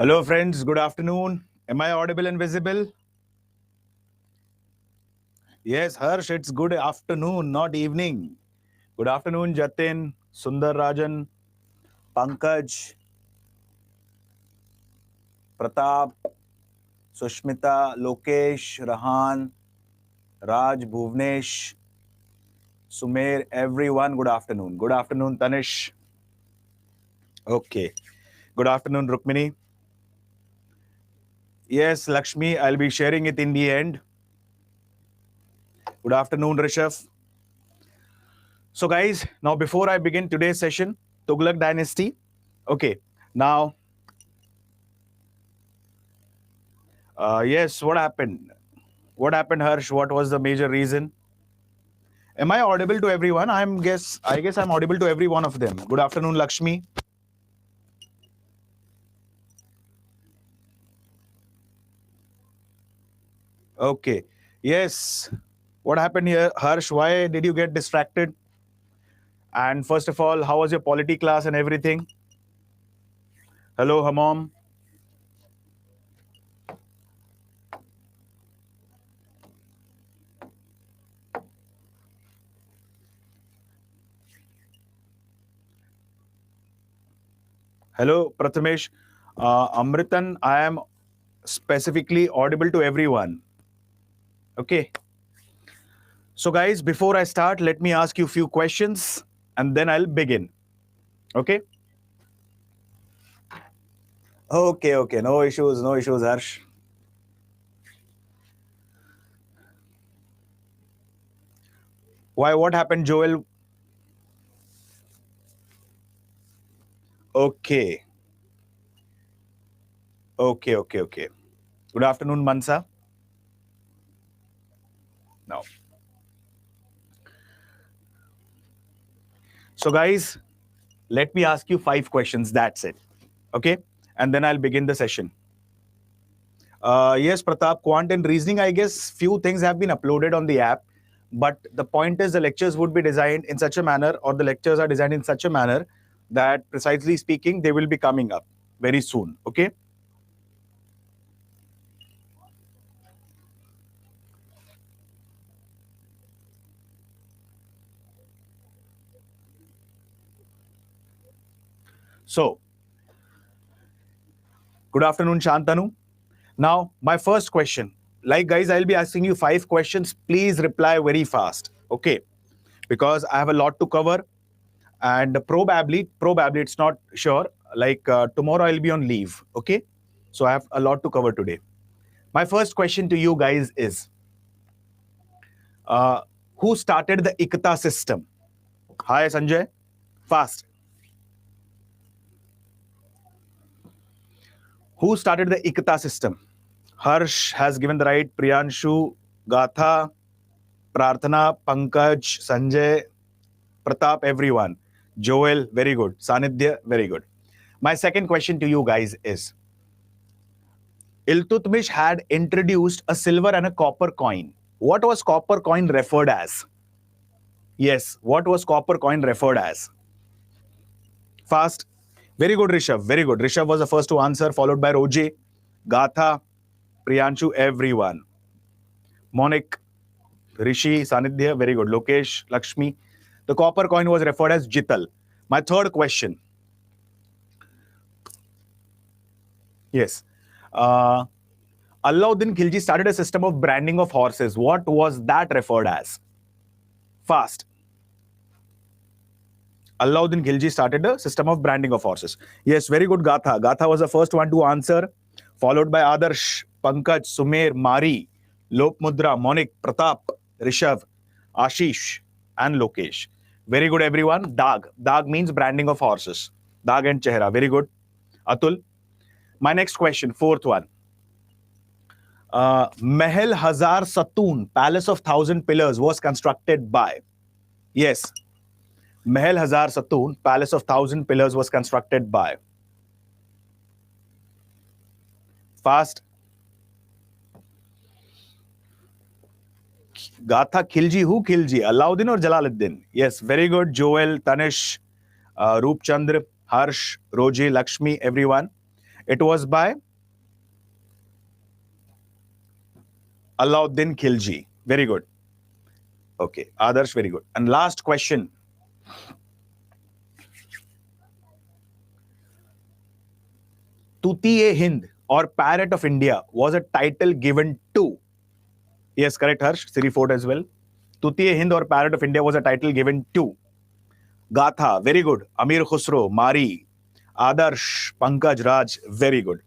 Hello friends, good afternoon. Am I audible and visible? Yes, Harsh, it's good afternoon, not evening. Good afternoon, Jatin, Sundar Rajan, Pankaj, Pratap, Sushmita, Lokesh, Rahan, Raj, Bhuvnesh, Sumer, everyone, good afternoon. Good afternoon, Tanish. Okay. Good afternoon, Rukmini. Yes, Lakshmi, I'll be sharing it in the end. Good afternoon, Rishabh. So, guys, now before I begin today's session, Tughlaq Dynasty. Okay, now, yes, what happened? What happened, Harsh? What was the major reason? Am I audible to everyone? I guess I'm audible to every one of them. Good afternoon, Lakshmi. Okay. Yes. What happened here, Harsh? Why did you get distracted? And first of all, how was your polity class and everything? Hello, Hamom. Hello, Prathamesh. Amritan, I am specifically audible to everyone. Okay. So, guys, before I start, let me ask you a few questions and then I'll begin. Okay. Okay, okay. No issues, Harsh. Why? What happened, Joel? Okay. Okay. Good afternoon, Mansa. Now. So, guys, let me ask you 5 questions. That's it. Okay. And then I'll begin the session. Yes, Pratap, quant and reasoning, I guess few things have been uploaded on the app. But the point is the lectures would be designed in such a manner, or the lectures are designed in such a manner that, precisely speaking, they will be coming up very soon. Okay. So, good afternoon, Shantanu. Now, my first question, like guys, I'll be asking you 5 questions. Please reply very fast. Okay. Because I have a lot to cover and probably it's not sure. Like tomorrow I'll be on leave. Okay. So I have a lot to cover today. My first question to you guys is uh, who started the ICTA system? Hi, Sanjay. Fast. Who started the ICTA system? Harsh has given the right. Priyanshu, Gatha, Prarthana, Pankaj, Sanjay, Pratap, everyone. Joel, very good. Sanidhya, very good. My second question to you guys is Iltutmish had introduced a silver and a copper coin. What was copper coin referred as? Yes, what was copper coin referred as? Fast. Very good, Rishabh. Very good. Rishabh was the first to answer, followed by Roji, Gatha, Priyanshu, everyone. Monik, Rishi, Sanidhya, very good. Lokesh, Lakshmi. The copper coin was referred as Jital. My third question. Yes. Alauddin Khilji started a system of branding of horses. What was that referred as? Fast. Alauddin Khilji started a system of branding of horses. Yes, very good, Gatha. Gatha was the first one to answer, followed by Adarsh, Pankaj, Sumer, Mari, Lop Mudra, Monik, Pratap, Rishabh, Ashish, and Lokesh. Very good, everyone. Dag. Dag means branding of horses. Dag and Chehra. Very good. Atul. My next question, fourth one. Mahal Hazar Satoon, Palace of Thousand Pillars, was constructed by. Yes, Mahal Hazar Satoon, Palace of Thousand Pillars, was constructed by. Fast. Gatha Khilji. Who Khilji? Alauddin or Jalaluddin? Yes, very good. Joel, Tanish, Roop Chandra, Harsh, Roji, Lakshmi, everyone. It was by Alauddin Khilji. Very good. Okay, Adarsh, very good. And last question. Tuti-e-Hind or Parrot of India was a title given to. Yes, correct, Harsh. Siri Fort as well. Tuti-e-Hind or Parrot of India was a title given to. Gatha, very good. Amir Khusro, Mari, Adarsh, Pankaj, Raj, very good.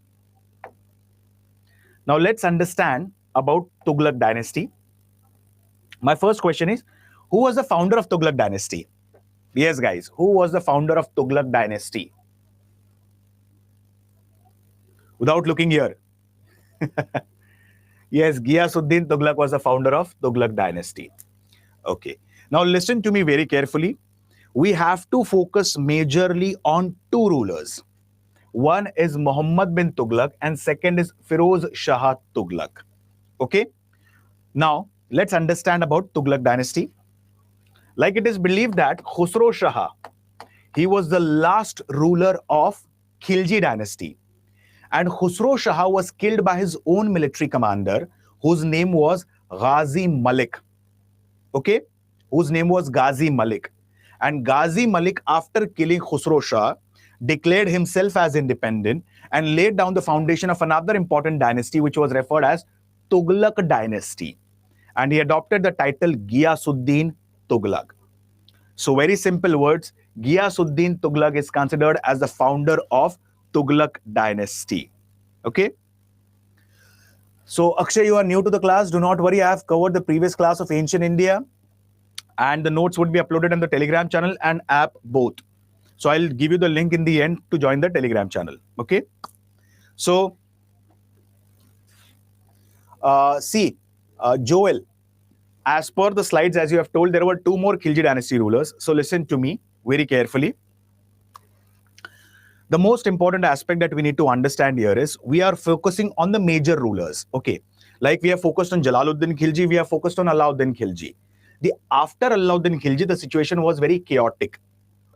Now let's understand about Tughlaq dynasty. My first question is, who was the founder of Tughlaq dynasty? Yes, guys, who was the founder of Tughlaq dynasty? Without looking here. Yes, Ghiyasuddin Tughlaq was the founder of Tughlaq dynasty. Okay. Now listen to me very carefully. We have to focus majorly on two rulers. One is Muhammad bin Tughlaq and second is Firoz Shah Tughlaq. Okay. Now let's understand about Tughlaq dynasty. Like it is believed that Khusro Shah, he was the last ruler of Khilji dynasty. And Khusro Shah was killed by his own military commander, whose name was Ghazi Malik. Okay? Whose name was Ghazi Malik. And Ghazi Malik, after killing Khusro Shah, declared himself as independent and laid down the foundation of another important dynasty, which was referred as Tughlaq dynasty. And he adopted the title Ghiyasuddin Tughlaq. So very simple words, Ghiyasuddin Tughlaq is considered as the founder of Tughlaq dynasty. Okay. So Akshay, you are new to the class. Do not worry. I have covered the previous class of ancient India and the notes would be uploaded on the Telegram channel and app both. So I'll give you the link in the end to join the Telegram channel. Okay. So Joel, as per the slides, as you have told, there were two more Khilji dynasty rulers. So listen to me very carefully. The most important aspect that we need to understand here is we are focusing on the major rulers. Okay. Like we are focused on Jalaluddin Khilji, we are focused on Alauddin Khilji. After Alauddin Khilji, the situation was very chaotic.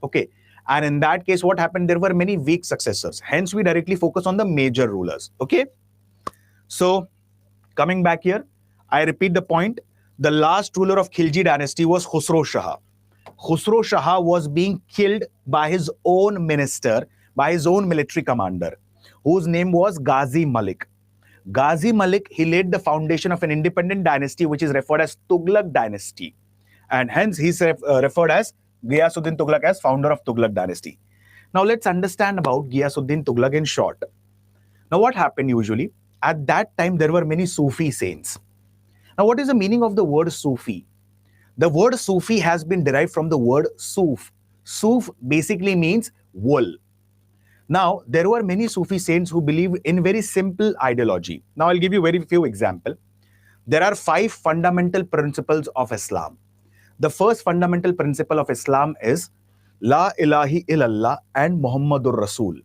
Okay. And in that case, what happened? There were many weak successors. Hence, we directly focus on the major rulers. Okay. So coming back here, I repeat the point. The last ruler of Khilji dynasty was Khusro Shah. Khusro Shah was being killed by his own minister, by his own military commander, whose name was Ghazi Malik. Ghazi Malik, he laid the foundation of an independent dynasty, which is referred as Tughlaq dynasty. And hence, he's referred as Ghiyasuddin Tughlaq as founder of Tughlaq dynasty. Now, let's understand about Ghiyasuddin Tughlaq in short. Now, what happened usually? At that time, there were many Sufi saints. Now, what is the meaning of the word Sufi? The word Sufi has been derived from the word Suf. Suf basically means wool. Now, there were many Sufi saints who believe in very simple ideology. Now, I'll give you very few examples. There are 5 fundamental principles of Islam. The first fundamental principle of Islam is La ilaha illallah and Muhammadur Rasul.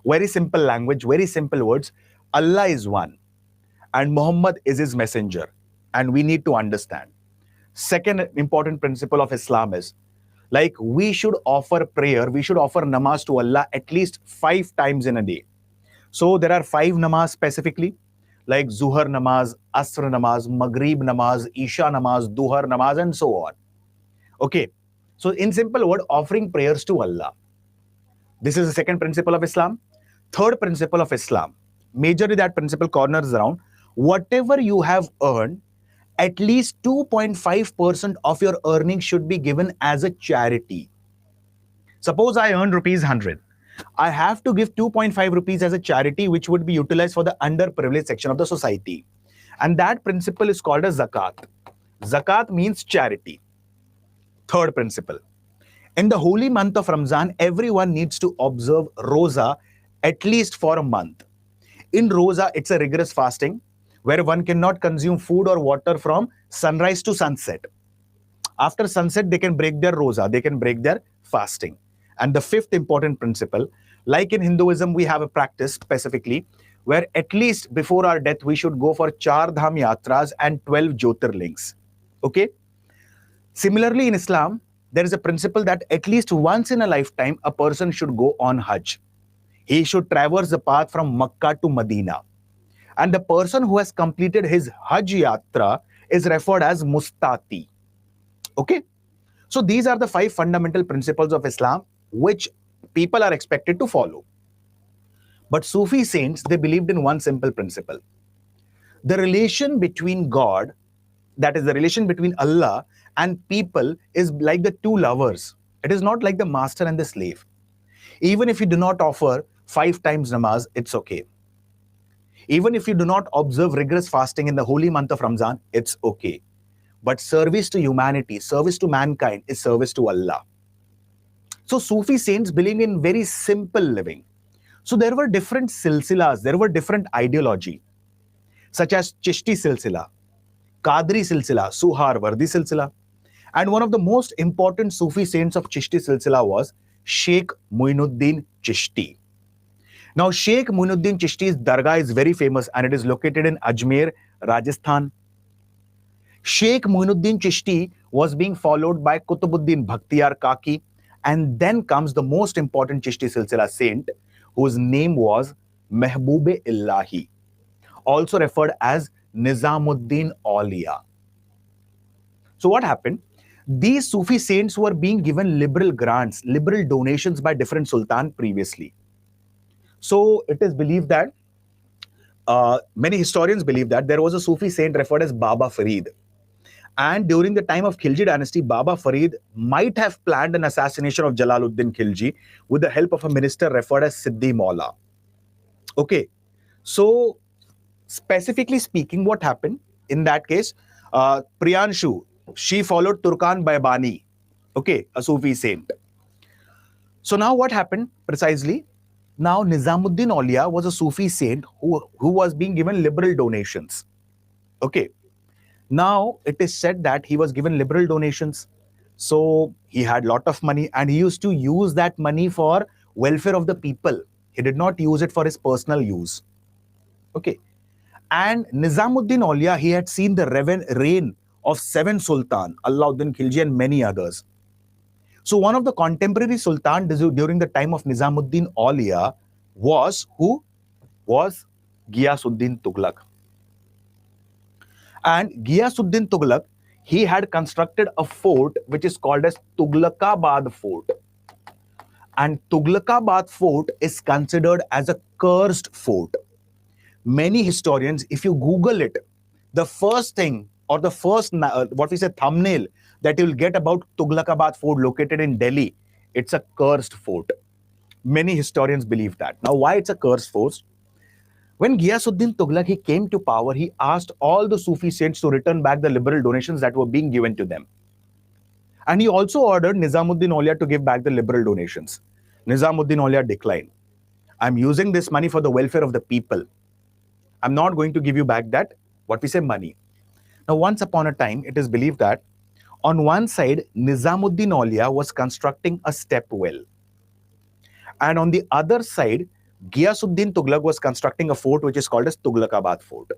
Very simple language, very simple words. Allah is one and Muhammad is his messenger. And we need to understand. Second important principle of Islam is, like we should offer prayer, we should offer namaz to Allah at least 5 times in a day. So there are 5 namaz specifically, like Zuhar namaz, Asr namaz, Maghrib namaz, Isha namaz, Duhar namaz, and so on. Okay. So in simple word, offering prayers to Allah. This is the second principle of Islam. Third principle of Islam, majorly that principle corners around, whatever you have earned, at least 2.5% of your earnings should be given as a charity. Suppose I earn rupees 100. I have to give 2.5 rupees as a charity, which would be utilized for the underprivileged section of the society. And that principle is called as zakat. Zakat means charity. Third principle. In the holy month of Ramzan, everyone needs to observe Roza at least for a month. In Roza, it's a rigorous fasting where one cannot consume food or water from sunrise to sunset. After sunset, they can break their Roza, they can break their fasting. And the fifth important principle, like in Hinduism, we have a practice specifically where at least before our death, we should go for Char Dham Yatras and 12 Jyotirlings. Okay? Similarly, in Islam, there is a principle that at least once in a lifetime, a person should go on Hajj. he should traverse the path from Makkah to Medina. And the person who has completed his Hajj Yatra is referred as Mustati. Okay? So these are the 5 fundamental principles of Islam which people are expected to follow. But Sufi saints, they believed in one simple principle. The relation between God, that is the relation between Allah and people, is like the two lovers. It is not like the master and the slave. Even if you do not offer 5 times namaz, it's okay. Even if you do not observe rigorous fasting in the holy month of Ramzan, it's okay. But service to humanity, service to mankind is service to Allah. So Sufi saints believe in very simple living. So there were different silsilas, there were different ideology, such as Chishti silsila, Qadri silsila, Suharwardi silsila. And one of the most important Sufi saints of Chishti silsila was Sheikh Muinuddin Chishti. Now, Sheikh Muinuddin Chishti's dargah is very famous and it is located in Ajmer, Rajasthan. Sheikh Muinuddin Chishti was being followed by Kutubuddin Bhakhtiyar Kaki, and then comes the most important Chishti silsila saint, whose name was Mehboob Illahi, also referred as Nizamuddin Auliya. So what happened? These Sufi saints were being given liberal grants, liberal donations by different sultan previously. So it is believed that, many historians believe that there was a Sufi saint referred as Baba Farid. And during the time of Khilji dynasty, Baba Farid might have planned an assassination of Jalaluddin Khilji with the help of a minister referred as Siddi Maula. Okay, so specifically speaking, what happened in that case? Priyanshu, she followed Turkan Baibani, okay, a Sufi saint. So now what happened precisely? Now Nizamuddin Auliya was a Sufi saint who was being given liberal donations. Okay. Now, it is said that he was given liberal donations. So, he had a lot of money and he used to use that money for welfare of the people. He did not use it for his personal use. Okay. And Nizamuddin Auliya, he had seen the reign of 7 Sultan, Alauddin Khilji and many others. So, one of the contemporary Sultan during the time of Nizamuddin Auliya was who? Was Ghiyasuddin Tughlaq. And Ghiyasuddin Tughlaq, he had constructed a fort which is called as Tughlaqabad Fort. And Tughlaqabad Fort is considered as a cursed fort. Many historians, if you Google it, the first thing or the first, what we say, thumbnail that you will get about Tughlaqabad Fort located in Delhi, it's a cursed fort. Many historians believe that. Now, why it's a cursed fort? When Ghiyasuddin Tughlaq, he came to power, he asked all the Sufi saints to return back the liberal donations that were being given to them. And he also ordered Nizamuddin Auliya to give back the liberal donations. Nizamuddin Auliya declined. I'm using this money for the welfare of the people. I'm not going to give you back that, what we say, money. Now, once upon a time, it is believed that on one side, Nizamuddin Auliya was constructing a step well. And on the other side, Ghiyasuddin Tughlaq was constructing a fort which is called as Tughlaqabad Fort.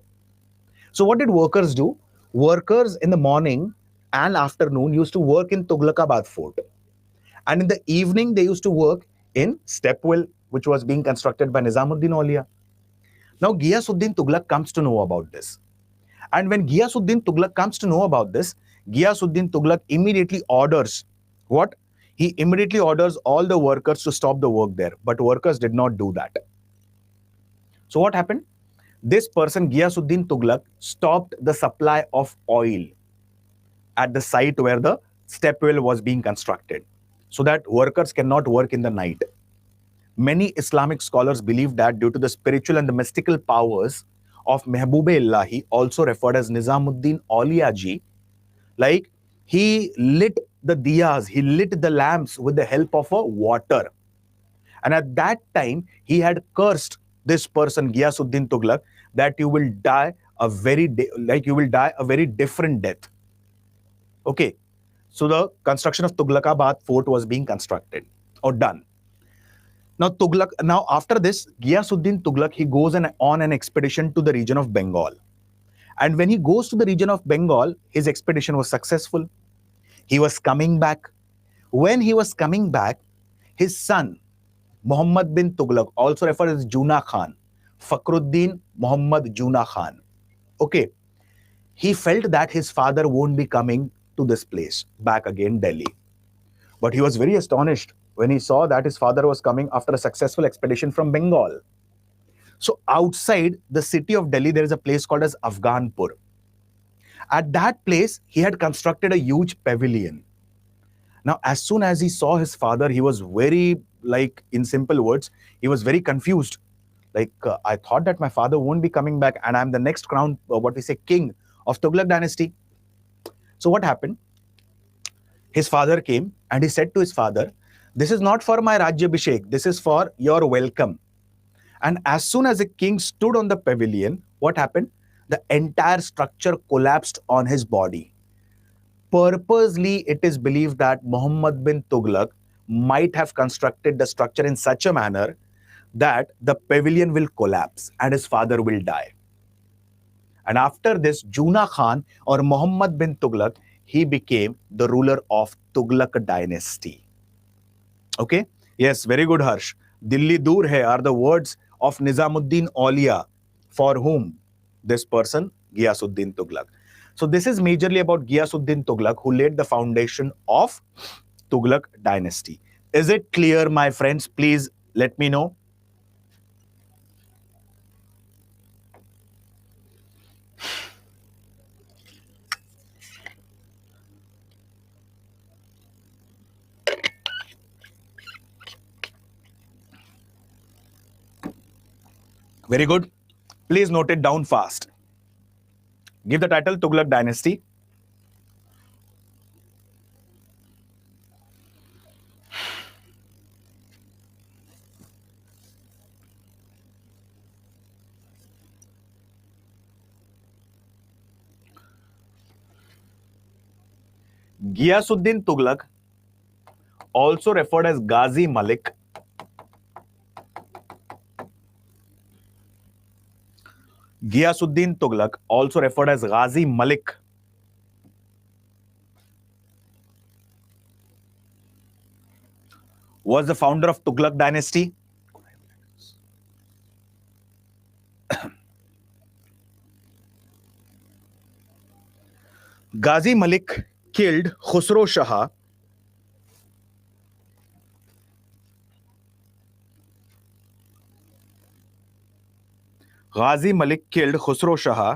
So what did workers do? Workers in the morning and afternoon used to work in Tughlaqabad Fort. And in the evening, they used to work in Stepwell, which was being constructed by Nizamuddin Auliya. Now, Ghiyasuddin Tughlaq comes to know about this. And when Ghiyasuddin Tughlaq comes to know about this, Ghiyasuddin Tughlaq immediately orders what? He immediately orders all the workers to stop the work there. But workers did not do that. So what happened? This person, Ghiyasuddin Tughlaq, stopped the supply of oil at the site where the stepwell was being constructed, so that workers cannot work in the night. Many Islamic scholars believe that due to the spiritual and the mystical powers of Mehboob Illahi, also referred as Nizamuddin Auliya Ji, like he lit the diyas, he lit the lamps with the help of a water. And at that time, he had cursed this person, Ghiyasuddin Tughlaq, that you will die a very different death. Okay. So the construction of Tughlaqabad Fort was being constructed or done. Now after this, Ghiyasuddin Tughlaq, he goes on an expedition to the region of Bengal. And when he goes to the region of Bengal, his expedition was successful. He was coming back. When he was coming back, his son, Muhammad bin Tughlaq, also referred as Juna Khan, Fakhruddin Muhammad Juna Khan. Okay, he felt that his father won't be coming to this place, back again, Delhi. But he was very astonished when he saw that his father was coming after a successful expedition from Bengal. So outside the city of Delhi, there is a place called as Afghanpur. At that place, he had constructed a huge pavilion. Now, as soon as he saw his father, he was very, like, in simple words, he was very confused. Like, I thought that my father won't be coming back and I'm the next crown, what we say, king of Tughlaq dynasty. So what happened? His father came and he said to his father, this is not for my Rajyabhishek, this is for your welcome. And as soon as the king stood on the pavilion, what happened? The entire structure collapsed on his body. Purposely, it is believed that Muhammad bin Tughlaq might have constructed the structure in such a manner that the pavilion will collapse and his father will die. And after this, Juna Khan or Muhammad bin Tughlaq, he became the ruler of Tughlaq dynasty. Okay? Yes, very good, Harsh. Dilli Dur Hai are the words of Nizamuddin Aulia, for whom this person, Ghiyasuddin Tughlaq. So this is majorly about Ghiyasuddin Tughlaq, who laid the foundation of Tughlaq dynasty. Is it clear, my friends? Please let me know. Very good. Please note it down fast. Give the title Tughlaq dynasty. Ghiyasuddin Tughlaq, also referred as Ghazi Malik, Ghiyasuddin Tughlaq, also referred as Ghazi Malik, was the founder of Tughlaq dynasty. Ghazi Malik killed Khusro Shah. Ghazi Malik killed Khusro Shah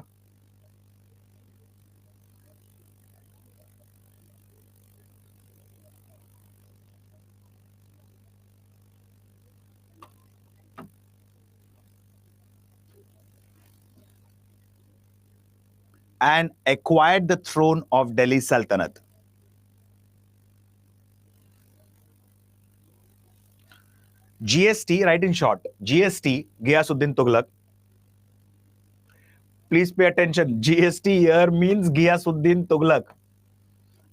and acquired the throne of Delhi Sultanate. GST, right, in short, GST, Ghiyasuddin Tughlaq. Please pay attention. GST here means Ghiyasuddin Tughlaq.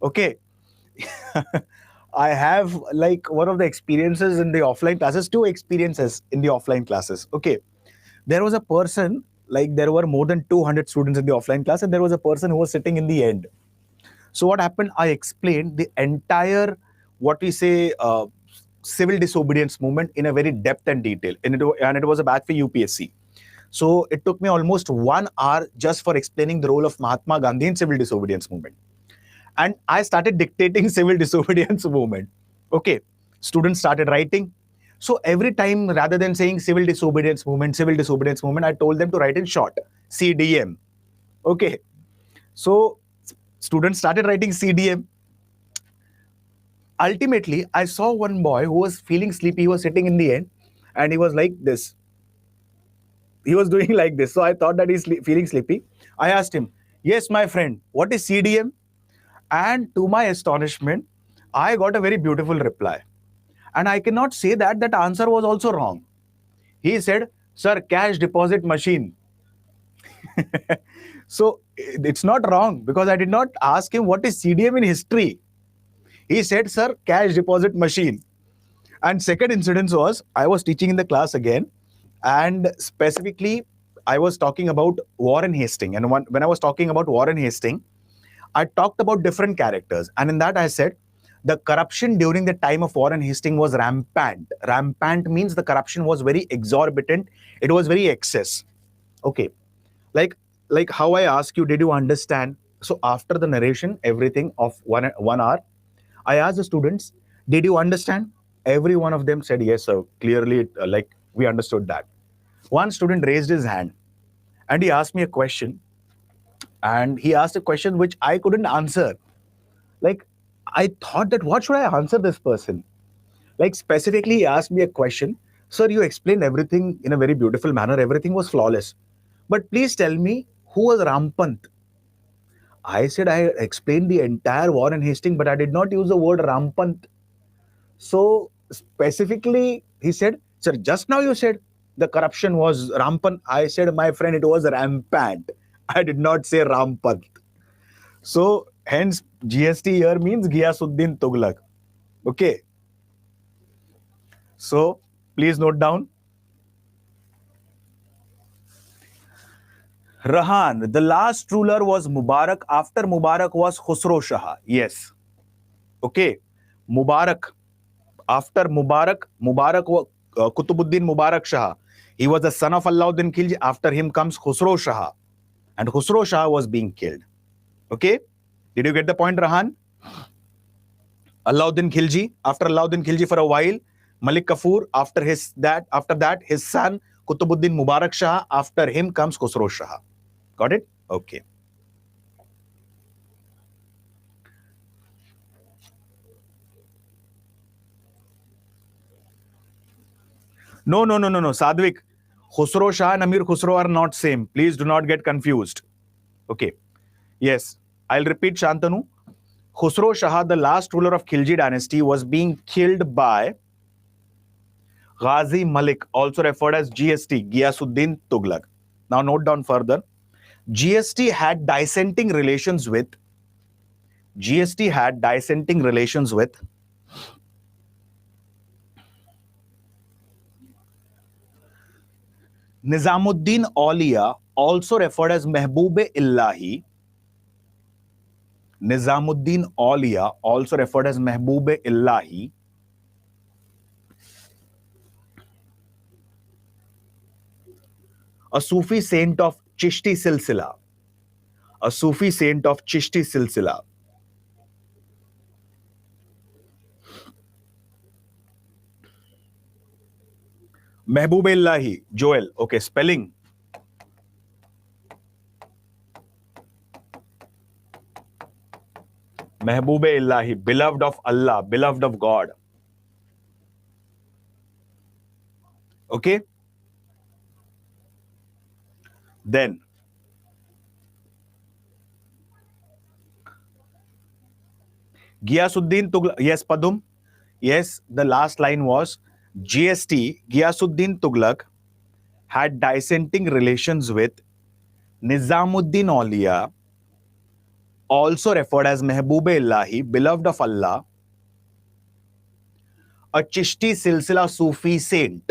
Okay. I have, like, one of the experiences in the offline classes, two experiences in the offline classes. Okay. There was a person, like, there were more than 200 students in the offline class, and there was a person who was sitting in the end. So what happened? I explained the entire, what we say, civil disobedience movement in a very depth and detail. And it was a batch for UPSC. So it took me almost 1 hour just for explaining the role of Mahatma Gandhi in civil disobedience movement. And I started dictating civil disobedience movement. Okay, students started writing. So every time, rather than saying civil disobedience movement, I told them to write in short, CDM. Okay, so students started writing CDM. Ultimately, I saw one boy who was feeling sleepy. He was sitting in the end and he was like this. He was doing like this. So I thought that he's feeling sleepy. I asked him, yes, my friend, what is CDM? And to my astonishment, I got a very beautiful reply. And I cannot say that that answer was also wrong. He said, sir, cash deposit machine. So it's not wrong because I did not ask him what is CDM in history. He said, sir, cash deposit machine. And second incident was, I was teaching in the class again. And specifically, I was talking about Warren Hastings. And when I was talking about Warren Hastings, I talked about different characters. And in that I said, The corruption during the time of Warren Hastings was rampant. Rampant means the corruption was very exorbitant. It was very excess. Okay. Like how I ask you, did you understand? So after the narration, everything of 1 hour, I asked the students, did you understand? Every one of them said yes, sir. Clearly, like we understood that. One student raised his hand and he asked me a question. And he asked a question which I couldn't answer. Like, I thought that what should I answer this person? Like, specifically, he asked me a question. Sir, you explained everything in a very beautiful manner. Everything was flawless. But please tell me, who was Rampant? I said I explained the entire war in Hastings, but I did not use the word Rampant. So specifically, he said, sir, just now you said the corruption was rampant. I said, my friend, it was rampant. I did not say rampant. So hence GST here means Ghiyasuddin Tughlaq. Okay. So please note down. Rahan, the last ruler was Mubarak. After Mubarak was Khusro Shah. Yes. Okay. Mubarak. After Mubarak was Kutubuddin Mubarak Shah. He was the son of Alauddin Khilji. After him comes Khusro Shah. And Khusro Shah was being killed. Okay? Did you get the point, Rahan? Alauddin Khilji. After Alauddin Khilji for a while, Malik Kafur. After that, his son Kutubuddin Mubarak Shah. After him comes Khusro Shah. Got it? Okay. No. Sadvik. Khusro Shah and Amir Khusro are not same. Please do not get confused. Okay. Yes. I'll repeat, Shantanu. Khusro Shah, the last ruler of Khilji dynasty, was being killed by Ghazi Malik, also referred as GST, Ghiyasuddin Tughlaq. Now note down further. GST had dissenting relations with Nizamuddin Aulia, also referred as Mehboob-e-Illahi. Nizamuddin Aulia, also referred as Mehboob-e-Illahi, a Sufi saint of Chishti Silsila. A Sufi saint of Chishti Silsila. Mehboob-e-Illahi, Joel. Okay, spelling. Mehboob-e-Illahi, beloved of Allah, beloved of God. Okay? Then, Ghiyasuddin Tughlaq. Yes, Padum. Yes, the last line was GST, Ghiyasuddin Tughlaq, had dissenting relations with Nizamuddin Aulia, also referred as Mehboob-e-Illahi, beloved of Allah, a Chishti Silsila Sufi saint.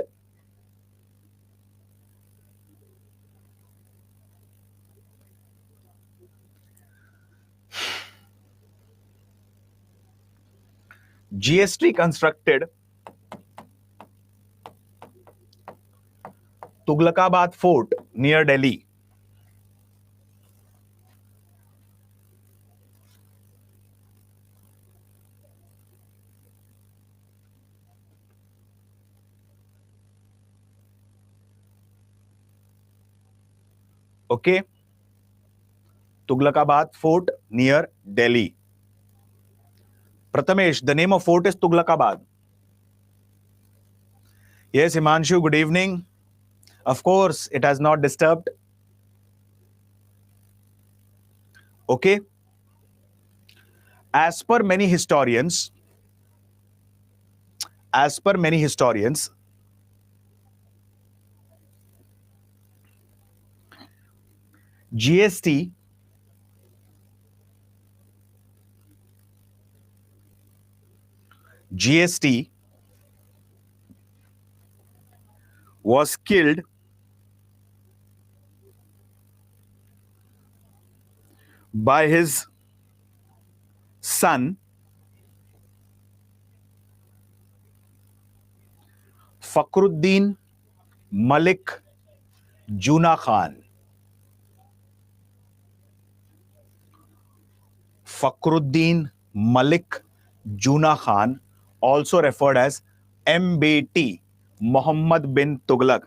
GST constructed Tughlaqabad Fort near Delhi. Okay? Tughlaqabad Fort near Delhi. Prathamesh, the name of fort is Tughlaqabad. Yes, Himanshu, good evening. Of course, it has not disturbed. Okay? As per many historians, GST was killed by his son Fakhruddin Malik Juna Khan. Fakhruddin Malik Juna Khan, also referred as MBT, Muhammad bin Tughlaq.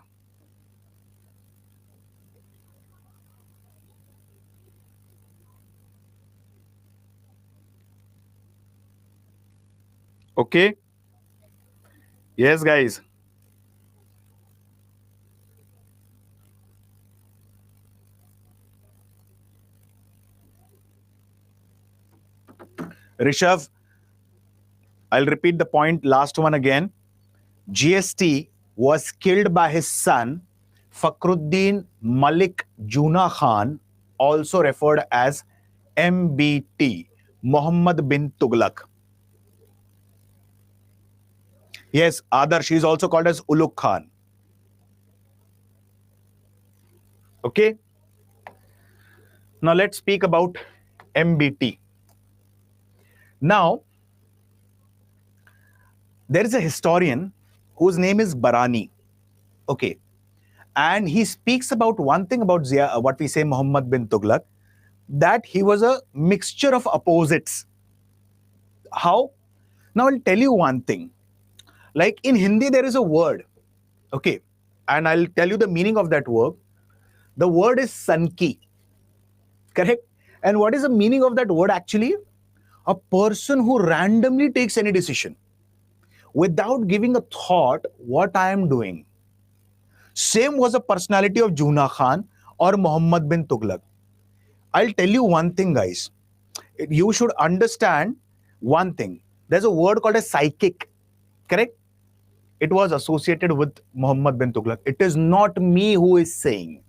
Okay? Yes, guys. Rishabh, I'll repeat the point, last one again. GST was killed by his son, Fakhruddin Malik Juna Khan, also referred as MBT, Muhammad bin Tughlaq. Yes, Adarsh is also called as Ulugh Khan. Okay? Now let's speak about MBT. Now, there is a historian whose name is Barani. Okay. And he speaks about one thing about what we say Muhammad bin Tughlaq, that he was a mixture of opposites. How? Now I'll tell you one thing. Like in Hindi, there is a word. Okay. And I'll tell you the meaning of that word. The word is sanki. Correct? And what is the meaning of that word actually? A person who randomly takes any decision without giving a thought what I am doing. Same was the personality of Juna Khan or Muhammad bin Tughlaq. I'll tell you one thing, guys. You should understand one thing. There's a word called a psychic. Correct? It was associated with Muhammad bin Tughlaq. It is not me who is saying.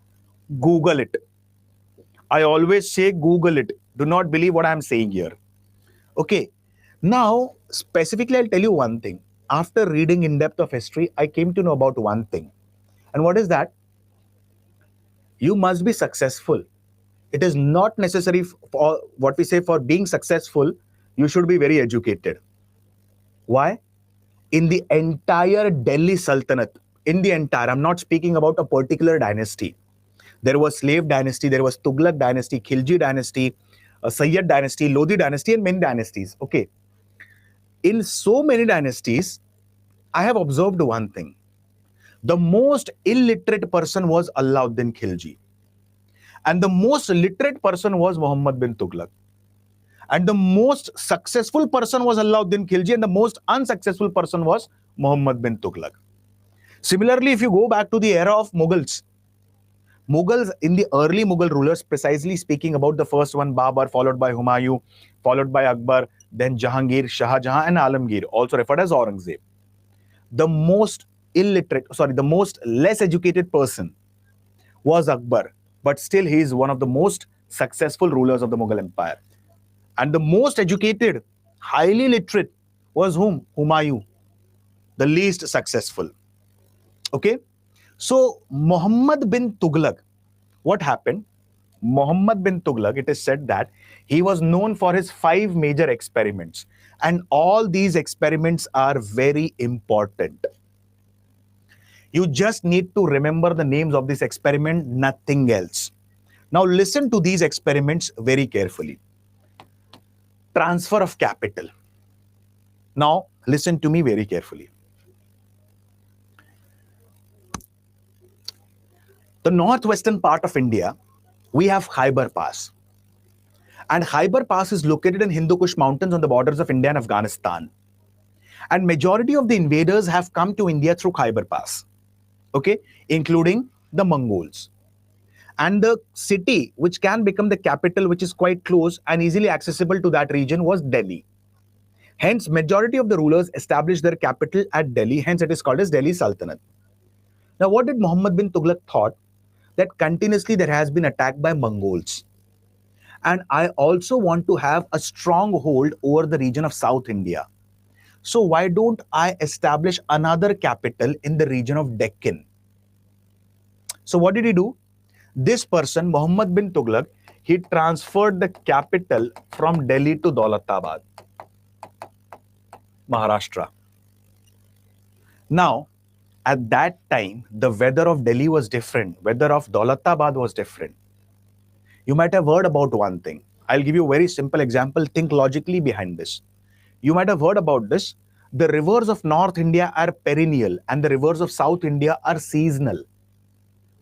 Google it. I always say Google it. Do not believe what I'm saying here. Okay. Now, specifically, I'll tell you one thing. After reading in depth of history, I came to know about one thing. And what is that? You must be successful. It is not necessary for what we say for being successful, you should be very educated. Why? In the entire Delhi Sultanate, I'm not speaking about a particular dynasty. There was slave dynasty, there was Tughlaq dynasty, Khilji dynasty, Sayyid dynasty, Lodi dynasty, and many dynasties. Okay. In so many dynasties, I have observed one thing. The most illiterate person was Alauddin Khilji. And the most literate person was Muhammad bin Tughlaq. And the most successful person was Alauddin Khilji, and the most unsuccessful person was Muhammad bin Tughlaq. Similarly, if you go back to the era of Mughals in the early Mughal rulers, precisely speaking about the first one, Babur, followed by Humayun, followed by Akbar, then Jahangir, Shah Jahan, and Alamgir, also referred as Aurangzeb. The most less educated person was Akbar, but still he is one of the most successful rulers of the Mughal Empire. And the most educated, highly literate was whom? Humayun, the least successful. Okay? So, Muhammad bin Tughlaq, what happened? Muhammad bin Tughlaq, it is said that he was known for his 5 major experiments. And all these experiments are very important. You just need to remember the names of this experiment, nothing else. Now listen to these experiments very carefully. Transfer of capital. Now listen to me very carefully. The northwestern part of India, we have Khyber Pass. And Khyber Pass is located in Hindu Kush mountains on the borders of India and Afghanistan. And majority of the invaders have come to India through Khyber Pass. Okay, including the Mongols. And the city which can become the capital, which is quite close and easily accessible to that region, was Delhi. Hence, majority of the rulers established their capital at Delhi. Hence, it is called as Delhi Sultanate. Now, what did Muhammad bin Tughlaq thought? That continuously there has been attack by Mongols. And I also want to have a stronghold over the region of South India. So why don't I establish another capital in the region of Deccan? So what did he do? This person, Muhammad bin Tughlaq, he transferred the capital from Delhi to Daulatabad, Maharashtra. Now, At that time, the weather of Delhi was different. Weather of Daulatabad was different. You might have heard about one thing. I'll give you a very simple example. Think logically behind this. You might have heard about this. The rivers of North India are perennial and the rivers of South India are seasonal.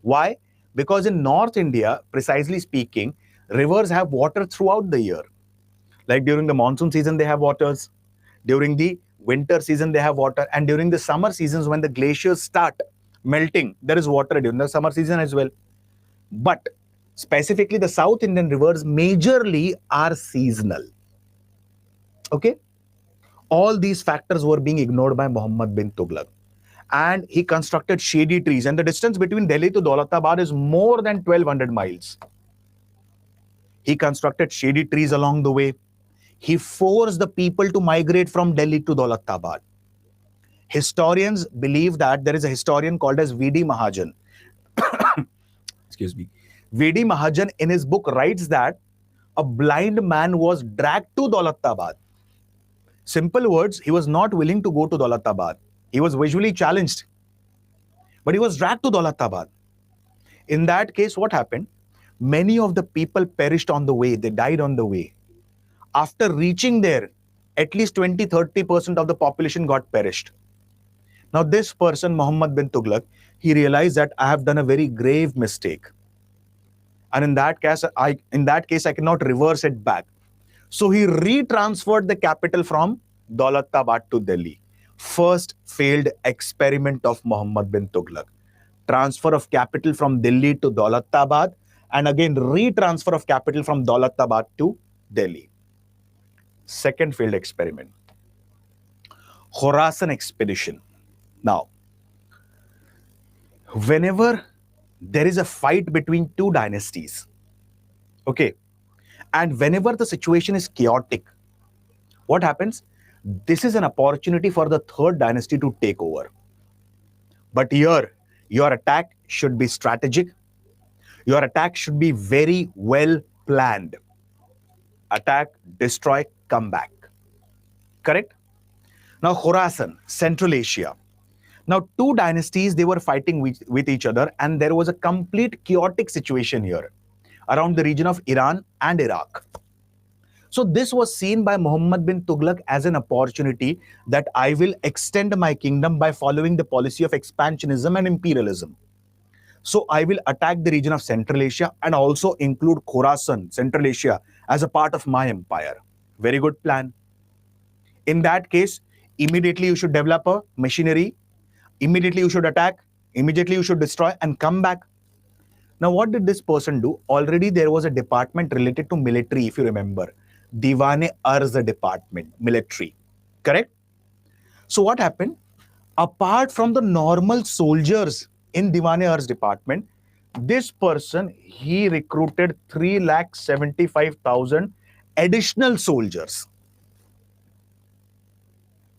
Why? Because in North India, precisely speaking, rivers have water throughout the year. Like during the monsoon season, they have waters. During the winter season, they have water. And during the summer seasons, when the glaciers start melting, there is water during the summer season as well. But specifically, the South Indian rivers majorly are seasonal. Okay? All these factors were being ignored by Muhammad bin Tughlaq. And he constructed shady trees. And the distance between Delhi to Daulatabad is more than 1200 miles. He constructed shady trees along the way. He forced the people to migrate from Delhi to Daulatabad. Historians believe that there is a historian called as V.D. Mahajan. Excuse me. V.D. Mahajan in his book writes that a blind man was dragged to Daulatabad. Simple words, he was not willing to go to Daulatabad. He was visually challenged, but he was dragged to Daulatabad. In that case, what happened? Many of the people perished on the way. They died on the way. After reaching there, at least 20-30% of the population got perished. Now, this person, Muhammad bin Tughlaq, he realized that I have done a very grave mistake. And in that case, I cannot reverse it back. So he retransferred the capital from Daulatabad to Delhi. First failed experiment of Muhammad bin Tughlaq. Transfer of capital from Delhi to Daulatabad, and again retransfer of capital from Daulatabad to Delhi. Second failed experiment. Khorasan expedition. Now, whenever there is a fight between two dynasties, okay, and whenever the situation is chaotic, what happens? This is an opportunity for the third dynasty to take over. But here, your attack should be strategic. Your attack should be very well planned. Attack, destroy, come back. Correct? Now, Khorasan, Central Asia. Now, two dynasties, they were fighting with each other, and there was a complete chaotic situation here around the region of Iran and Iraq. So this was seen by Muhammad bin Tughlaq as an opportunity that I will extend my kingdom by following the policy of expansionism and imperialism. So I will attack the region of Central Asia and also include Khorasan, Central Asia, as a part of my empire. Very good plan. In that case, immediately you should develop a machinery, immediately you should attack, immediately you should destroy and come back. Now, what did this person do? Already there was a department related to military, if you remember. Diwan-e-Arz department, military. Correct? So what happened? Apart from the normal soldiers in Diwan-e-Arz department, this person, he recruited 375,000 additional soldiers.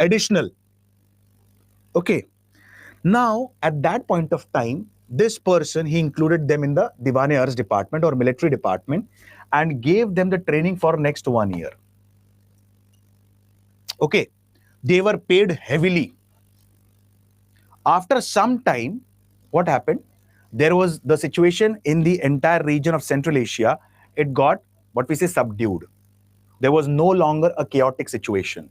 Additional. Okay. Now, at that point of time, this person, he included them in the Diwan-e-Arz department or military department and gave them the training for next 1 year. Okay. They were paid heavily. After some time, what happened? There was the situation in the entire region of Central Asia. It got, what we say, subdued. There was no longer a chaotic situation.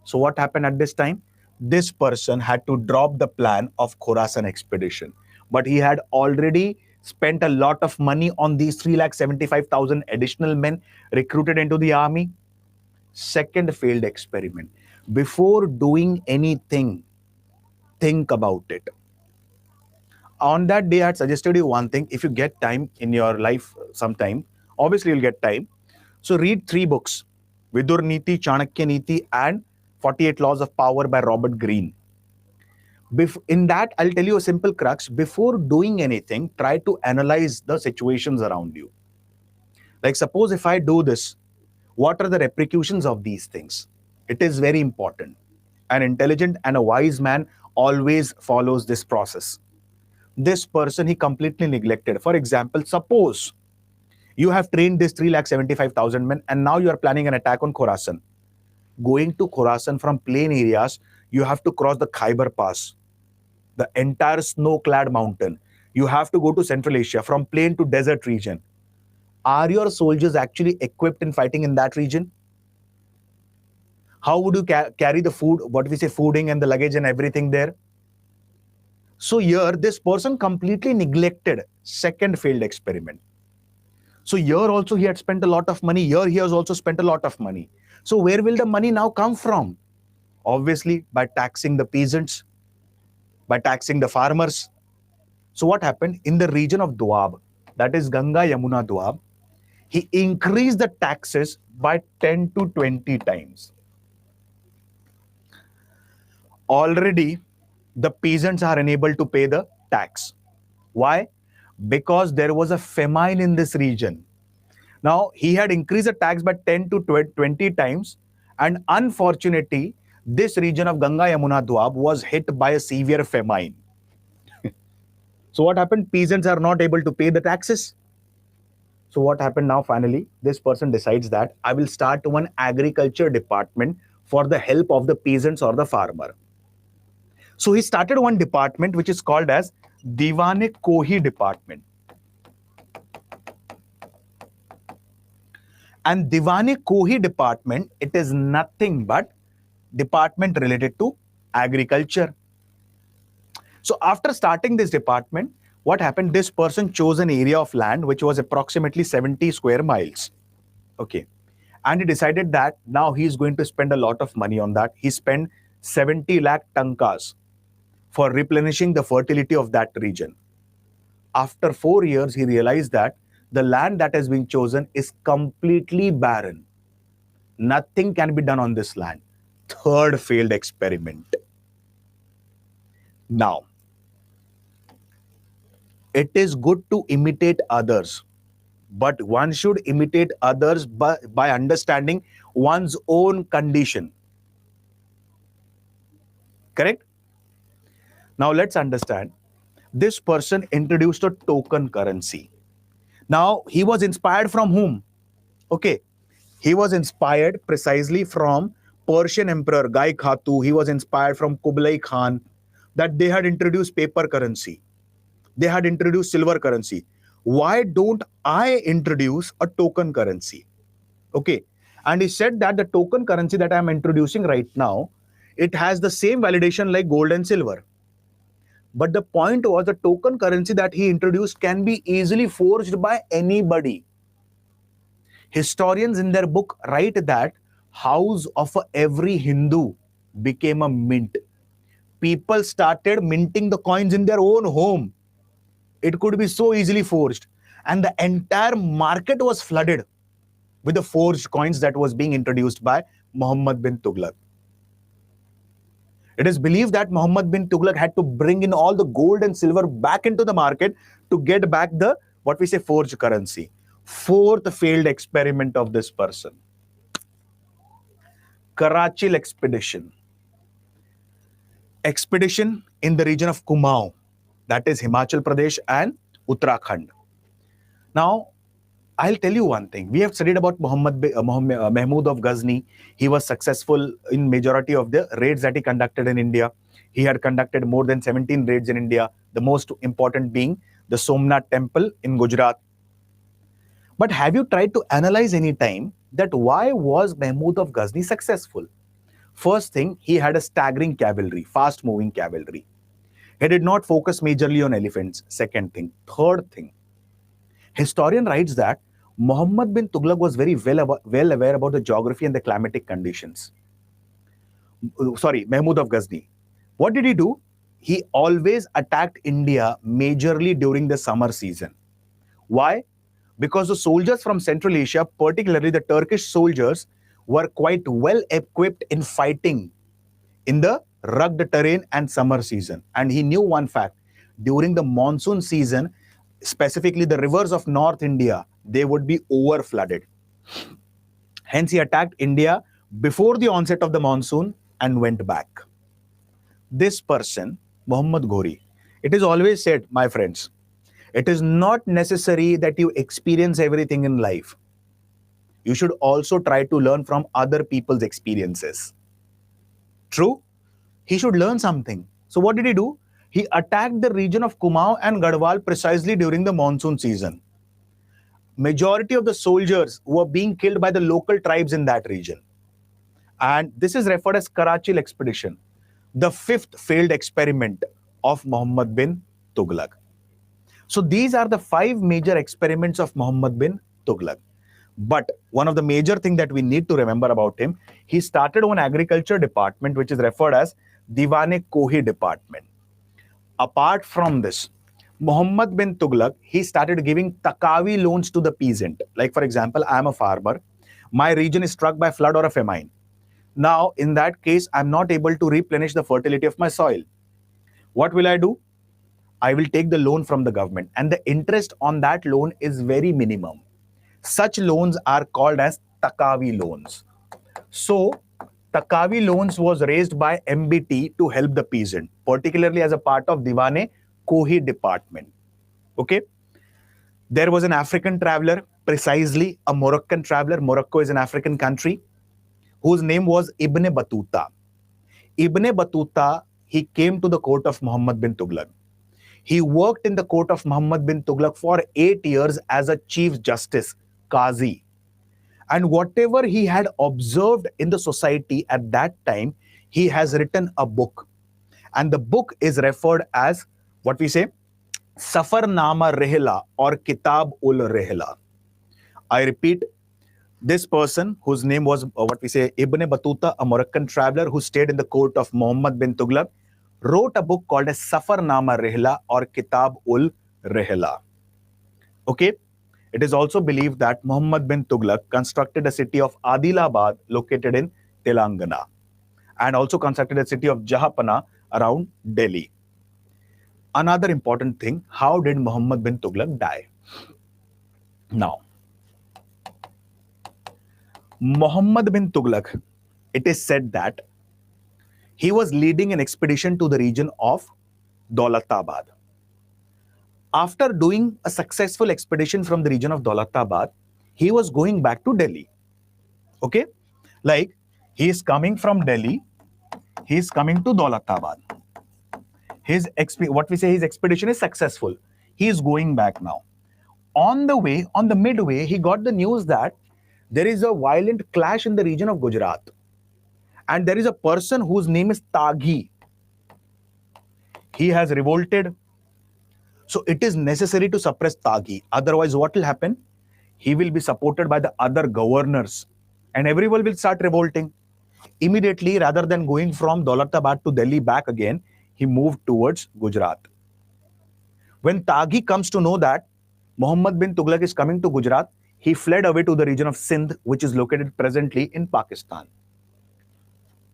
So what happened at this time? This person had to drop the plan of Khorasan expedition. But he had already spent a lot of money on these 375,000 additional men recruited into the army. Second failed experiment. Before doing anything, think about it. On that day, I had suggested you one thing. If you get time in your life sometime, obviously you'll get time. So read 3 books. Vidur Niti, Chanakya Niti and 48 Laws of Power by Robert Greene. In that, I'll tell you a simple crux. Before doing anything, try to analyze the situations around you. Like suppose if I do this, what are the repercussions of these things? It is very important. An intelligent and a wise man always follows this process. This person, he completely neglected. For example, suppose you have trained this 375,000 men and now you are planning an attack on Khorasan. Going to Khorasan from plain areas, you have to cross the Khyber Pass. the entire snow-clad mountain. You have to go to Central Asia, from plain to desert region. Are your soldiers actually equipped in fighting in that region? How would you carry the food, what we say, fooding and the luggage and everything there? So here, this person completely neglected second failed experiment. So here also he had spent a lot of money. Here he has also spent a lot of money. So where will the money now come from? Obviously, by taxing the peasants, by taxing the farmers. So what happened in the region of Doab, that is Ganga Yamuna Doab, he increased the taxes by 10 to 20 times. Already, the peasants are unable to pay the tax. Why? Because there was a famine in this region. Now, he had increased the tax by 10 to 20 times, and unfortunately, this region of Ganga Yamuna Doab was hit by a severe famine. So what happened? Peasants are not able to pay the taxes. So what happened now? Finally, this person decides that I will start one agriculture department for the help of the peasants or the farmer. So he started one department which is called as Diwane Kohi department. And Diwane Kohi department, it is nothing but department related to agriculture. So after starting this department, what happened? This person chose an area of land which was approximately 70 square miles. Okay. And he decided that now he is going to spend a lot of money on that. He spent 70 lakh tankas for replenishing the fertility of that region. After 4 years, he realized that the land that has been chosen is completely barren. Nothing can be done on this land. Third failed experiment. Now, it is good to imitate others, but one should imitate others by understanding one's own condition. Correct? Now let's understand. This person introduced a token currency. Now he was inspired from whom? Okay, he was inspired precisely from Persian Emperor Gai Khatu. He was inspired from Kublai Khan, that they had introduced paper currency. They had introduced silver currency. Why don't I introduce a token currency? Okay. And he said that the token currency that I'm introducing right now, it has the same validation like gold and silver. But the point was the token currency that he introduced can be easily forged by anybody. Historians in their book write that house of every Hindu became a mint. People started minting the coins in their own home. It could be so easily forged. And the entire market was flooded with the forged coins that was being introduced by Muhammad bin Tughlaq. It is believed that Muhammad bin Tughlaq had to bring in all the gold and silver back into the market to get back the, what we say, forged currency. Fourth failed experiment of this person. Karachil expedition. Expedition in the region of Kumaon, that is Himachal Pradesh and Uttarakhand. Now, I'll tell you one thing. We have studied about Mahmud of Ghazni. He was successful in majority of the raids that he conducted in India. He had conducted more than 17 raids in India, the most important being the Somnath temple in Gujarat. But have you tried to analyze any time that why was Mahmud of Ghazni successful? First thing, he had a staggering cavalry, fast-moving cavalry. He did not focus majorly on elephants. Second thing. Third thing, historian writes that Muhammad bin Tughlaq was very well aware about the geography and the climatic conditions. Mahmud of Ghazni. What did he do? He always attacked India majorly during the summer season. Why? Because the soldiers from Central Asia, particularly the Turkish soldiers, were quite well equipped in fighting in the rugged terrain and summer season. And he knew one fact. During the monsoon season, specifically the rivers of North India, they would be over flooded. Hence, he attacked India before the onset of the monsoon and went back. This person, Muhammad Ghori, it is always said, my friends, it is not necessary that you experience everything in life. You should also try to learn from other people's experiences. True? He should learn something. So what did he do? He attacked the region of Kumaon and Garhwal precisely during the monsoon season. Majority of the soldiers were being killed by the local tribes in that region. And this is referred as Karachil expedition, the fifth failed experiment of Muhammad bin Tughlaq. So these are the 5 major experiments of Muhammad bin Tughlaq. But one of the major things that we need to remember about him, he started one agriculture department which is referred as Diwane-Kohi department. Apart from this, Muhammad bin Tughlaq, he started giving takawi loans to the peasant. Like for example, I am a farmer. My region is struck by flood or a famine. Now, in that case, I'm not able to replenish the fertility of my soil. What will I do? I will take the loan from the government, and the interest on that loan is very minimum. Such loans are called as takawi loans. So, takawi loans was raised by MBT to help the peasant, particularly as a part of Diwane Kohi department. Okay. There was an African traveler, precisely a Moroccan traveler. Morocco is an African country, whose name was Ibn Battuta. Ibn Battuta, he came to the court of Muhammad bin Tughlaq. He worked in the court of Muhammad bin Tughlaq for 8 years as a chief justice, Qazi. And whatever he had observed in the society at that time, he has written a book. And the book is referred as, what we say, Safarnama Rehla or Kitab ul Rehla. I repeat, this person, whose name was, what we say, Ibn Battuta, a Moroccan traveler who stayed in the court of Muhammad bin Tughlaq, wrote a book called as Safarnama Rehla or Kitab ul Rehla. Okay? It is also believed that Muhammad bin Tughlaq constructed a city of Adilabad located in Telangana, and also constructed a city of Jahapana around Delhi. Another important thing, how did Muhammad bin Tughlaq die? Now, Muhammad bin Tughlaq, it is said that he was leading an expedition to the region of Daulatabad. After doing a successful expedition from the region of Daulatabad, he was going back to Delhi. Okay? Like, he is coming from Delhi, he is coming to Daulatabad. His expedition is successful. He is going back now. On the way, on the midway, he got the news that there is a violent clash in the region of Gujarat. And there is a person whose name is Taghi. He has revolted. So it is necessary to suppress Taghi. Otherwise, what will happen? He will be supported by the other governors. And everyone will start revolting. Immediately, rather than going from Daulatabad to Delhi back again, he moved towards Gujarat. When Taghi comes to know that Muhammad bin Tughlaq is coming to Gujarat, he fled away to the region of Sindh, which is located presently in Pakistan.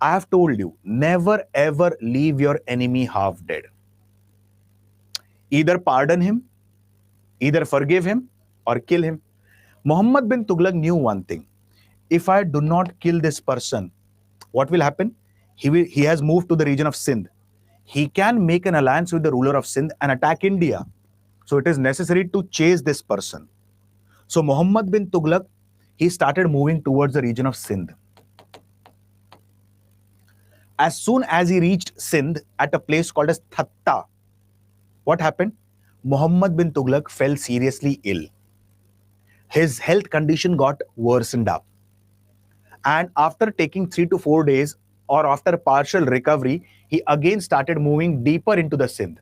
I have told you, never ever leave your enemy half dead. Either pardon him, either forgive him, or kill him. Muhammad bin Tughlaq knew one thing. If I do not kill this person, what will happen? He has moved to the region of Sindh. He can make an alliance with the ruler of Sindh and attack India. So it is necessary to chase this person. So Muhammad bin Tughlaq, he started moving towards the region of Sindh. As soon as he reached Sindh at a place called as Thatta, what happened? Muhammad bin Tughlaq fell seriously ill. His health condition got worsened up. And after taking 3 to 4 days, or after partial recovery, he again started moving deeper into the Sindh.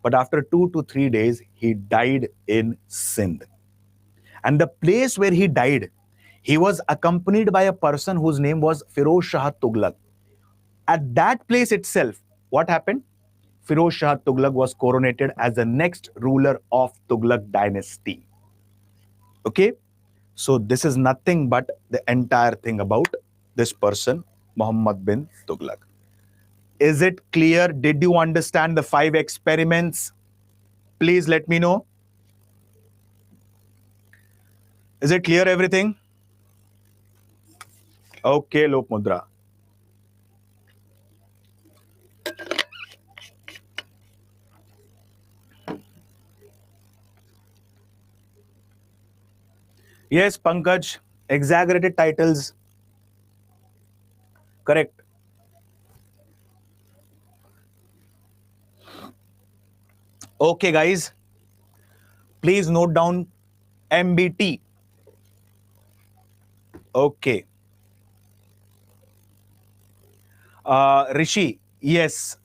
But after 2 to 3 days, he died in Sindh. And the place where he died, he was accompanied by a person whose name was Firoz Shah Tughlaq. At that place itself, what happened? Firoz Shah Tughlaq was coronated as the next ruler of Tughlaq dynasty. Okay? So this is nothing but the entire thing about this person, Muhammad bin Tughlaq. Is it clear? Did you understand the 5 experiments? Please let me know. Is it clear, everything? Okay, Lop Mudra. Yes, Pankaj, exaggerated titles. Correct. Okay, guys, please note down MBT. Okay. Rishi, yes,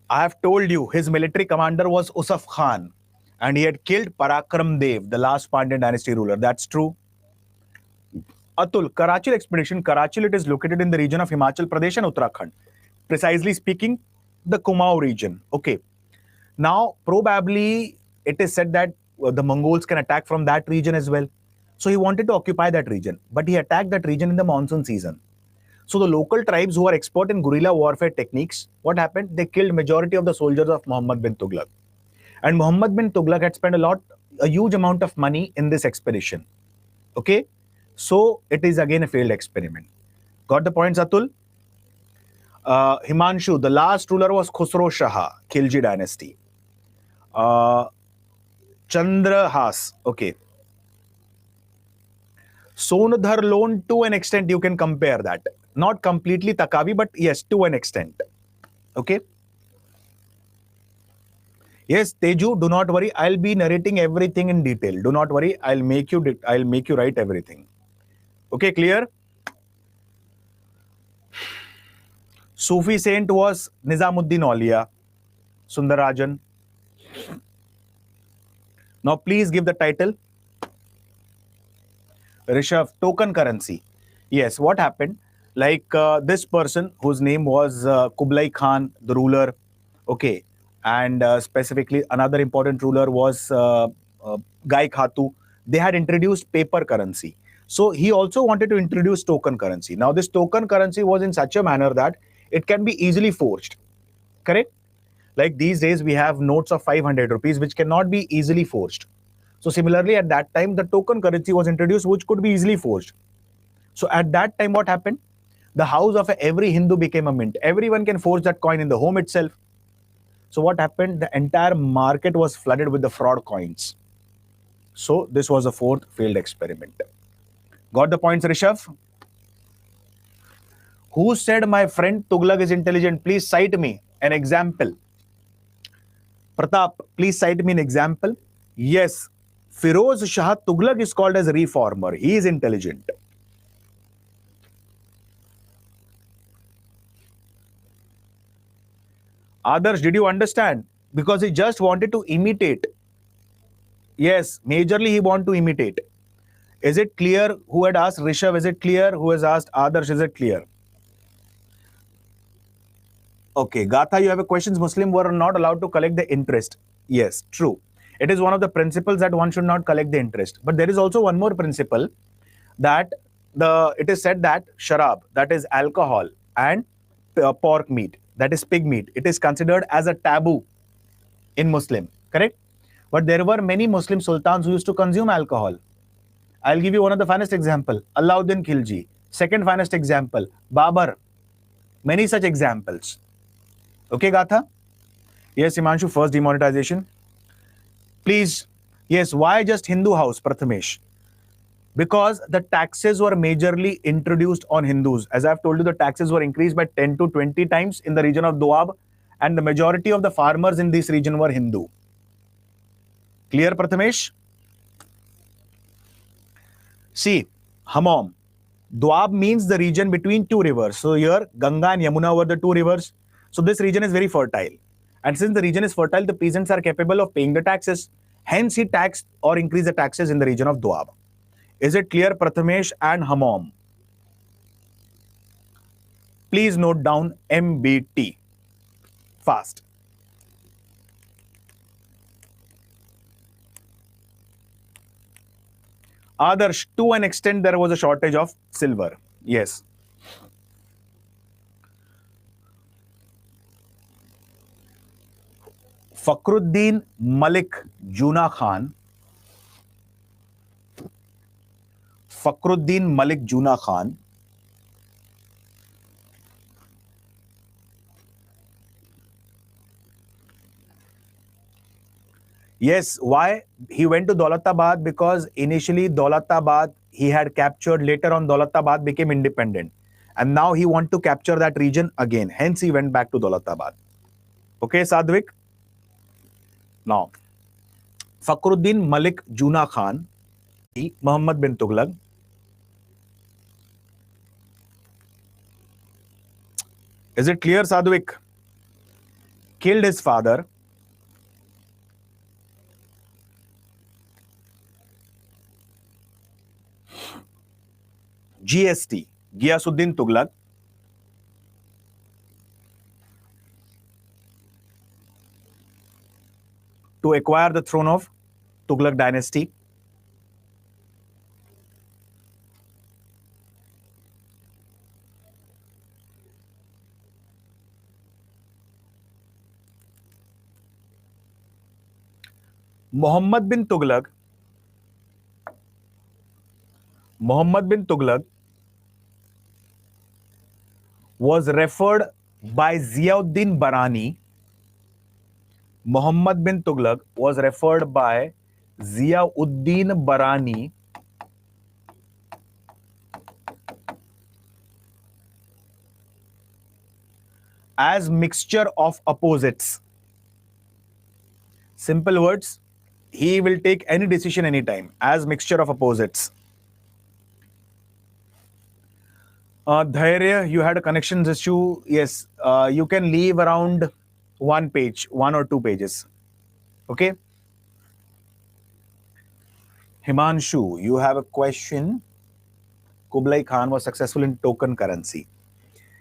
I have told you his military commander was Usaf Khan and he had killed Parakram Dev, the last Pandyan dynasty ruler. That's true. Atul, Karachi expedition. Karachi, it is located in the region of Himachal Pradesh and Uttarakhand. Precisely speaking, the Kumaon region. Okay. Now, probably it is said that the Mongols can attack from that region as well. So he wanted to occupy that region, but he attacked that region in the monsoon season. So the local tribes who are expert in guerrilla warfare techniques, what happened? They killed majority of the soldiers of Muhammad bin Tughlaq. And Muhammad bin Tughlaq had spent a huge amount of money in this expedition. Okay? So it is again a failed experiment. Got the points, Atul? Himanshu, the last ruler was Khusro Shah, Khilji dynasty. Chandrahas, okay. Sonadhar loan, to an extent you can compare that. Not completely Takavi, but yes, to an extent. Okay. Yes, Teju, do not worry. I'll be narrating everything in detail. Do not worry. I'll make you write everything. Okay, clear? Sufi saint was Nizamuddin Auliya, Sundarajan. Now, please give the title. Rishabh, token currency. Yes, what happened? Like this person whose name was Kublai Khan, the ruler. Okay. And specifically, another important ruler was Gai Khatu. They had introduced paper currency. So he also wanted to introduce token currency. Now, this token currency was in such a manner that it can be easily forged. Correct? Like these days, we have notes of 500 rupees, which cannot be easily forged. So similarly, at that time, the token currency was introduced, which could be easily forged. So at that time, what happened? The house of every Hindu became a mint. Everyone can forge that coin in the home itself. So what happened? The entire market was flooded with the fraud coins. So this was a fourth failed experiment. Got the points, Rishabh? Who said my friend Tughlaq is intelligent? Please cite me an example. Pratap, please cite me an example. Yes, Firoz Shah Tughlaq is called as a reformer. He is intelligent. Adarsh, did you understand? Because he just wanted to imitate. Yes, majorly he wanted to imitate. Is it clear? Who had asked Rishabh? Is it clear? Who has asked Adarsh? Is it clear? Okay, Gatha, you have a question. Muslims were not allowed to collect the interest. Yes, true. It is one of the principles that one should not collect the interest. But there is also one more principle that it is said that sharab, that is alcohol, and pork meat, that is pig meat, it is considered as a taboo in Muslim, correct? But there were many Muslim sultans who used to consume alcohol. I'll give you one of the finest example, Alauddin Khilji. Second finest example, Babar. Many such examples. Okay, Gatha? Yes, Himanshu, first demonetization. Please, yes, why just Hindu house, Prathamesh? Because the taxes were majorly introduced on Hindus. As I've told you, the taxes were increased by 10 to 20 times in the region of Doab, and the majority of the farmers in this region were Hindu. Clear, Prathamesh? See, Hammam. Doab means the region between two rivers. So here, Ganga and Yamuna were the two rivers. So this region is very fertile. And since the region is fertile, the peasants are capable of paying the taxes. Hence, he taxed or increased the taxes in the region of Doab. Is it clear, Prathamesh and Hammam? Please note down MBT. Fast. Adarsh, to an extent, there was a shortage of silver. Yes. Fakhruddin Malik Juna Khan. Fakhruddin Malik Juna Khan. Yes, why? He went to Daulatabad because initially Daulatabad he had captured. Later on, Daulatabad became independent. And now he wants to capture that region again. Hence, he went back to Daulatabad. Okay, Sadvik? Now, Fakhruddin Malik Juna Khan, Muhammad bin Tughlaq. Is it clear, Sadhvik? Killed his father. GST, Ghiyasuddin Tughlaq. To acquire the throne of Tughlaq dynasty. Muhammad bin Tughlaq was referred by Ziauddin Barani. Muhammad bin Tughlaq was referred by Ziauddin Barani as mixture of opposites. Simple words, he will take any decision anytime, as mixture of opposites. Dhairya, you had a connections issue. Yes, you can leave around one page, 1 or 2 pages. Okay. Himanshu, you have a question. Kublai Khan was successful in token currency.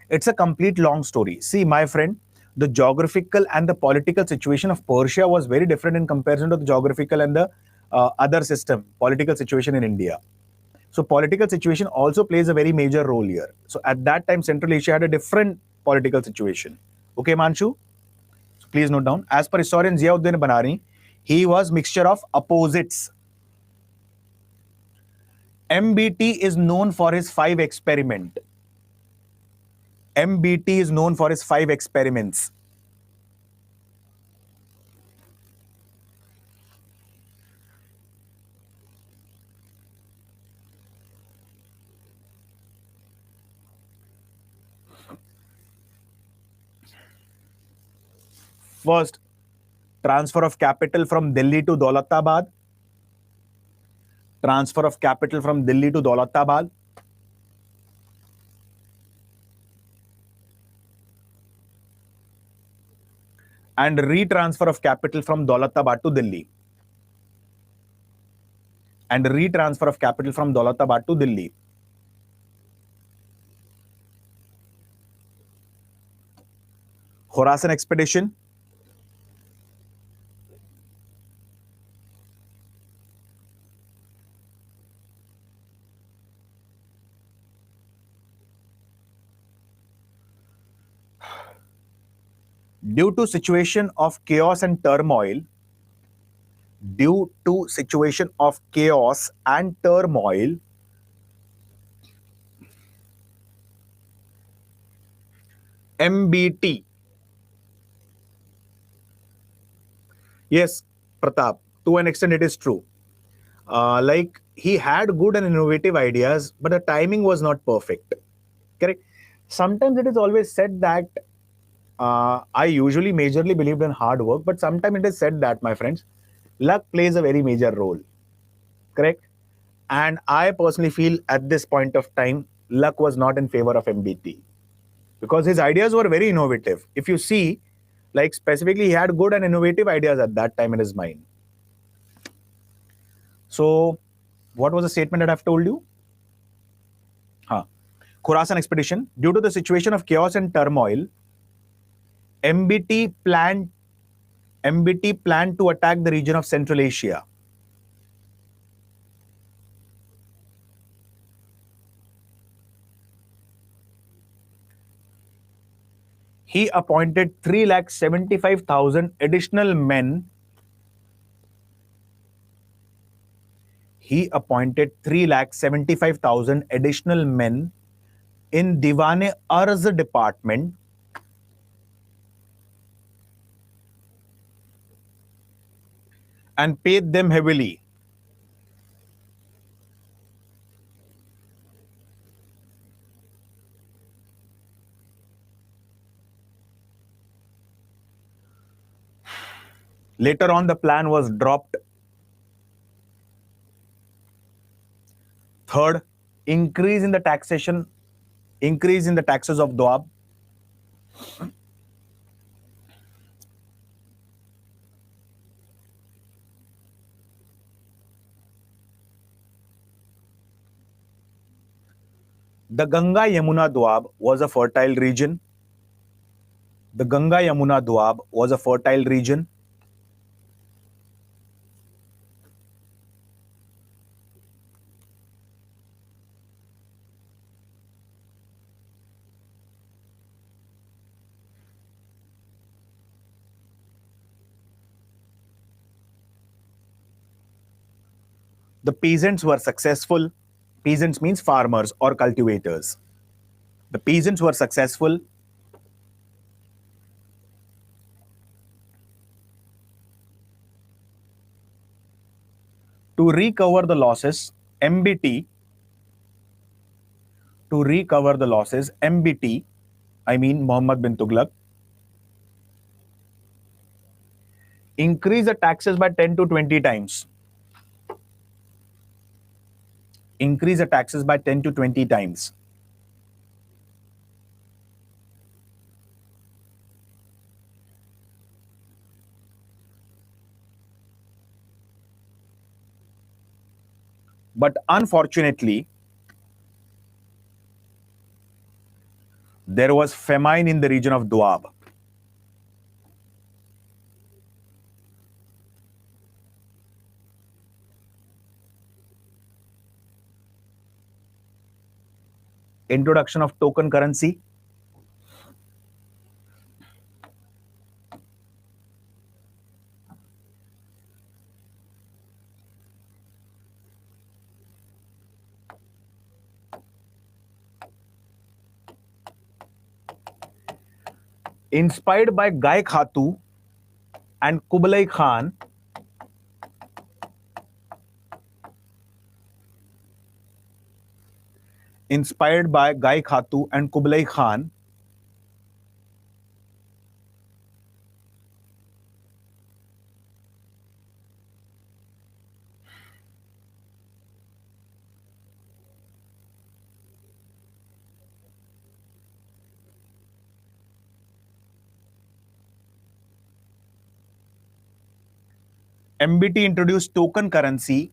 It's a complete long story. See, my friend, the geographical and the political situation of Persia was very different in comparison to the geographical and the other system, political situation in India. So political situation also plays a very major role here. So at that time, Central Asia had a different political situation. Okay, Manshu? So please note down. As per historian Ziauddin Banari, he was mixture of opposites. MBT is known for his 5 experiment. MBT is known for his 5 experiments. First, transfer of capital from Delhi to Daulatabad. Transfer of capital from Delhi to Daulatabad. And retransfer of capital from Daulatabad to Delhi. And retransfer of capital from Daulatabad to Delhi. Khorasan expedition. Due to situation of chaos and turmoil, MBT. Yes, Pratap, to an extent it is true. Like he had good and innovative ideas, but the timing was not perfect. Correct? Sometimes it is always said that I usually majorly believed in hard work, but sometimes it is said that, my friends, luck plays a very major role. Correct? And I personally feel at this point of time, luck was not in favor of MBT because his ideas were very innovative. If you see, like specifically, he had good and innovative ideas at that time in his mind. So, what was the statement that I've told you? Khorasan expedition. Due to the situation of chaos and turmoil, MBT planned to attack the region of Central Asia. He appointed 375,000 additional men. He appointed 375,000 additional men in Diwan-e-Arz department and paid them heavily. Later on, the plan was dropped. Third, increase in the taxes of Doab. The Ganga Yamuna Doab was a fertile region. The Ganga Yamuna Doab was a fertile region. The peasants were successful. Peasants means farmers or cultivators. The peasants were successful to recover the losses. MBT, to recover the losses. MBT, I mean Muhammad bin Tughlaq, increase the taxes by 10 to 20 times. Increase the taxes by 10 to 20 times. But unfortunately, there was famine in the region of Doab. Introduction of token currency. Inspired by Gai Khatu and Kublai Khan, inspired by Gai Khatu and Kublai Khan, MBT introduced token currency.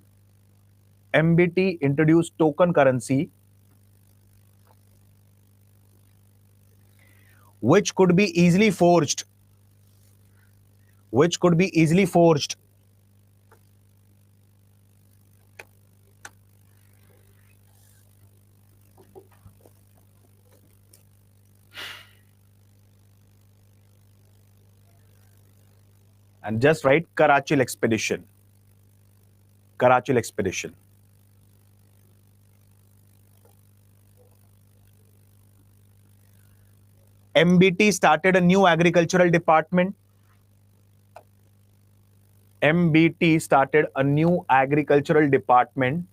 MBT introduced token currency, which could be easily forged. Which could be easily forged. And just write Karachil expedition. Karachil expedition. MBT started a new agricultural department. MBT started a new agricultural department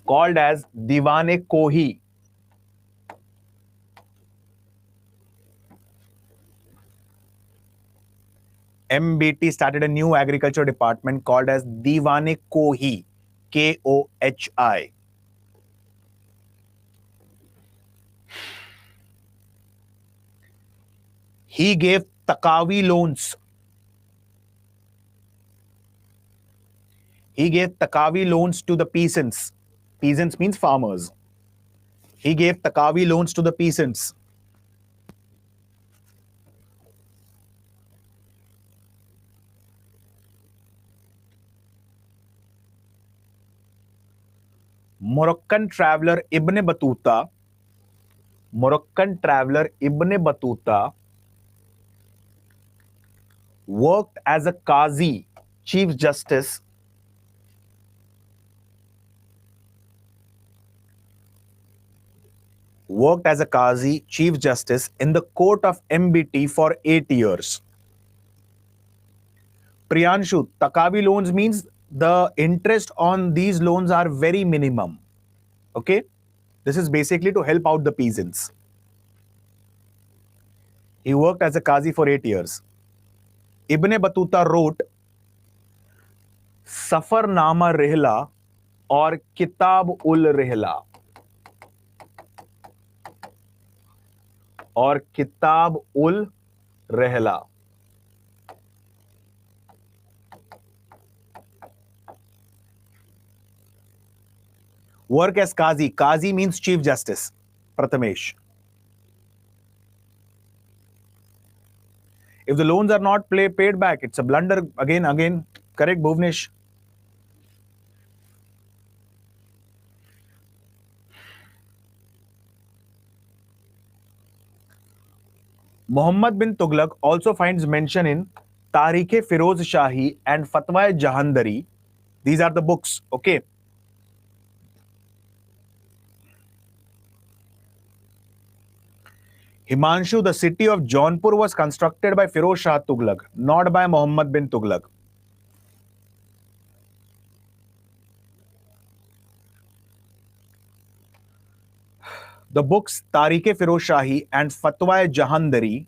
called as Diwan-e-Kohi. MBT started a new agriculture department called as Diwan-e-Kohi, Kohi. He gave Takawi loans. He gave Takawi loans to the peasants. Peasants means farmers. He gave Takawi loans to the peasants. Moroccan traveler Ibn Battuta worked as a Qazi, Chief Justice, in the court of MBT for 8 years. Priyanshu, Takawi loans means the interest on these loans are very minimum. Okay? This is basically to help out the peasants. He worked as a Qazi for 8 years. Ibn Battuta wrote Safarnama Rihla or Kitab ul Rihla or Kitab ul Rihla. Work as Qazi. Qazi means Chief Justice. Prathamesh. If the loans are not paid back, it's a blunder. Again. Correct, Bhuvnesh. Muhammad bin Tughlaq also finds mention in Tarikh Firoz Shahi and Fatwa Jahandari. These are the books, okay? Himanshu, the city of Jaunpur was constructed by Firoz Shah Tughlaq, not by Muhammad bin Tughlaq. The books Tarikh Firoz Shahi and Fatwa Jahandari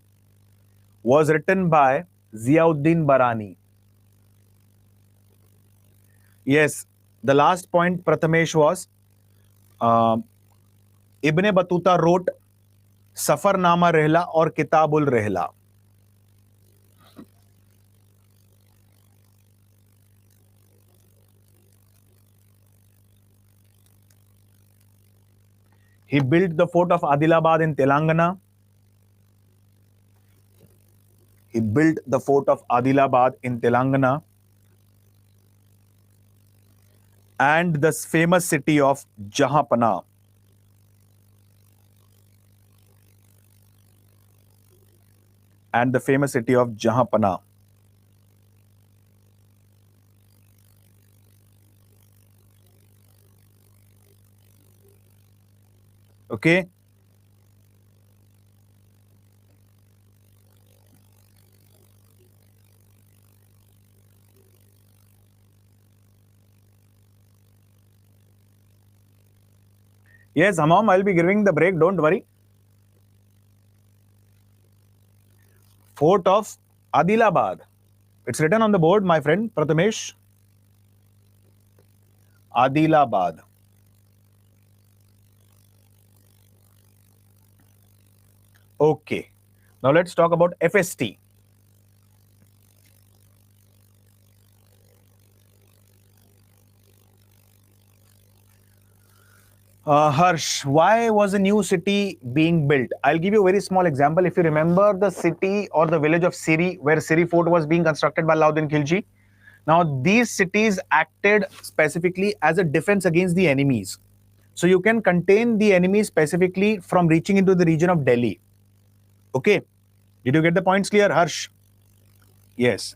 was written by Ziauddin Barani. Yes, the last point, Prathamesh, was Ibn Battuta wrote Safarnama Rihla or Kitabul Rihla. He built the fort of Adilabad in Telangana. He built the fort of Adilabad in Telangana and the famous city of Jahanpana. And the famous city of Jahanpana. Okay. Yes, Hamam, I'll be giving the break. Don't worry. Fort of Adilabad. It's written on the board, my friend Prathamesh. Adilabad. Okay. Now let's talk about FST. Harsh, why was a new city being built? I'll give you a very small example. If you remember the city or the village of Siri, where Siri Fort was being constructed by Alauddin Khilji. Now, these cities acted specifically as a defense against the enemies. So you can contain the enemy specifically from reaching into the region of Delhi. Okay. Did you get the points clear, Harsh? Yes.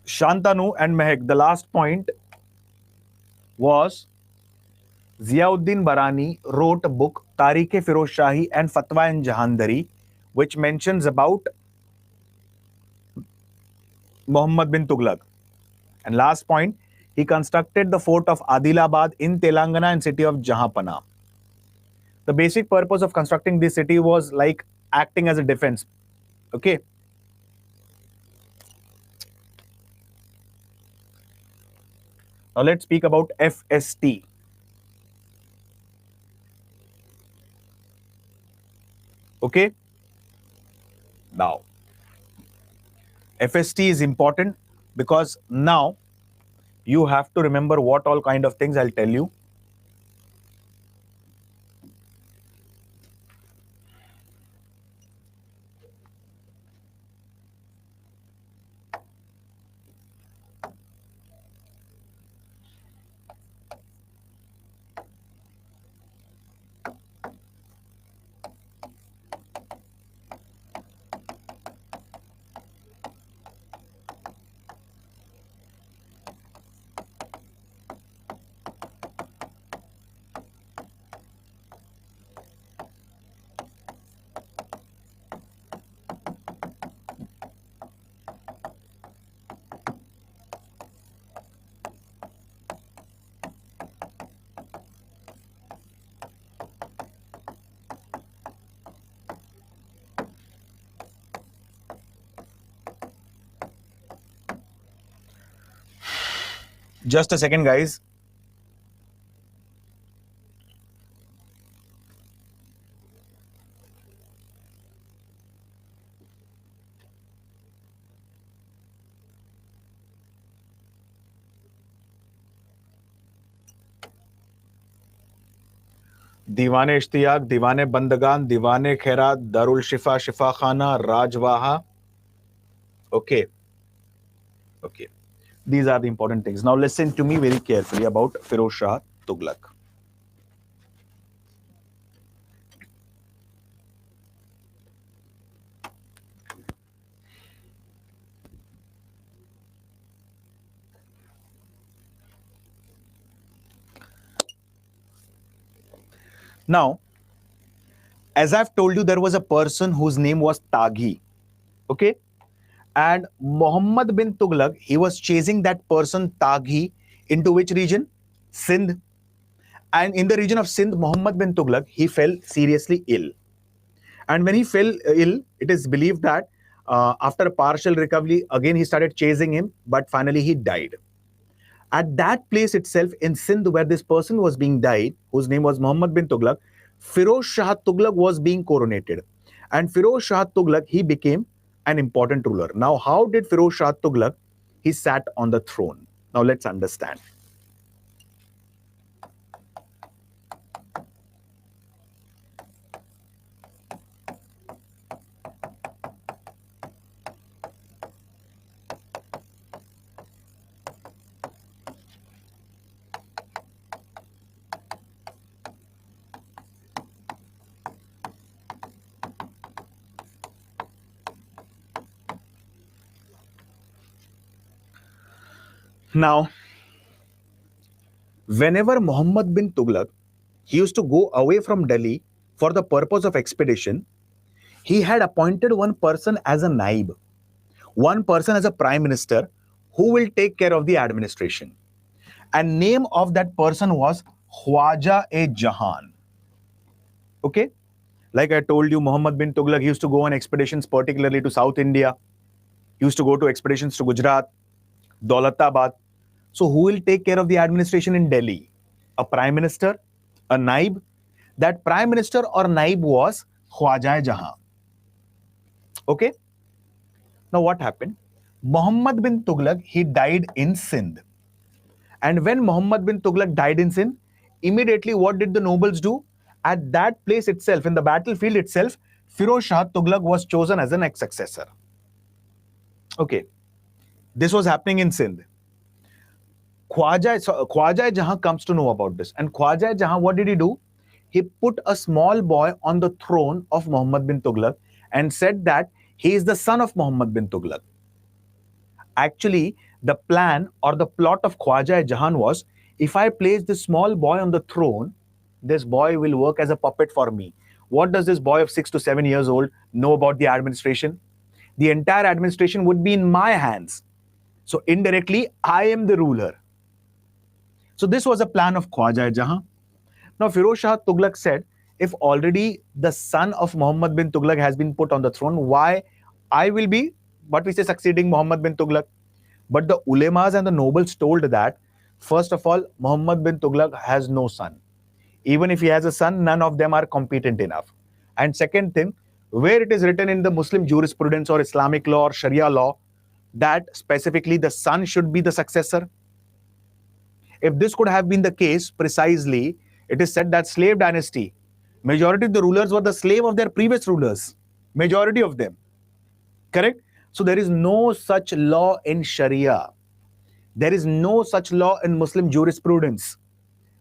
Shantanu and Mehak, the last point was Ziauddin Barani wrote a book, Tarikh Firoz Shahi and Fatwa in Jahandari, which mentions about Muhammad bin Tughlaq. And last point, he constructed the fort of Adilabad in Telangana and city of Jahanpana. The basic purpose of constructing this city was like acting as a defense. Okay. Now let's speak about FST. Okay. Now, FST is important because now you have to remember what all kind of things I'll tell you. Just a second, guys. दीवाने इश्तियाक, दीवाने बंदगान, दीवाने खैरात, दारुल शिफा, शिफा खाना, राजवाहा. Okay. Okay. These are the important things. Now listen to me very carefully about Firoz Shah Tughlaq. Now, as I've told you, there was a person whose name was Taghi. Okay. And Muhammad bin Tughlaq, he was chasing that person Taghi into which region? Sindh. And in the region of Sindh, Muhammad bin Tughlaq, he fell seriously ill. And when he fell ill, it is believed that after a partial recovery, again he started chasing him, but finally he died. At that place itself in Sindh, where this person was being died, whose name was Muhammad bin Tughlaq, Firoz Shah Tughlaq was being coronated. And Firoz Shah Tughlaq, he became an important ruler. Now, how did Firoz Shah Tughlaq, he sat on the throne? Now, let's understand. Now, whenever Muhammad bin Tughlaq, he used to go away from Delhi for the purpose of expedition, he had appointed one person as a naib, one person as a prime minister who will take care of the administration. And name of that person was Khwaja-e-Jahan. Okay? Like I told you, Muhammad bin Tughlaq used to go on expeditions, particularly to South India. He used to go to expeditions to Gujarat, Daulatabad. So who will take care of the administration in Delhi? A prime minister, a naib. That prime minister or naib was Khwaja-e-Jahan. Okay? Now what happened? Muhammad bin Tughlaq, he died in Sindh. And when Muhammad bin Tughlaq died in Sindh, immediately what did the nobles do? At that place itself, in the battlefield itself, Firoz Shah Tughlaq was chosen as the next successor. Okay. This was happening in Sindh. Khwaja-e-Jahan comes to know about this. And Khwaja-e-Jahan, what did he do? He put a small boy on the throne of Muhammad bin Tughlaq and said that he is the son of Muhammad bin Tughlaq. Actually, the plan or the plot of Khwaja-e-Jahan was, if I place this small boy on the throne, this boy will work as a puppet for me. What does this boy of 6 to 7 years old know about the administration? The entire administration would be in my hands. So indirectly, I am the ruler. So this was a plan of Khwaja-e-Jahan. Now Firoz Shah Tughlaq said, if already the son of Muhammad bin Tughlaq has been put on the throne, why I will be, what we say, succeeding Muhammad bin Tughlaq? But the ulemas and the nobles told that, first of all, Muhammad bin Tughlaq has no son. Even if he has a son, none of them are competent enough. And second thing, where it is written in the Muslim jurisprudence or Islamic law or Sharia law that specifically the son should be the successor? If this could have been the case, precisely, it is said that slave dynasty, majority of the rulers were the slave of their previous rulers. Majority of them. Correct? So there is no such law in Sharia. There is no such law in Muslim jurisprudence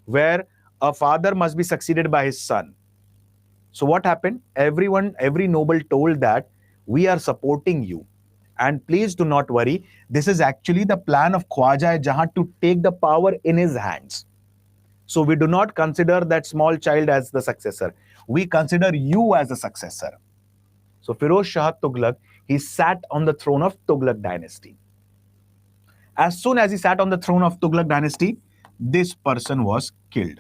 where a father must be succeeded by his son. So what happened? Every noble told that we are supporting you. And please do not worry. This is actually the plan of Khwaja-e-Jahan to take the power in his hands. So we do not consider that small child as the successor. We consider you as the successor. So Firoz Shah Tughlaq, he sat on the throne of Tughlaq dynasty. As soon as he sat on the throne of Tughlaq dynasty, this person was killed.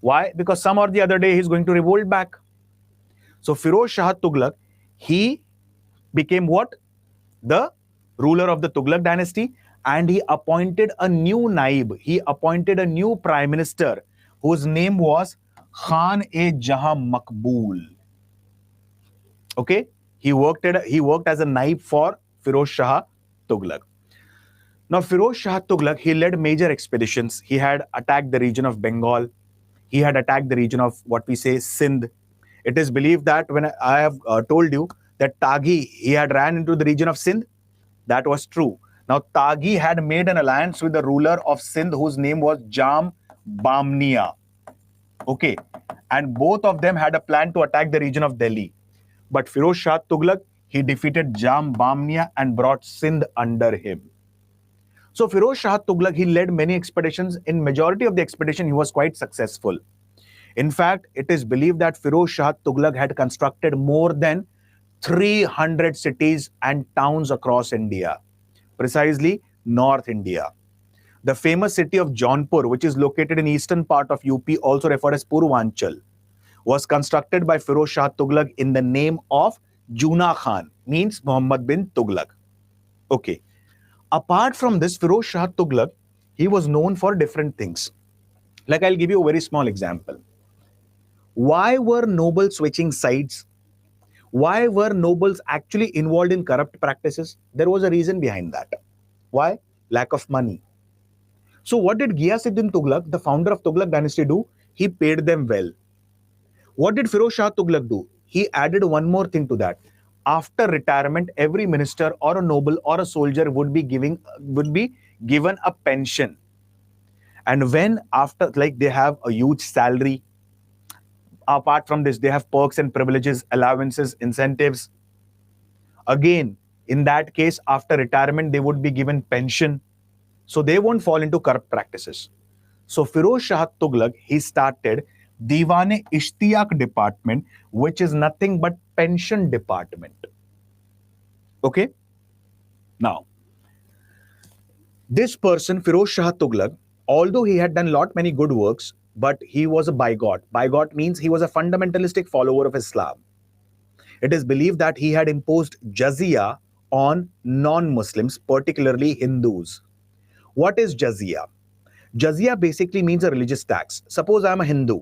Why? Because some or the other day he's going to revolt back. So Firoz Shah Tughlaq, he became what? The ruler of the Tughlaq dynasty. and he appointed a new naib. He appointed a new prime minister whose name was Khan-e-Jahan Makbul. Okay, he worked as a naib for Firoz Shah Tughlaq. Now, Firoz Shah Tughlaq, he led major expeditions. He had attacked the region of Bengal. He had attacked the region of what we say Sindh. It is believed that when I have told you that Taghi, he had ran into the region of Sindh, that was true. Now, Taghi had made an alliance with the ruler of Sindh whose name was Jam Bamnia. Okay, and both of them had a plan to attack the region of Delhi. But Firoz Shah Tughlaq, he defeated Jam Bamnia and brought Sindh under him. So Firoz Shah Tughlaq, he led many expeditions. In majority of the expedition, he was quite successful. In fact, it is believed that Firoz Shah Tughlaq had constructed more than 300 cities and towns across India, precisely North India. The famous city of Jaunpur, which is located in eastern part of UP, also referred as Purvanchal, was constructed by Firoz Shah Tughlaq in the name of Juna Khan, means Muhammad bin Tughlaq. Okay. Apart from this, Firoz Shah Tughlaq, he was known for different things. Like I'll give you a very small example. Why were nobles switching sides? Why were nobles actually involved in corrupt practices? There was a reason behind that. Why? Lack of money. So what did Ghiyasuddin Tughlaq, the founder of Tughlaq dynasty, do? He paid them well. What did Firoz Shah Tughlaq do? He added one more thing to that. After retirement, every minister or a noble or a soldier would be given a pension. And when after, like, they have a huge salary, apart from this, they have perks and privileges, allowances, incentives. Again, in that case, after retirement, they would be given pension. So they won't fall into corrupt practices. So Firoz Shah Tughlaq, he started Diwan-e-Ishtiyaq department, which is nothing but pension department. Okay? Now, this person, Firoz Shah Tughlaq, although he had done many good works, but he was a bigot. Bigot means he was a fundamentalistic follower of Islam. It is believed that he had imposed jizya on non-Muslims, particularly Hindus. What is jizya? Jizya basically means a religious tax. Suppose I am a Hindu.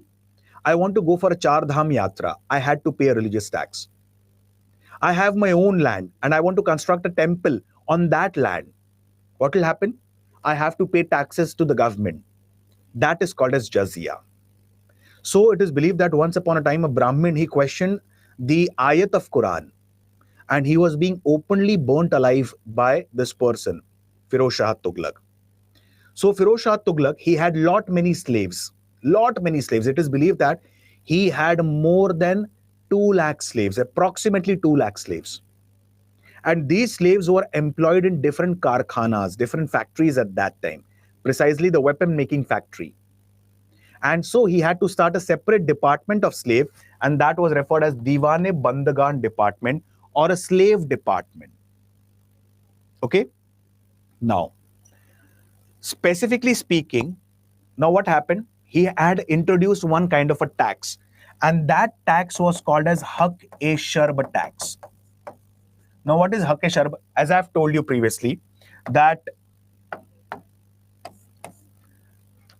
I want to go for a Char Dham Yatra. I had to pay a religious tax. I have my own land and I want to construct a temple on that land. What will happen? I have to pay taxes to the government. That is called as jizya. So it is believed that once upon a time, a Brahmin, he questioned the ayat of Quran and he was being openly burnt alive by this person, Firoz Shah Tughlaq. So Firoz Shah Tughlaq, he had many slaves. It is believed that he had more than 2 lakh slaves, approximately 2 lakh slaves. And these slaves were employed in different karkhanas, different factories at that time, precisely the weapon making factory. And so he had to start a separate department of slave, and that was referred as Diwan-e-Bandagan department or a slave department. Okay? Now, specifically speaking, now what happened? He had introduced one kind of a tax, and that tax was called as Haq-e-Sharb tax. Now, what is Haq-e-Sharb? As I've told you previously, that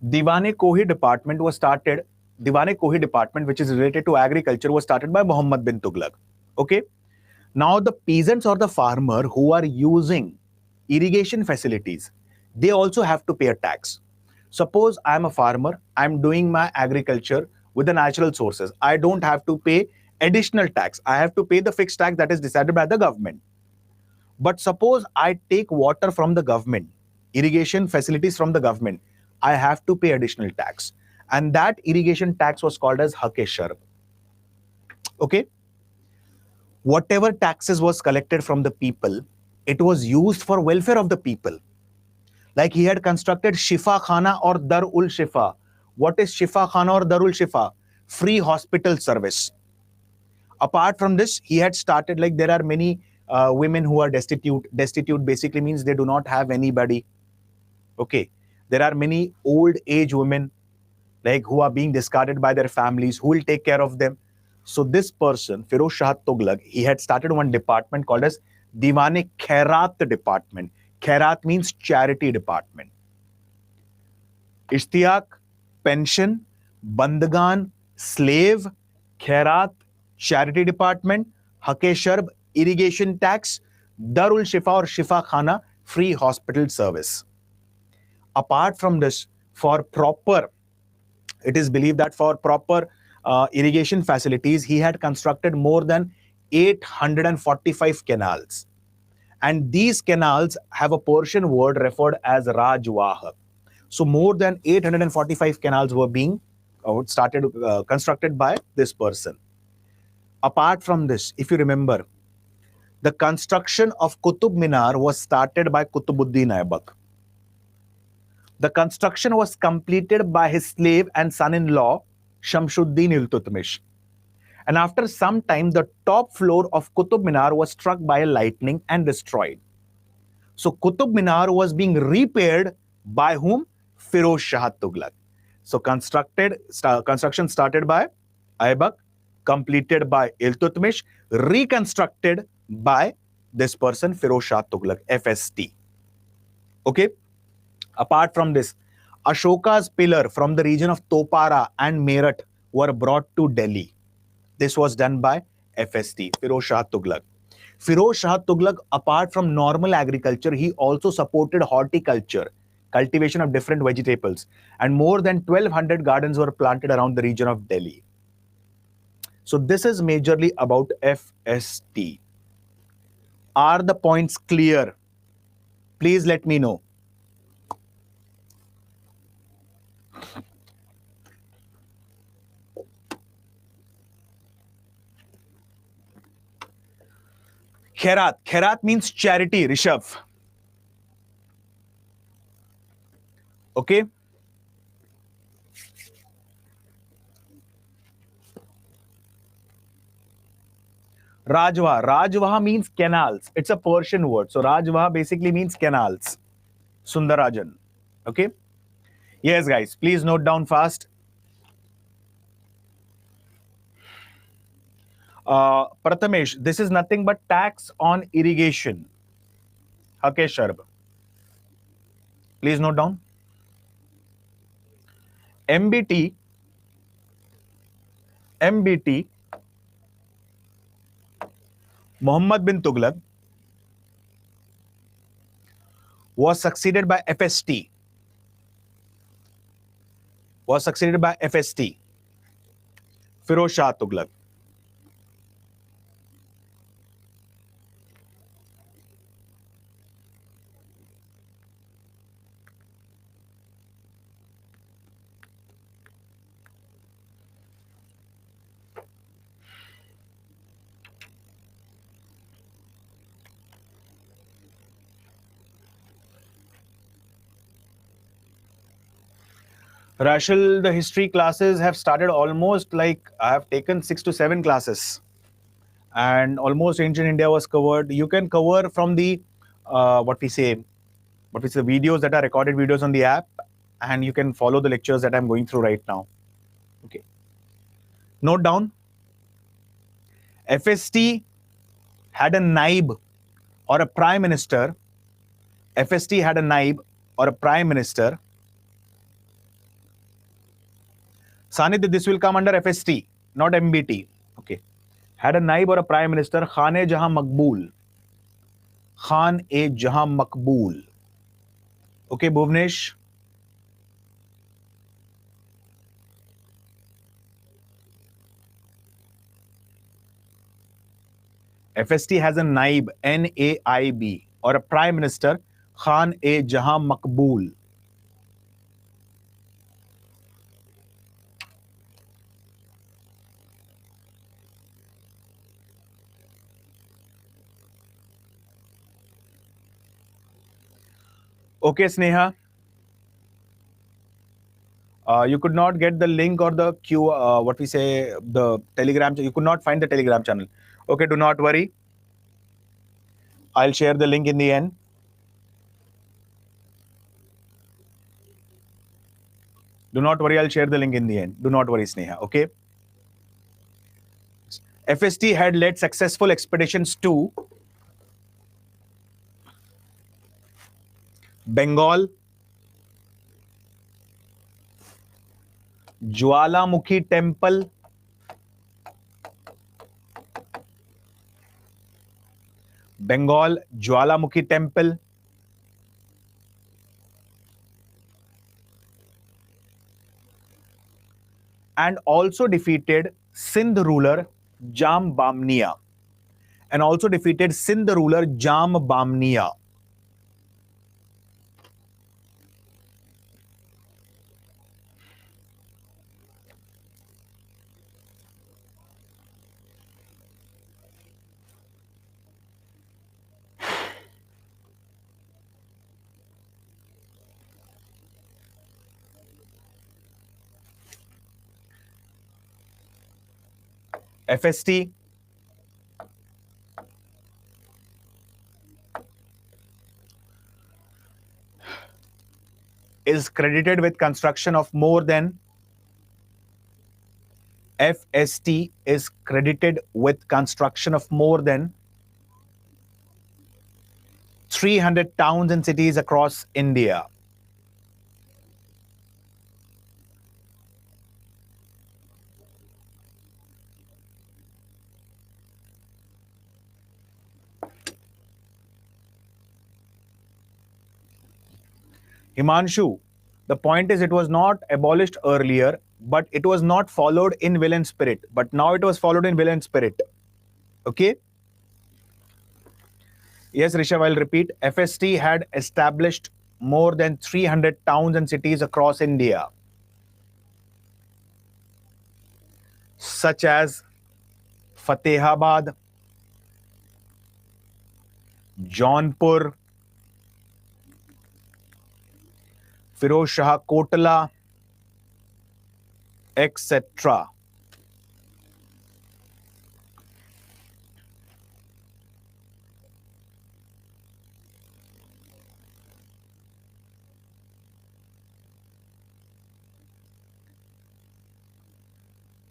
Diwan-e-Kohi department was started. Diwan-e-Kohi department, which is related to agriculture, was started by Muhammad bin Tughlaq. Okay. Now, the peasants or the farmer who are using irrigation facilities, they also have to pay a tax. Suppose I'm a farmer, I'm doing my agriculture with the natural sources. I don't have to pay additional tax. I have to pay the fixed tax that is decided by the government. But suppose I take water from the government, irrigation facilities from the government, I have to pay additional tax. And that irrigation tax was called as Haq-e-Sharb. Okay? Whatever taxes was collected from the people, it was used for welfare of the people. Like he had constructed Shifa Khana or Dar-ul Shifa. What is Shifa Khana or Darul Shifa? Free hospital service. Apart from this, he had started, like there are many women who are destitute. Destitute basically means they do not have anybody. Okay. There are many old age women like who are being discarded by their families. Who will take care of them? So this person, Firoz Shah Tughlaq, he had started one department called as Diwan-e-Khairat department. Khairat means charity department. Ishtiyaq, pension. Bandagan, slave. Khairat, charity department. Hake Sharb, irrigation tax. Darul Shifa or Shifa Khana, free hospital service. Apart from this, it is believed that for proper irrigation facilities, he had constructed more than 845 canals. And these canals have a Persian word referred as Rajwah. So more than 845 canals were being constructed by this person. Apart from this, if you remember, the construction of Qutub Minar was started by Qutubuddin Aibak. The construction was completed by his slave and son-in-law, Shamsuddin Iltutmish. And after some time, the top floor of Qutub Minar was struck by a lightning and destroyed. So Qutub Minar was being repaired by whom? Firoz Shah Tughlaq. So construction started by Aibak, completed by Iltutmish, reconstructed by this person, Firoz Shah Tughlaq, FST. Okay. Apart from this, Ashoka's pillar from the region of Topara and Meerut were brought to Delhi. This was done by FST, Firoz Shah Tughlaq. Firoz Shah Tughlaq, apart from normal agriculture, he also supported horticulture, cultivation of different vegetables, and more than 1,200 gardens were planted around the region of Delhi. So this is majorly about FST. Are the points clear? Please let me know. Khairat. Khairat means charity, Rishabh. Okay. Rajwa. Rajwa means canals. It's a Persian word. So Rajwa basically means canals. Sundarajan. Okay. Yes, guys. Please note down fast. Prathamesh, this is nothing but tax on irrigation. Hake Sharb. Please note down. MBT Muhammad bin Tughlaq was succeeded by FST. Firoz Shah Tughlaq. Rashil, the history classes have started almost like I have taken 6 to 7 classes. And almost ancient India was covered. You can cover from the what we say videos that are recorded videos on the app, and you can follow the lectures that I'm going through right now. Okay. Note down. FST had a naib or a prime minister. FST had a naib or a prime minister. Sanid, this will come under FST, not MBT. Okay. Had a naib or a prime minister, Khan-e-Jahan Maqbool. Khan-e-Jahan Maqbool. Okay, Bhuvnesh. FST has a naib, N-A-I-B, or a prime minister, Khan-e-Jahan Maqbool. Okay, Sneha. You could not get the link or the the Telegram. You could not find the Telegram channel. Okay, do not worry. I'll share the link in the end. Do not worry, I'll share the link in the end. Do not worry, Sneha, okay? FST had led successful expeditions to Bengal, Jwalamukhi Temple, Bengal, Jwalamukhi Temple, and also defeated Sindh ruler Jambamnia. And also defeated Sindh ruler Jambamnia. FST, is credited with construction of more than FST is credited with construction of more than 300 towns and cities across India. Himanshu, the point is it was not abolished earlier, but it was not followed in will and spirit. But now it was followed in will and spirit. Okay? Yes, Rishabh, I'll repeat. FST had established more than 300 towns and cities across India, such as Fatehabad, Jaunpur, Firoz Shah Kotla, etc.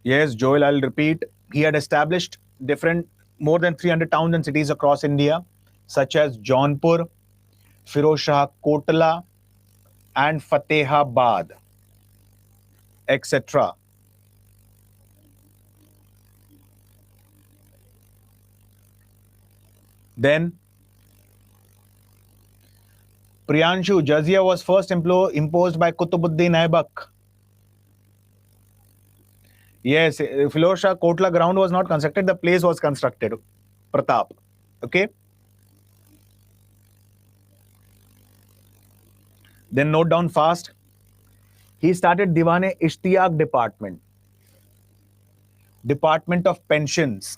Yes, Joel, I'll repeat. He had established more than 300 towns and cities across India, such as Jaunpur, Firoz Shah Kotla, and Fatehabad, etc. Then, Priyanshu, jizya was first imposed by Kutubuddin Aibak. Yes, Firoz Shah Kotla ground was not constructed, the place was constructed. Pratap. Okay? Then note down fast. He started Diwan-e-Ishtiyaq Department. Department of Pensions.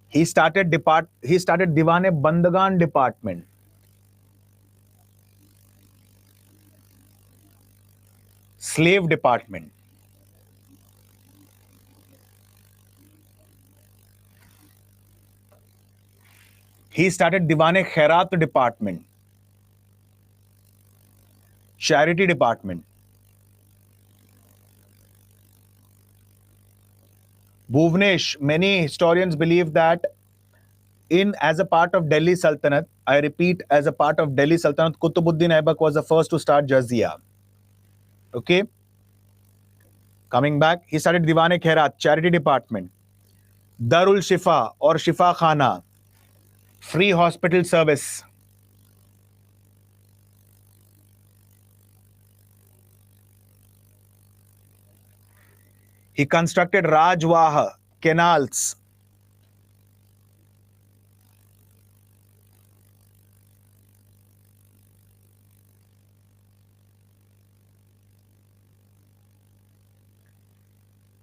He started Diwan-e-Bandagan Department. Slave Department. He started Diwan-e-Khairat Department. Charity Department. Bhuvnesh, many historians believe that as a part of Delhi Sultanate, I repeat, as a part of Delhi Sultanate, Qutbuddin Aibak was the first to start jizya. Okay? Coming back, he started Diwan-e-Khairat, Charity Department. Darul Shifa or Shifa Khana, free hospital service. He constructed Rajwah, canals.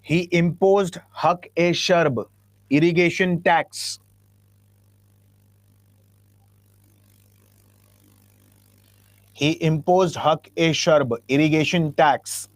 He imposed Haq-e-Sharb, irrigation tax. He imposed Haq-e-Sharb, irrigation tax.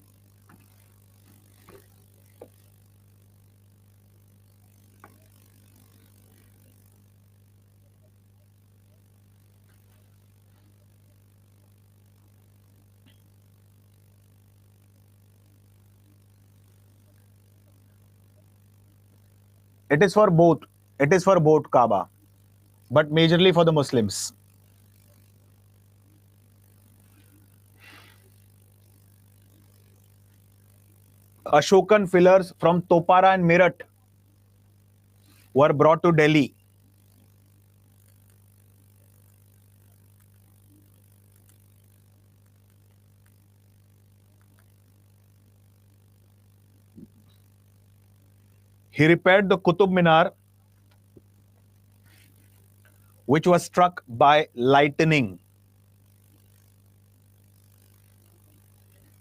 It is for both. It is for both Kaaba, but majorly for the Muslims. Ashokan fillers from Topara and Meerut were brought to Delhi. He repaired the Qutub Minar, which was struck by lightning.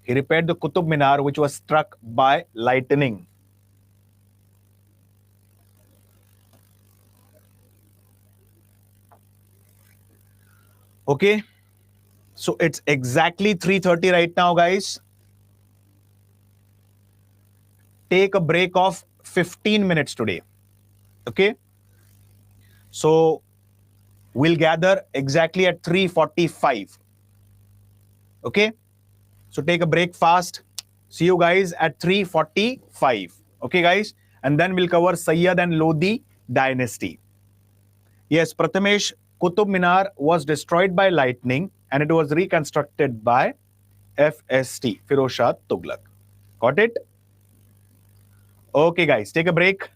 He repaired the Qutub Minar, which was struck by lightning. Okay, so it's exactly 3:30 right now, guys. Take a break of 15 minutes today. Okay, so we'll gather exactly at 3:45. Okay, so take a break fast. See you guys at 3:45. Okay, guys, and then we'll cover Sayyid and Lodi dynasty. Yes, Prathamesh, Qutub Minar was destroyed by lightning and it was reconstructed by FST, Firoz Shah Tughlaq. Got it? Okay, guys, take a break.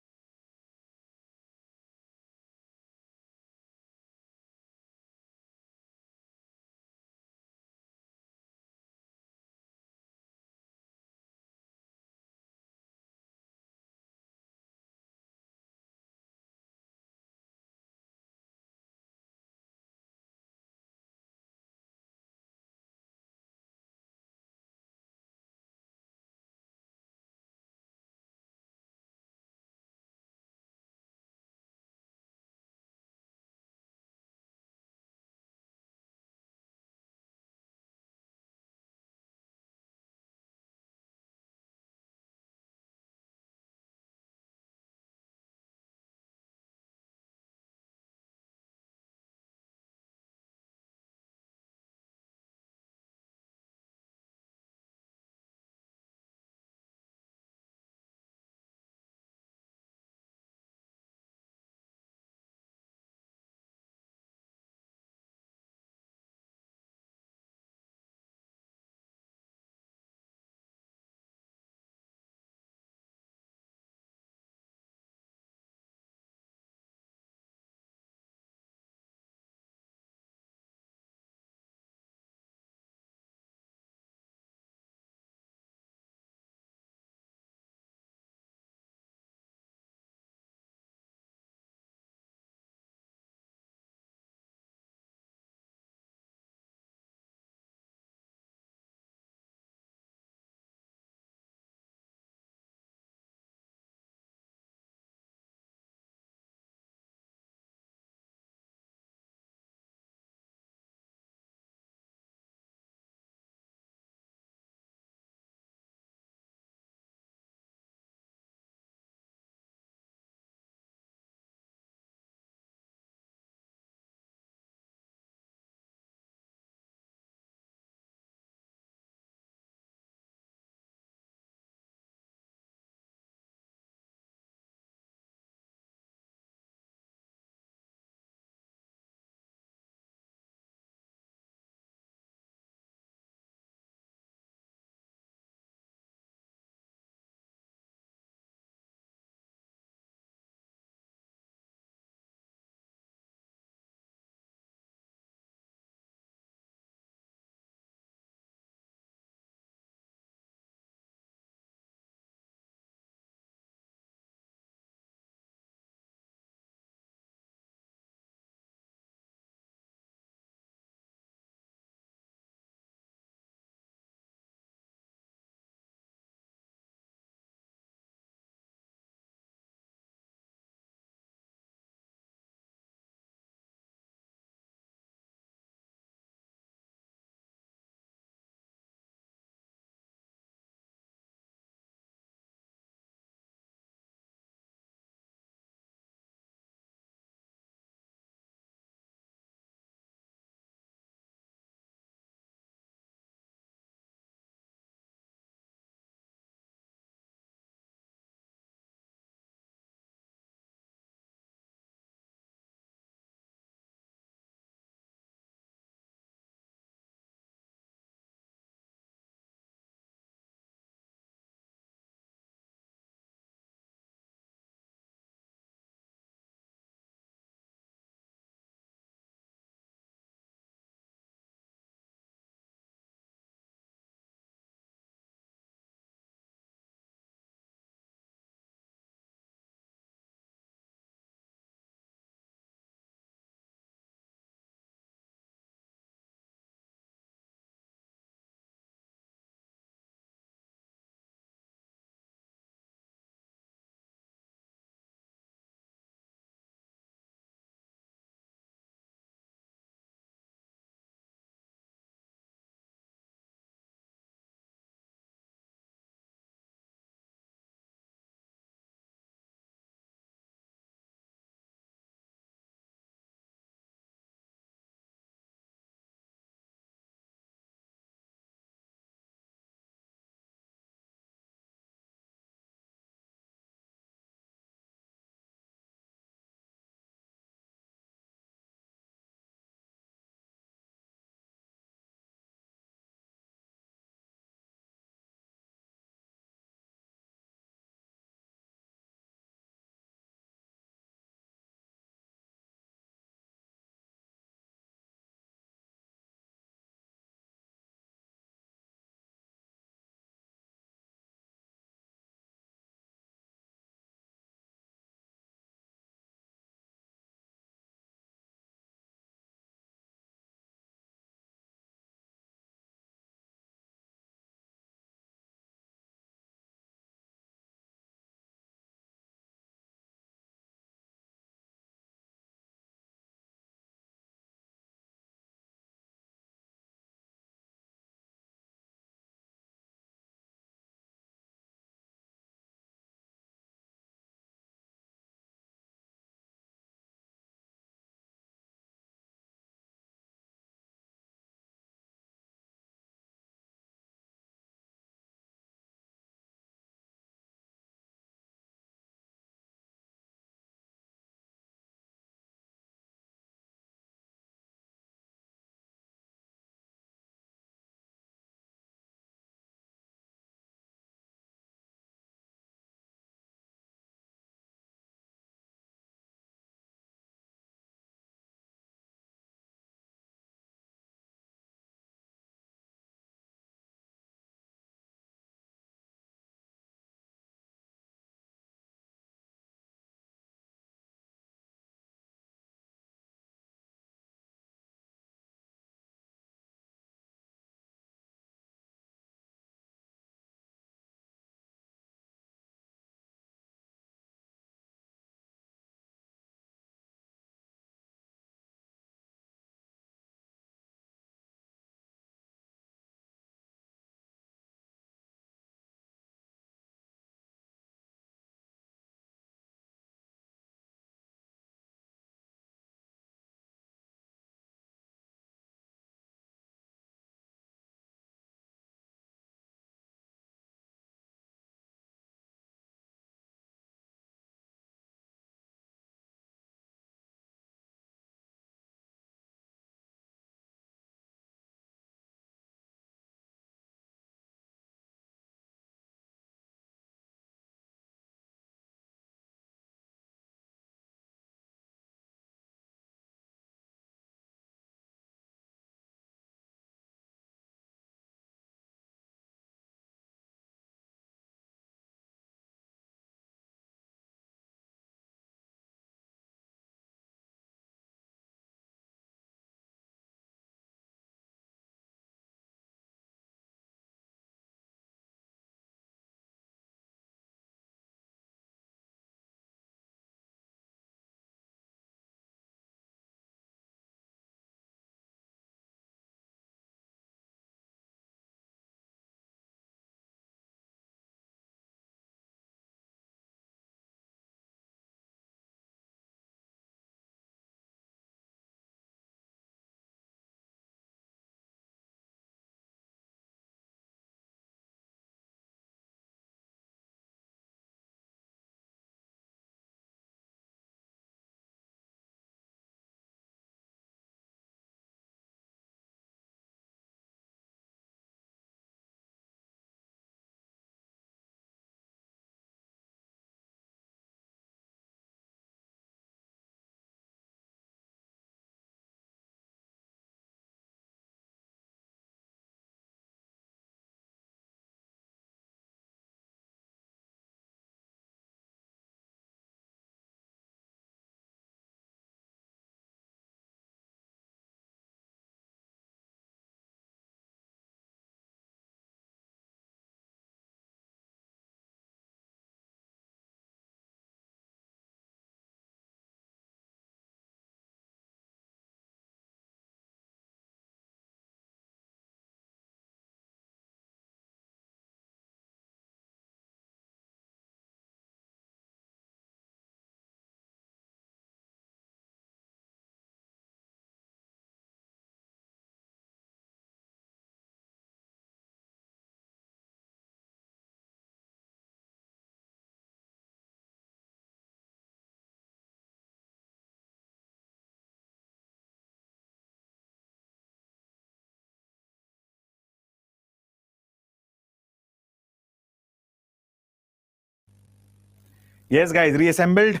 Yes, guys, reassembled.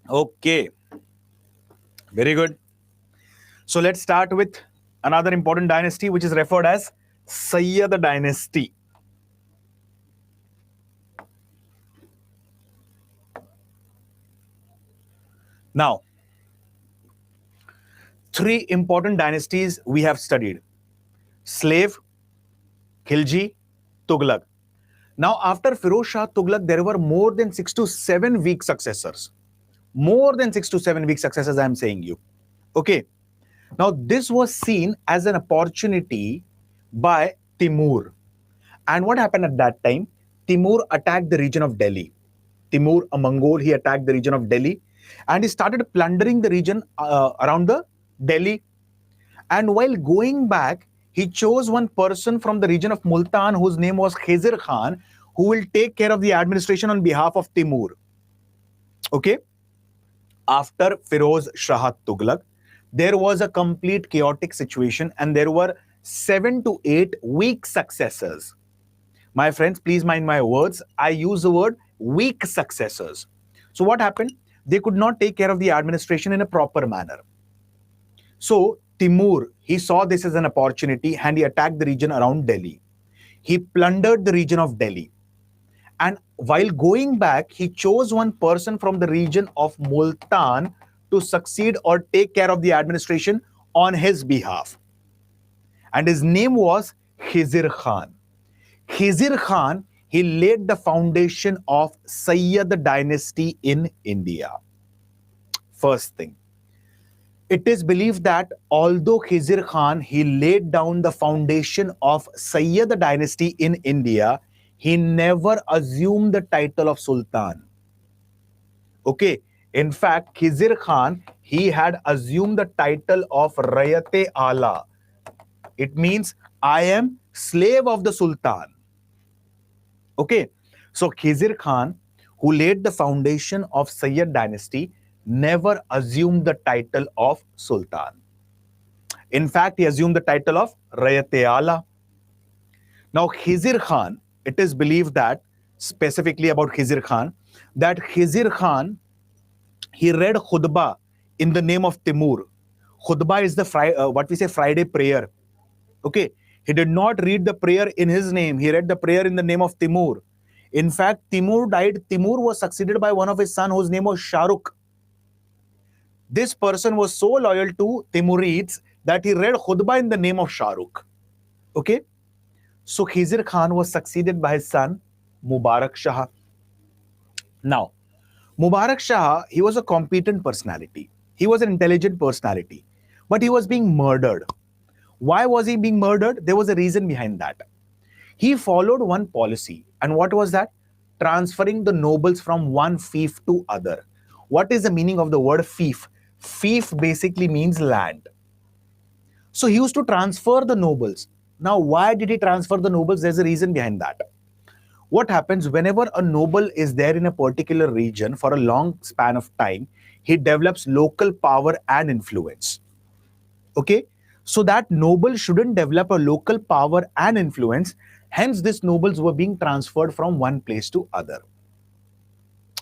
Okay, very good. So let's start with another important dynasty, which is referred as Sayyid dynasty. Now, three important dynasties we have studied: Slave, Khilji, Tughlaq. Now, after Firoz Shah Tughlaq, there were more than 6 to 7 weak successors. More than 6 to 7 weak successors, I am saying you. Okay. Now, this was seen as an opportunity by Timur. And what happened at that time? Timur attacked the region of Delhi. Timur, a Mongol, he attacked the region of Delhi and he started plundering the region around the Delhi. And while going back, he chose one person from the region of Multan whose name was Khizr Khan, who will take care of the administration on behalf of Timur. Okay? After Firoz Shah Tughlaq, there was a complete chaotic situation and there were 7 to 8 weak successors. My friends, please mind my words. I use the word weak successors. So what happened? They could not take care of the administration in a proper manner. So Timur, he saw this as an opportunity and he attacked the region around Delhi. He plundered the region of Delhi. And while going back, he chose one person from the region of Multan to succeed or take care of the administration on his behalf. And his name was Khizr Khan. Khizr Khan, he laid the foundation of Sayyid dynasty in India. First thing. It is believed that although Khizr Khan, he laid down the foundation of Sayyid dynasty in India, he never assumed the title of Sultan. Okay. In fact, Khizr Khan, he had assumed the title of Rayate Ala. It means, I am slave of the Sultan. Okay. So Khizr Khan, who laid the foundation of Sayyid dynasty, never assumed the title of Sultan. In fact, he assumed the title of Rayate Ala. Now, Khizr Khan, it is believed that, specifically about Khizr Khan, that Khizr Khan, he read khutbah in the name of Timur. Khutbah is the what we say Friday prayer. Okay. He did not read the prayer in his name. He read the prayer in the name of Timur. In fact, Timur died. Timur was succeeded by one of his sons whose name was Shah Rukh. This person was so loyal to Timurids that he read khutbah in the name of Shah Rukh. Okay. So Khizr Khan was succeeded by his son Mubarak Shah. Now, Mubarak Shah, he was a competent personality. He was an intelligent personality, but he was being murdered. Why was he being murdered? There was a reason behind that. He followed one policy. And what was that? Transferring the nobles from one fief to other. What is the meaning of the word fief? Fief basically means land. So he used to transfer the nobles. Now, why did he transfer the nobles? There's a reason behind that. What happens whenever a noble is there in a particular region for a long span of time, he develops local power and influence. Okay? So that noble shouldn't develop a local power and influence. Hence, these nobles were being transferred from one place to other.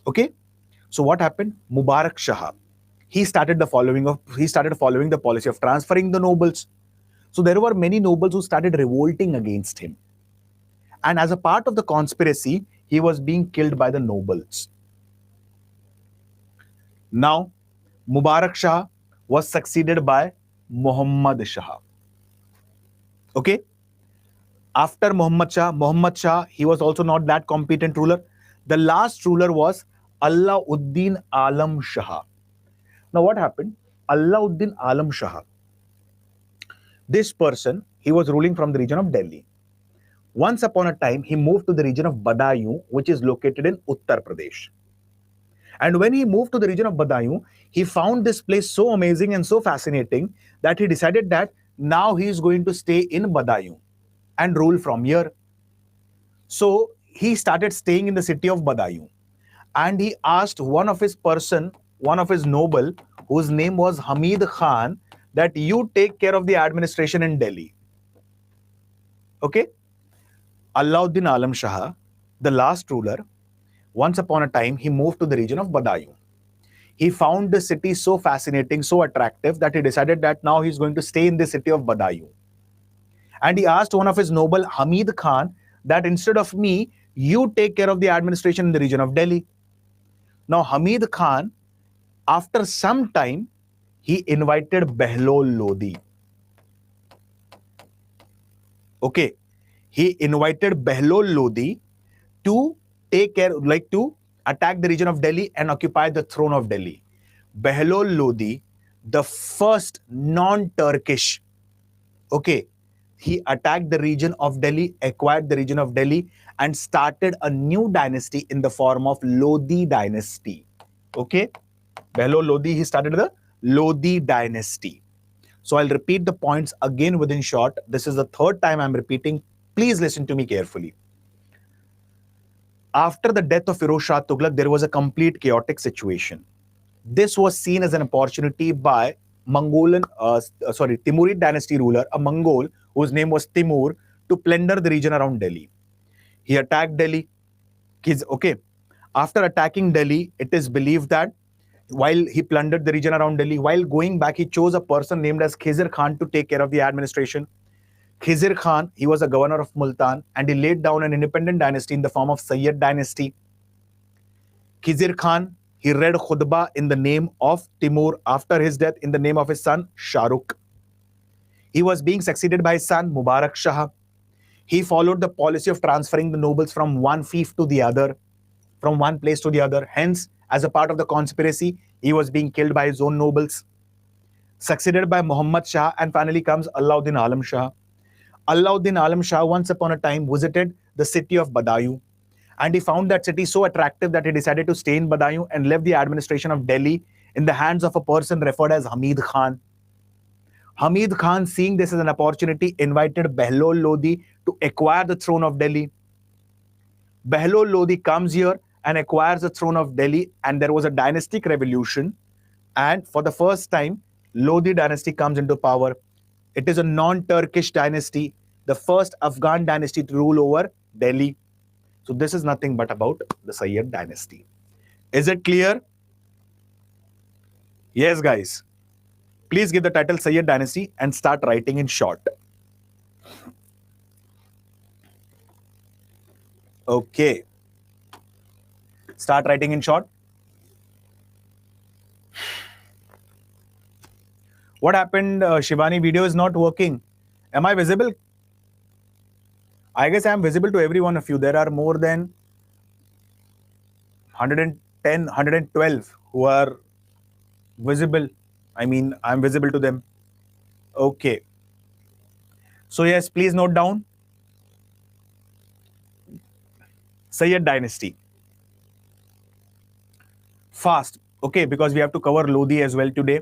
Okay? So what happened? Mubarak Shah, he started following the policy of transferring the nobles. So there were many nobles who started revolting against him. And as a part of the conspiracy, he was being killed by the nobles. Now, Mubarak Shah was succeeded by Muhammad Shah. Okay? After Muhammad Shah, he was also not that competent ruler. The last ruler was Alauddin Alam Shah. Now, what happened? Alauddin Alam Shah, this person, he was ruling from the region of Delhi. Once upon a time, he moved to the region of Badaयूं, which is located in Uttar Pradesh. And when he moved to the region of Badaयूं, he found this place so amazing and so fascinating that he decided that now he is going to stay in Badaयूं and rule from here. So he started staying in the city of Badaयूं. And he asked one of his noble, whose name was Hamid Khan, that you take care of the administration in Delhi. Okay? Alauddin Alam Shah, the last ruler, once upon a time, he moved to the region of Badaयूं. He found the city so fascinating, so attractive, that he decided that now he's going to stay in the city of Badaयूं. And he asked one of his noble, Hamid Khan, that instead of me, you take care of the administration in the region of Delhi. Now, Hamid Khan, after some time, he invited Behlol Lodi. Okay. He invited Behlol Lodi to take care, like to attack the region of Delhi and occupy the throne of Delhi. Behlol Lodi, the first non-Turkish, okay, he attacked the region of Delhi, acquired the region of Delhi, and started a new dynasty in the form of Lodi dynasty. Okay, Behlol Lodi, he started the Lodi dynasty. So I'll repeat the points again within short. This is the third time I'm repeating. Please listen to me carefully. After the death of Firoz Shah Tughlaq, there was a complete chaotic situation. This was seen as an opportunity by Timurid dynasty ruler, a Mongol whose name was Timur, to plunder the region around Delhi. He attacked Delhi. Okay. After attacking Delhi, it is believed that while he plundered the region around Delhi, while going back, he chose a person named as Khizr Khan to take care of the administration. Khizr Khan, he was a governor of Multan, and he laid down an independent dynasty in the form of Sayyid dynasty. Khizr Khan, he read khutbah in the name of Timur after his death in the name of his son Shahrukh. He was being succeeded by his son Mubarak Shah. He followed the policy of transferring the nobles from one fief to the other, from one place to the other. Hence, as a part of the conspiracy, he was being killed by his own nobles. Succeeded by Muhammad Shah, and finally comes Alauddin Alam Shah. Alauddin Alam Shah once upon a time visited the city of Badaयूं, and he found that city so attractive that he decided to stay in Badaयूं and left the administration of Delhi in the hands of a person referred as Hamid Khan. Hamid Khan, seeing this as an opportunity, invited Behlol Lodi to acquire the throne of Delhi. Behlol Lodi comes here and acquires the throne of Delhi, and there was a dynastic revolution. And for the first time, Lodi dynasty comes into power. It is a non-Turkish dynasty, the first Afghan dynasty to rule over Delhi. So this is nothing but about the Sayyid dynasty. Is it clear? Yes, guys. Please give the title Sayyid dynasty and start writing in short. Okay. Start writing in short. What happened, Shivani? Video is not working. Am I visible? I guess I am visible to every one of you. There are more than 110, 112 who are visible. I mean, I'm visible to them. Okay. So yes, please note down. Sayyid dynasty. Fast. Okay, because we have to cover Lodi as well today.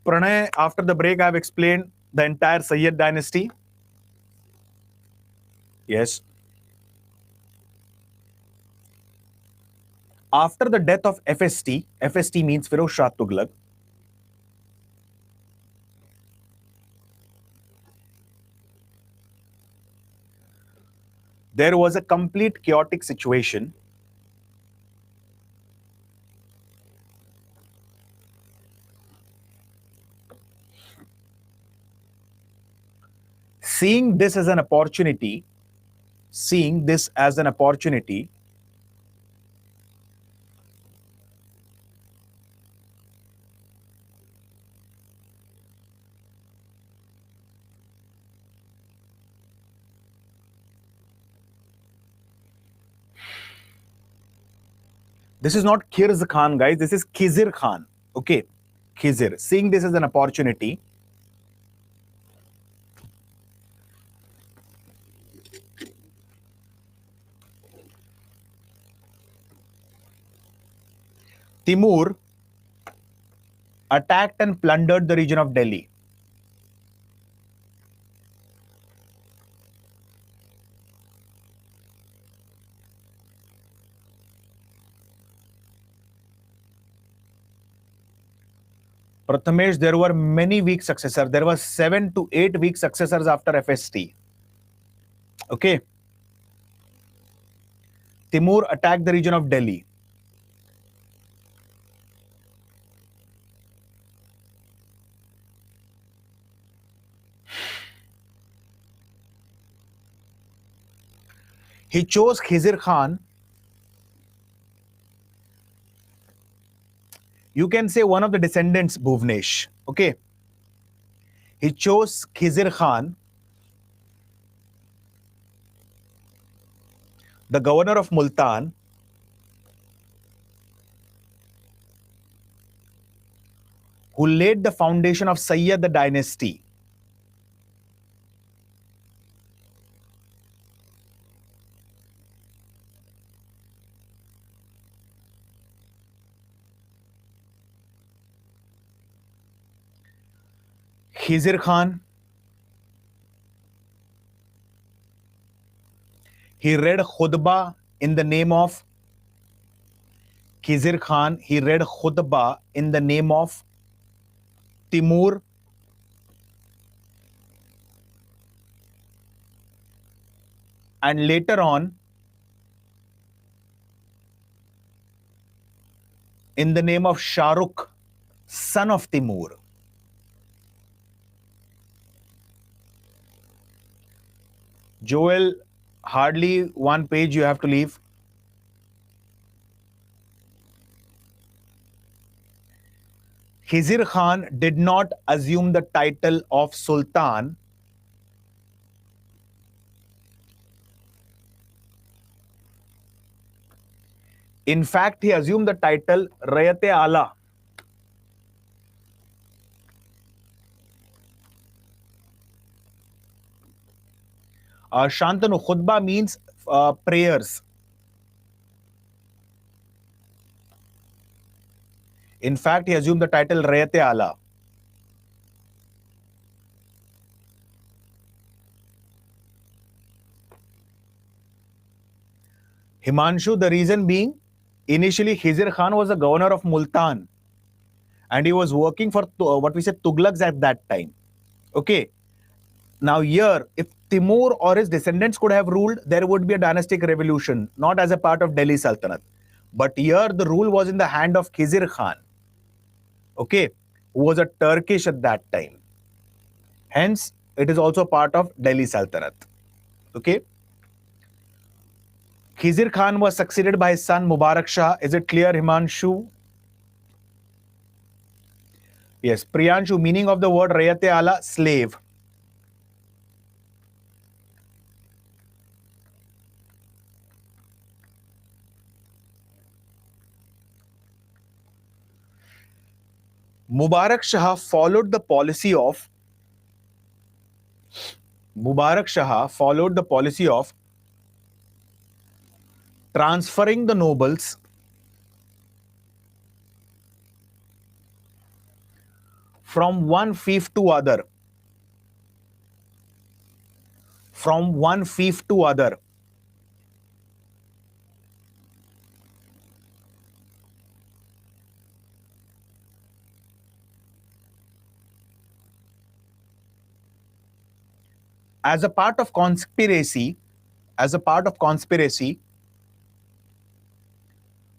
Pranay, after the break, I've explained the entire Sayyid dynasty. Yes. After the death of FST, FST means Firoz Shah Tughlaq, there was a complete chaotic situation. Seeing this as an opportunity, this is not Khizr Khan, guys. This is Khizr Khan. Okay, Khizr. Seeing this as an opportunity, Timur attacked and plundered the region of Delhi. Prathamesh, there were many weak successors. There were 7 to 8 weak successors after FST. Okay. Timur attacked the region of Delhi. He chose Khizr Khan. You can say one of the descendants, Bhuvnesh. Okay. He chose Khizr Khan, the governor of Multan, who laid the foundation of Sayyid dynasty. Khizr Khan, he read khutbah in the name of Khizr Khan. He read khutbah in the name of Timur, and later on, in the name of Shahrukh, son of Timur. Joel, hardly one page you have to leave. Khizr Khan did not assume the title of Sultan. In fact, he assumed the title Rayat-e-Ala. Shantanu, khutbah means prayers. In fact, he assumed the title Rayat-e-Ala. Himanshu, the reason being, initially Khizr Khan was the governor of Multan, and he was working for what we said Tughlaqs at that time. Okay. Now here, if Timur or his descendants could have ruled, there would be a dynastic revolution, not as a part of Delhi Sultanate. But here, the rule was in the hand of Khizr Khan, okay, who was a Turkish at that time. Hence, it is also part of Delhi Sultanate. Okay. Khizr Khan was succeeded by his son Mubarak Shah. Is it clear, Himanshu? Yes. Priyanshu, meaning of the word Rayat-e-Ala, slave. Mubarak Shah followed the policy of transferring the nobles from one fief to other. From one fief to other. As a part of conspiracy,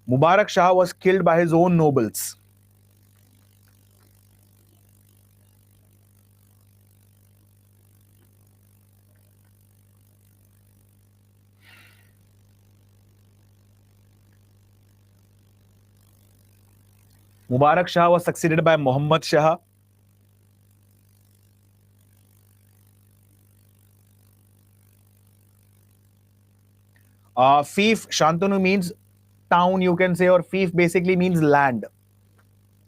Mubarak Shah was killed by his own nobles. Mubarak Shah was succeeded by Muhammad Shah. Fief, Shantanu, means town, you can say, or fief basically means land.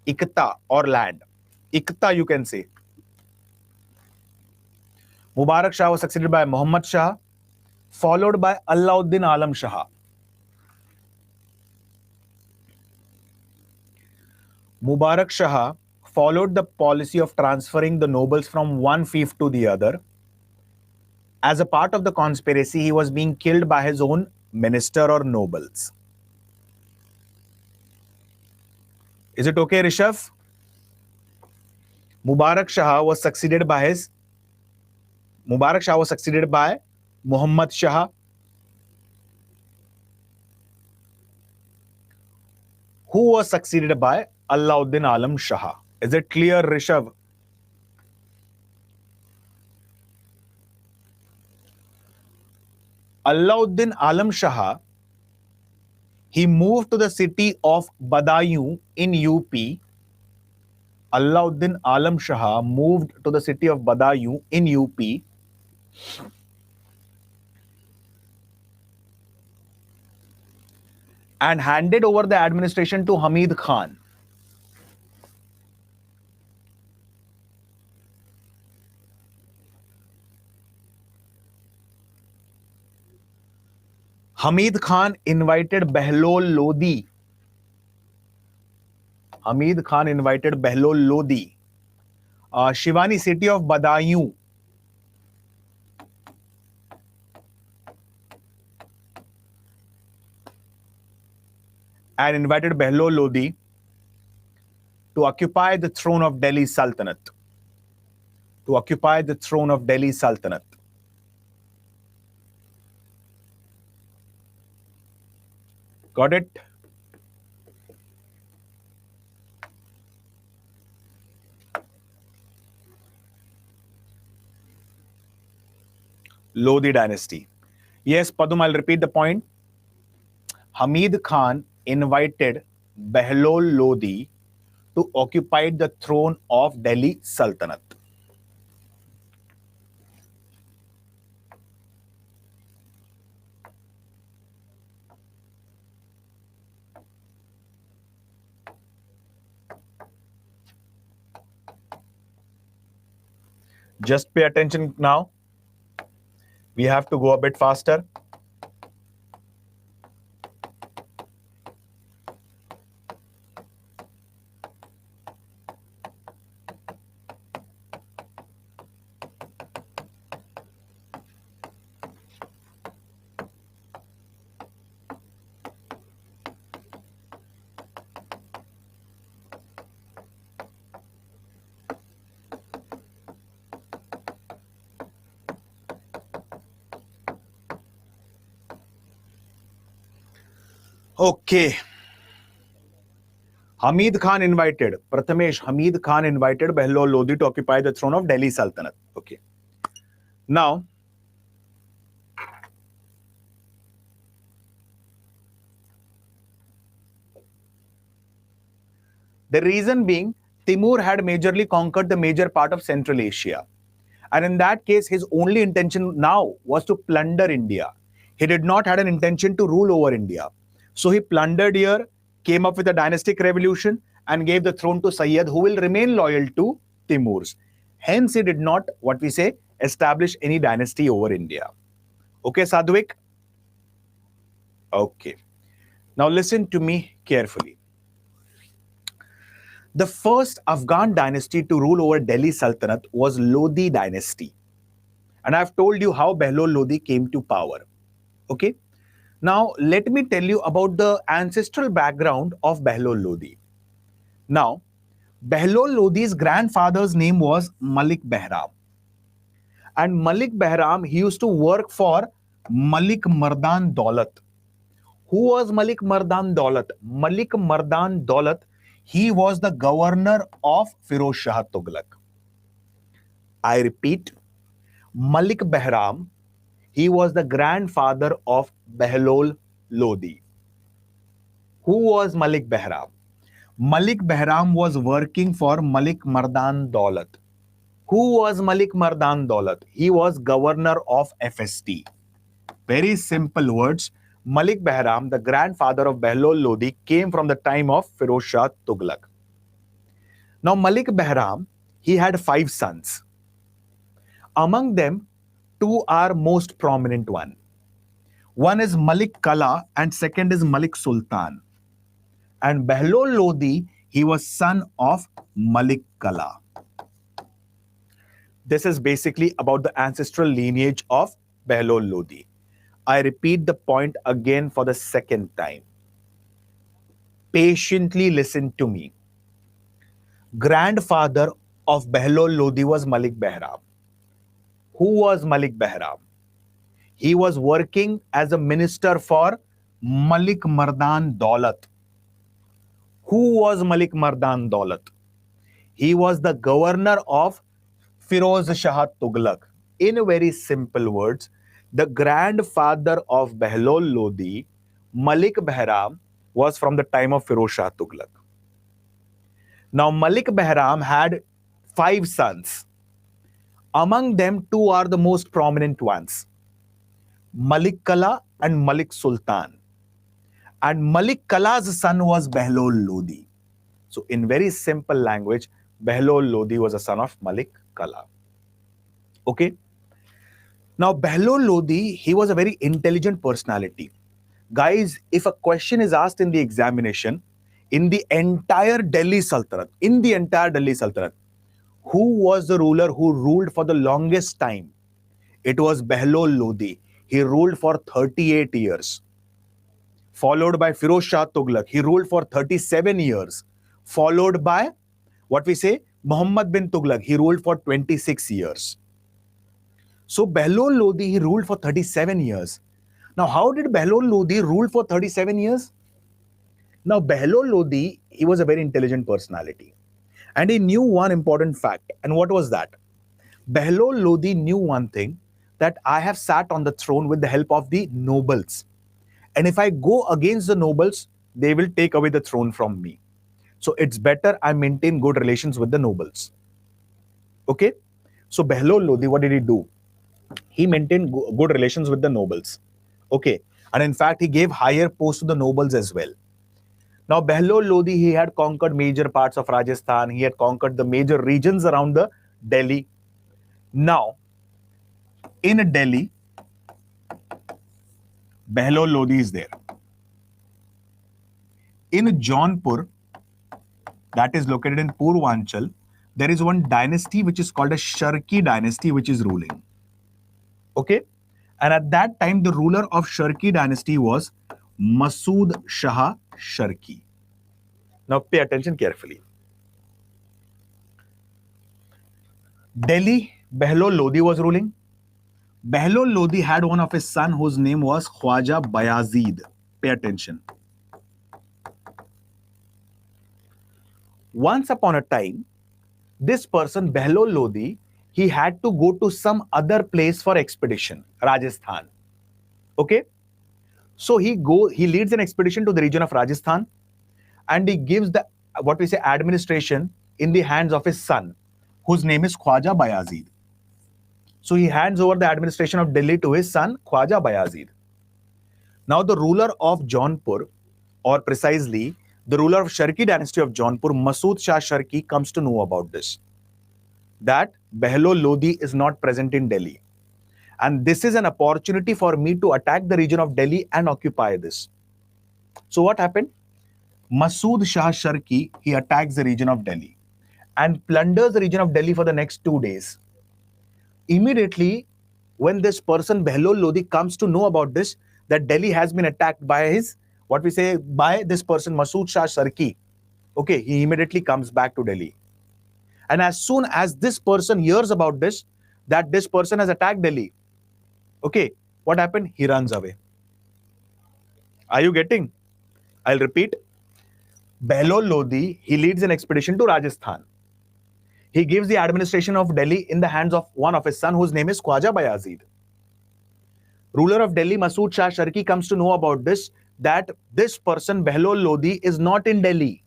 Ikta or land. Ikta, you can say. Mubarak Shah was succeeded by Muhammad Shah, followed by Alauddin Alam Shah. Mubarak Shah followed the policy of transferring the nobles from one fief to the other. As a part of the conspiracy, he was being killed by his own minister or nobles. Is it okay, Rishabh? Mubarak Shah was succeeded by Muhammad Shah. Who was succeeded by Alauddin Alam Shah? Is it clear, Rishabh? Alauddin Alam Shah, he moved to the city of Badaयूं in UP. Alauddin Alam Shah moved to the city of Badaयूं in UP and handed over the administration to Hamid Khan. Hamid Khan invited Behlol Lodi. Hamid Khan invited Behlol Lodi. Shivani, city of Badaयूं. And invited Behlol Lodi to occupy the throne of Delhi Sultanate. To occupy the throne of Delhi Sultanate. Got it? Lodi dynasty. Yes, Padum, I'll repeat the point. Hamid Khan invited Behlol Lodi to occupy the throne of Delhi Sultanate. Just pay attention now. We have to go a bit faster. Okay. Hamid Khan invited Behlol Lodi to occupy the throne of Delhi Sultanate. Okay. Now, the reason being, Timur had majorly conquered the major part of Central Asia. And in that case, his only intention now was to plunder India. He did not have an intention to rule over India. So he plundered here, came up with a dynastic revolution, and gave the throne to Sayyid, who will remain loyal to Timur's. Hence, he did not, what we say, establish any dynasty over India. Okay, Sadhvik? Okay. Now listen to me carefully. The first Afghan dynasty to rule over Delhi Sultanate was Lodi dynasty. And I've told you how Behlol Lodi came to power. Okay? Now, let me tell you about the ancestral background of Behlol Lodi. Now, Behlol Lodi's grandfather's name was Malik Behram. And Malik Behram, he used to work for Malik Mardan Daulat. Who was Malik Mardan Daulat? Malik Mardan Daulat, he was the governor of Firoz Shah Tughlaq. I repeat, Malik Behram, he was the grandfather of Behlol Lodi. Who was Malik Behram? Malik Behram was working for Malik Mardan Daulat. Who was Malik Mardan Daulat? He was governor of FST. Very simple words. Malik Behram, the grandfather of Behlol Lodi, came from the time of Firoz Shah Tughlaq. Now, Malik Behram, he had 5 sons. Among them, 2 are most prominent one. One is Malik Kala and second is Malik Sultan. And Behlol Lodi, he was son of Malik Kala. This is basically about the ancestral lineage of Behlol Lodi. I repeat the point again for the second time. Patiently listen to me. Grandfather of Behlol Lodi was Malik Behram. Who was Malik Behram? He was working as a minister for Malik Mardan Daulat. Who was Malik Mardan Daulat? He was the governor of Firoz Shah Tughlaq. In very simple words, the grandfather of Behlol Lodi, Malik Behram, was from the time of Firoz Shah Tughlaq. Now, Malik Behram had 5 sons. Among them, 2 are the most prominent ones, Malik Kala and Malik Sultan. And Malik Kala's son was Behlol Lodi. So, in very simple language, Behlol Lodi was a son of Malik Kala. Okay. Now, Behlol Lodi, he was a very intelligent personality. Guys, if a question is asked in the examination, in the entire Delhi Sultanate, who was the ruler who ruled for the longest time? It was Behlol Lodi. He ruled for 38 years. Followed by Firoz Shah Tughlaq. He ruled for 37 years. Followed by, what we say, Muhammad bin Tughlaq. He ruled for 26 years. So Behlol Lodi, he ruled for 37 years. Now, how did Behlol Lodi rule for 37 years? Now, Behlol Lodi, he was a very intelligent personality. And he knew one important fact. And what was that? Behlol Lodi knew one thing, that I have sat on the throne with the help of the nobles. And if I go against the nobles, they will take away the throne from me. So it's better I maintain good relations with the nobles. Okay? So Behlol Lodi, what did he do? He maintained good relations with the nobles. Okay? And in fact, he gave higher posts to the nobles as well. Now, Behlol Lodi, he had conquered major parts of Rajasthan. He had conquered the major regions around the Delhi. Now, in Delhi, Behlol Lodi is there. In Jaunpur, that is located in Purvanchal, there is one dynasty which is called a Sharki dynasty which is ruling. Okay? And at that time, the ruler of Sharki dynasty was Masood Shah Sharki. Now pay attention carefully. Delhi, Behlol Lodi was ruling. Behlol Lodi had one of his sons whose name was Khwaja Bayazid. Pay attention. Once upon a time, this person, Behlol Lodi, he had to go to some other place for expedition, Rajasthan. Okay? So he leads an expedition to the region of Rajasthan, and he gives the, what we say, administration in the hands of his son, whose name is Khwaja Bayazid. So he hands over the administration of Delhi to his son, Khwaja Bayazid. Now the ruler of Jaunpur, or precisely the ruler of Sharki dynasty of Jaunpur, Masood Shah Sharki, comes to know about this, that Behlol Lodi is not present in Delhi. And this is an opportunity for me to attack the region of Delhi and occupy this. So what happened? Masood Shah Sharki, he attacks the region of Delhi and plunders the region of Delhi for the next 2 days. Immediately, when this person, Behlol Lodi, comes to know about this, that Delhi has been attacked by his, what we say, by this person, Masood Shah Sharki. Okay, he immediately comes back to Delhi. And as soon as this person hears about this, that this person has attacked Delhi, okay, what happened? He runs away. Are you getting? I'll repeat. Behlol Lodi, he leads an expedition to Rajasthan. He gives the administration of Delhi in the hands of one of his sons, whose name is Khwaja Bayazid. Ruler of Delhi, Masood Shah Sharki, comes to know about this, that this person, Behlol Lodi, is not in Delhi.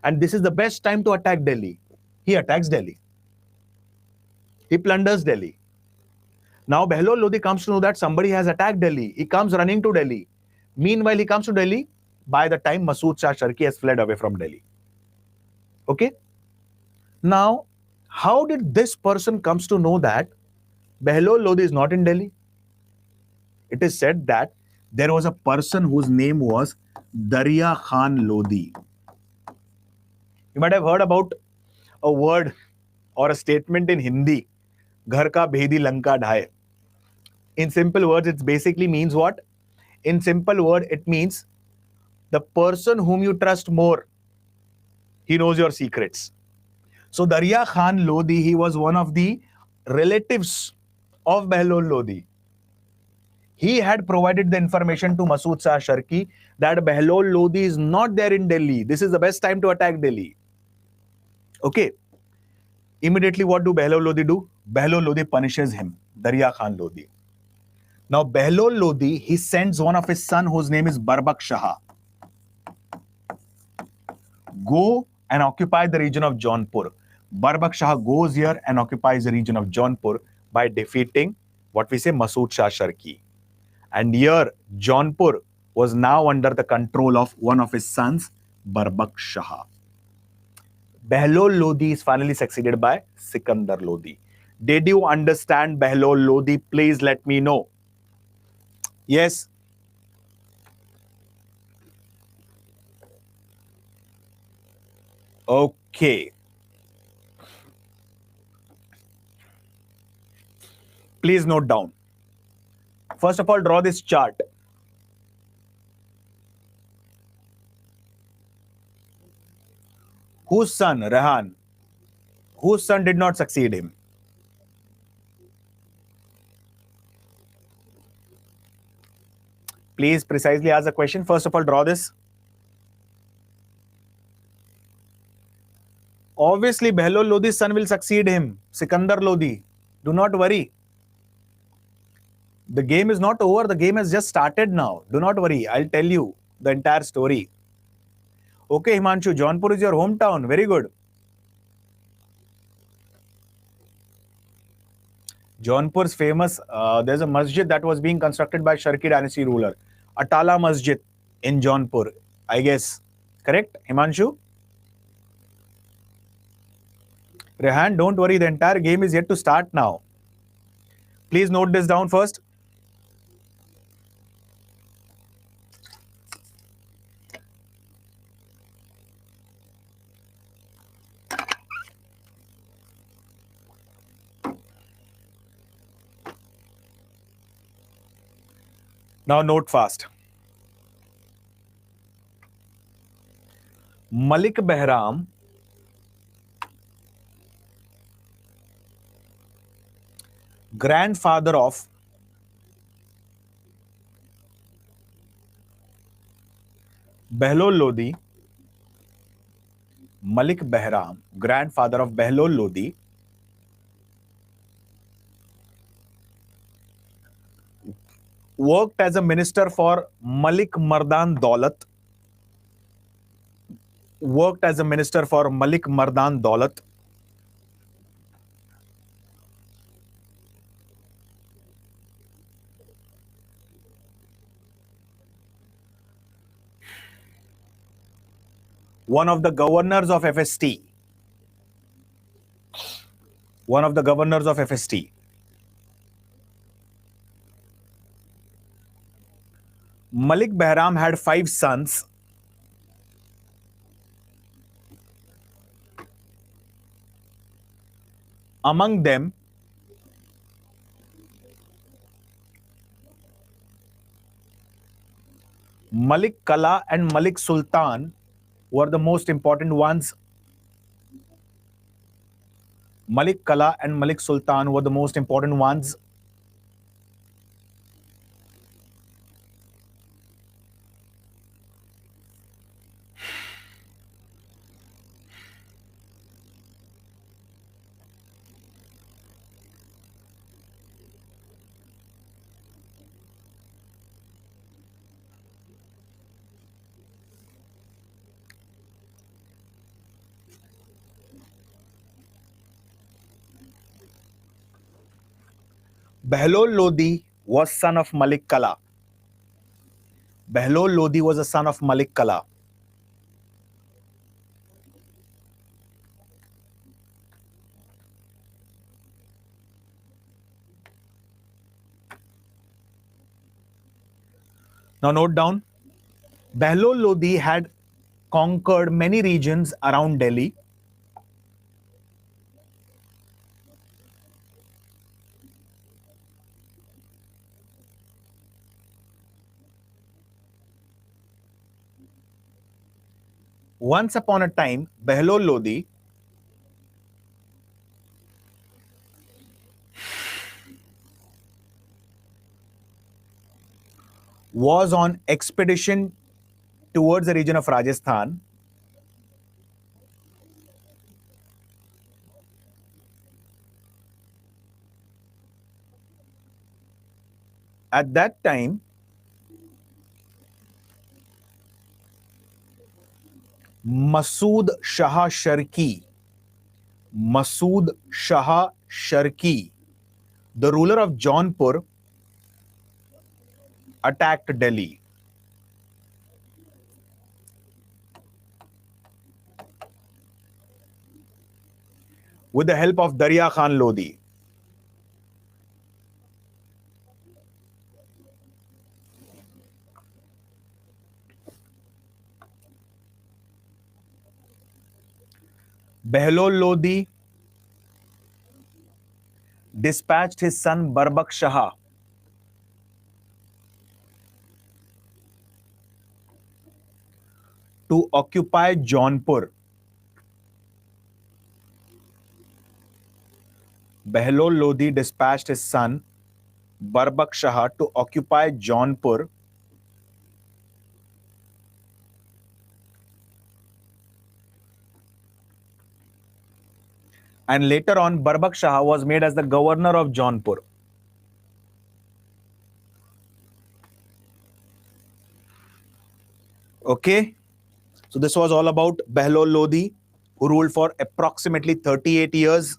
And this is the best time to attack Delhi. He attacks Delhi. He plunders Delhi. Now Behlol Lodi comes to know that somebody has attacked Delhi. He comes running to Delhi. Meanwhile, he comes to Delhi by the time Masood Shah Sharki has fled away from Delhi. Okay? Now, how did this person comes to know that Behlol Lodi is not in Delhi? It is said that there was a person whose name was Darya Khan Lodi. You might have heard about a word or a statement in Hindi, Ghar ka bhedi lanka dhaye. In simple words, it basically means what? In simple word, it means the person whom you trust more, he knows your secrets. So Darya Khan Lodi, he was one of the relatives of Behlol Lodi. He had provided the information to Masood Shah Sharki that Behlol Lodi is not there in Delhi. This is the best time to attack Delhi. Okay. Immediately, what do Behlol Lodi do? Behlol Lodi punishes him, Darya Khan Lodi. Now, Behlol Lodi, he sends one of his son, whose name is Barbak Shah. Go and occupy the region of Jaunpur. Barbak Shah goes here and occupies the region of Jaunpur by defeating what we say Masood Shah Sharki. And here, Jaunpur was now under the control of one of his sons, Barbak Shah. Behlol Lodi is finally succeeded by Sikandar Lodi. Did you understand Behlol Lodi? Please let me know. Yes. Okay. Please note down. First of all, draw this chart. Whose son, Rehan? Whose son did not succeed him? Please precisely ask the question. First of all, draw this. Obviously, Behlol Lodi's son will succeed him, Sikandar Lodi. Do not worry. The game is not over. The game has just started now. Do not worry. I'll tell you the entire story. Okay, Himanshu, Jaunpur is your hometown. Very good. Jaunpur's famous, there's a masjid that was being constructed by Sharki dynasty ruler. Atala Masjid in Jaunpur, I guess. Correct, Himanshu? Rehan, don't worry. The entire game is yet to start now. Please note this down first. Now note fast. Malik Behram grandfather of Behlol Lodi, Malik Behram, grandfather of Behlol Lodi, worked as a minister for Malik Mardan Daulat. Worked as a minister for Malik Mardan Daulat. One of the governors of FST. One of the governors of FST. Malik Behram had 5 sons. Among them, Malik Kala and Malik Sultan were the most important ones. Malik Kala and Malik Sultan were the most important ones. Behlol Lodi was son of Malik Kala. Behlol Lodi was a son of Malik Kala. Now note down, Behlol Lodi had conquered many regions around Delhi. Once upon a time, Behlol Lodi was on expedition towards the region of Rajasthan. At that time, Masood Shah Sharki, the ruler of Jaunpur, attacked Delhi. With the help of Darya Khan Lodi. Behlol Lodi dispatched his son Barbak Shah to occupy Jaunpur. Behlol Lodi dispatched his son Barbak Shah to occupy Jaunpur. And later on, Barbak Shah was made as the governor of Jaunpur. Okay. So this was all about Behlol Lodi, who ruled for approximately 38 years.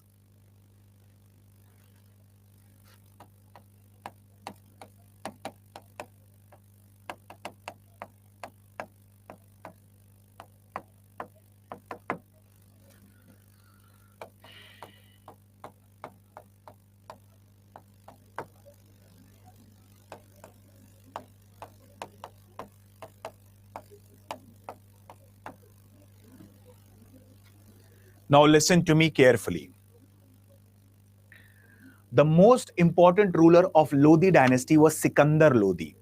Now listen to me carefully. The most important ruler of Lodi dynasty was Sikandar Lodi.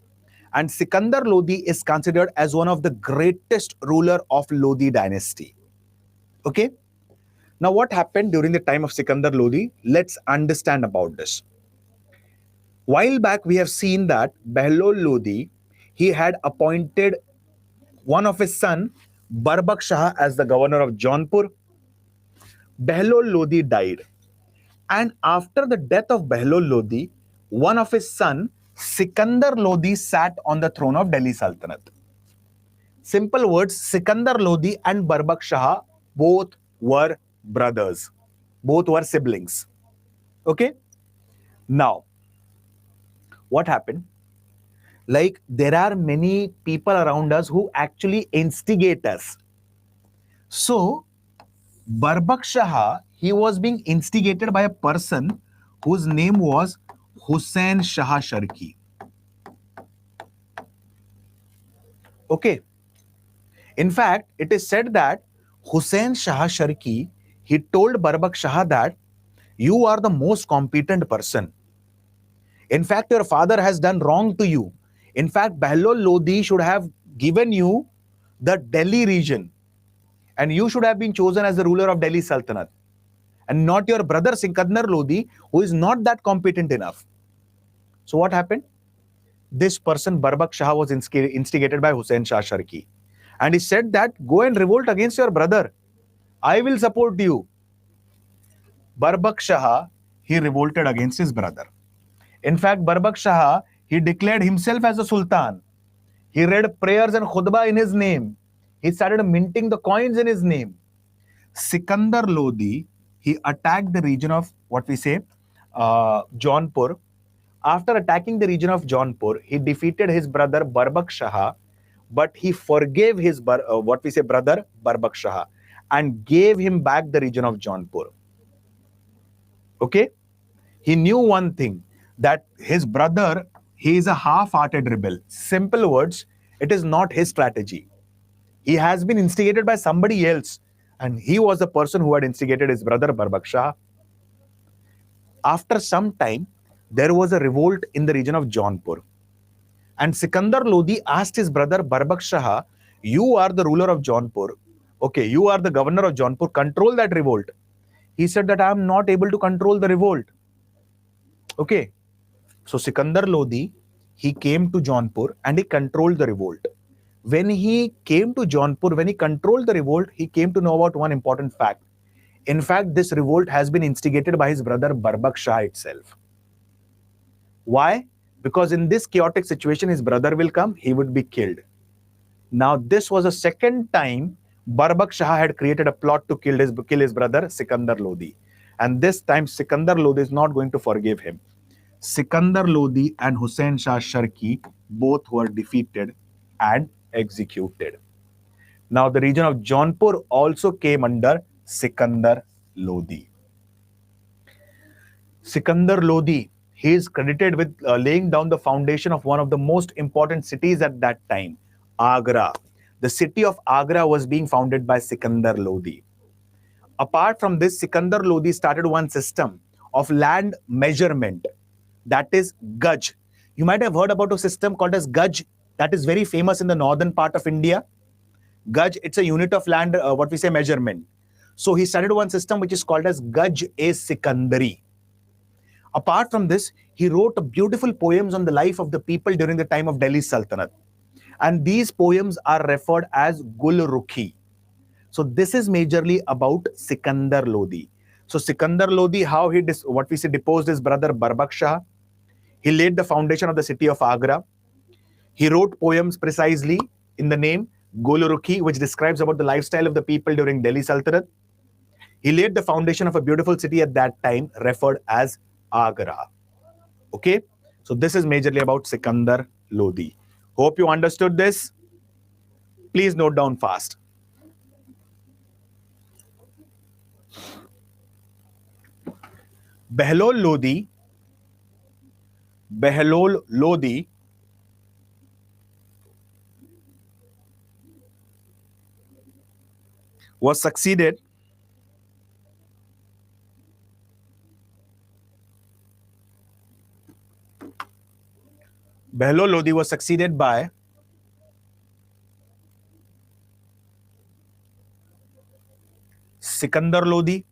And Sikandar Lodi is considered as one of the greatest ruler of Lodi dynasty. Okay? Now what happened during the time of Sikandar Lodi? Let's understand about this. While back we have seen that Behlol Lodi, he had appointed one of his son, Barbak Shah, as the governor of Jaunpur. Behlol Lodi died. And after the death of Behlol Lodi, one of his son, Sikandar Lodi, sat on the throne of Delhi Sultanate. Simple words, Sikandar Lodi and Barbak Shah both were brothers. Both were siblings. Okay? Now, what happened? Like, there are many people around us who actually instigate us. So, Barbak Shah, he was being instigated by a person whose name was Hussain Shah Sharki. Okay. In fact, it is said that Hussain Shah Sharki, he told Barbak Shah that you are the most competent person. In fact, your father has done wrong to you. In fact, Behlol Lodi should have given you the Delhi region, and you should have been chosen as the ruler of Delhi Sultanate, and not your brother Sikandar Lodi, who is not that competent enough. So what happened? This person, Barbak Shah, was instigated by Hussain Shah Sharki. And he said that, go and revolt against your brother. I will support you. Barbak Shah, he revolted against his brother. In fact, Barbak Shah, he declared himself as a sultan. He read prayers and khutbah in his name. He started minting the coins in his name. Sikandar Lodi, he attacked the region of, what we say, Jaunpur. After attacking the region of Jaunpur, he defeated his brother Barbak Shah, but he forgave his, brother Barbak Shah and gave him back the region of Jaunpur. Okay? He knew one thing, that his brother, he is a half-hearted rebel. Simple words, it is not his strategy. He has been instigated by somebody else, and he was the person who had instigated his brother Barbak Shah. After some time, there was a revolt in the region of Jaunpur. And Sikandar Lodi asked his brother Barbak Shah, you are the ruler of Jaunpur. Okay, you are the governor of Jaunpur. Control that revolt. He said that I am not able to control the revolt. Okay. So Sikandar Lodi, he came to Jaunpur and he controlled the revolt. When he came to Jaunpur, when he controlled the revolt, he came to know about one important fact. In fact, this revolt has been instigated by his brother Barbak Shah itself. Why? Because in this chaotic situation, his brother will come, he would be killed. Now, this was the second time Barbak Shah had created a plot to kill his brother Sikandar Lodi. And this time, Sikandar Lodi is not going to forgive him. Sikandar Lodi and Hussain Shah Sharki both were defeated and executed. Now, the region of Jaunpur also came under Sikandar Lodi. Sikandar Lodi, he is credited with laying down the foundation of one of the most important cities at that time, Agra. The city of Agra was being founded by Sikandar Lodi. Apart from this, Sikandar Lodi started one system of land measurement, that is Gaj. You might have heard about a system called as Gaj that is very famous in the northern part of India. Gaj, it's a unit of land, what we say measurement. So he started one system which is called as Gaj-e-Sikandari. Apart from this, he wrote beautiful poems on the life of the people during the time of Delhi Sultanate. And these poems are referred as Gul-Rukhi. So this is majorly about Sikandar Lodi. So Sikandar Lodi, how he deposed his brother Barbak Shah. He laid the foundation of the city of Agra. He wrote poems precisely in the name Gul-Rukhi, which describes about the lifestyle of the people during Delhi Sultanate. He laid the foundation of a beautiful city at that time referred as Agra. Okay, so this is majorly about Sikandar Lodi. Hope you understood this. Please note down fast. Behlol Lodi was succeeded by Sikandar Lodi,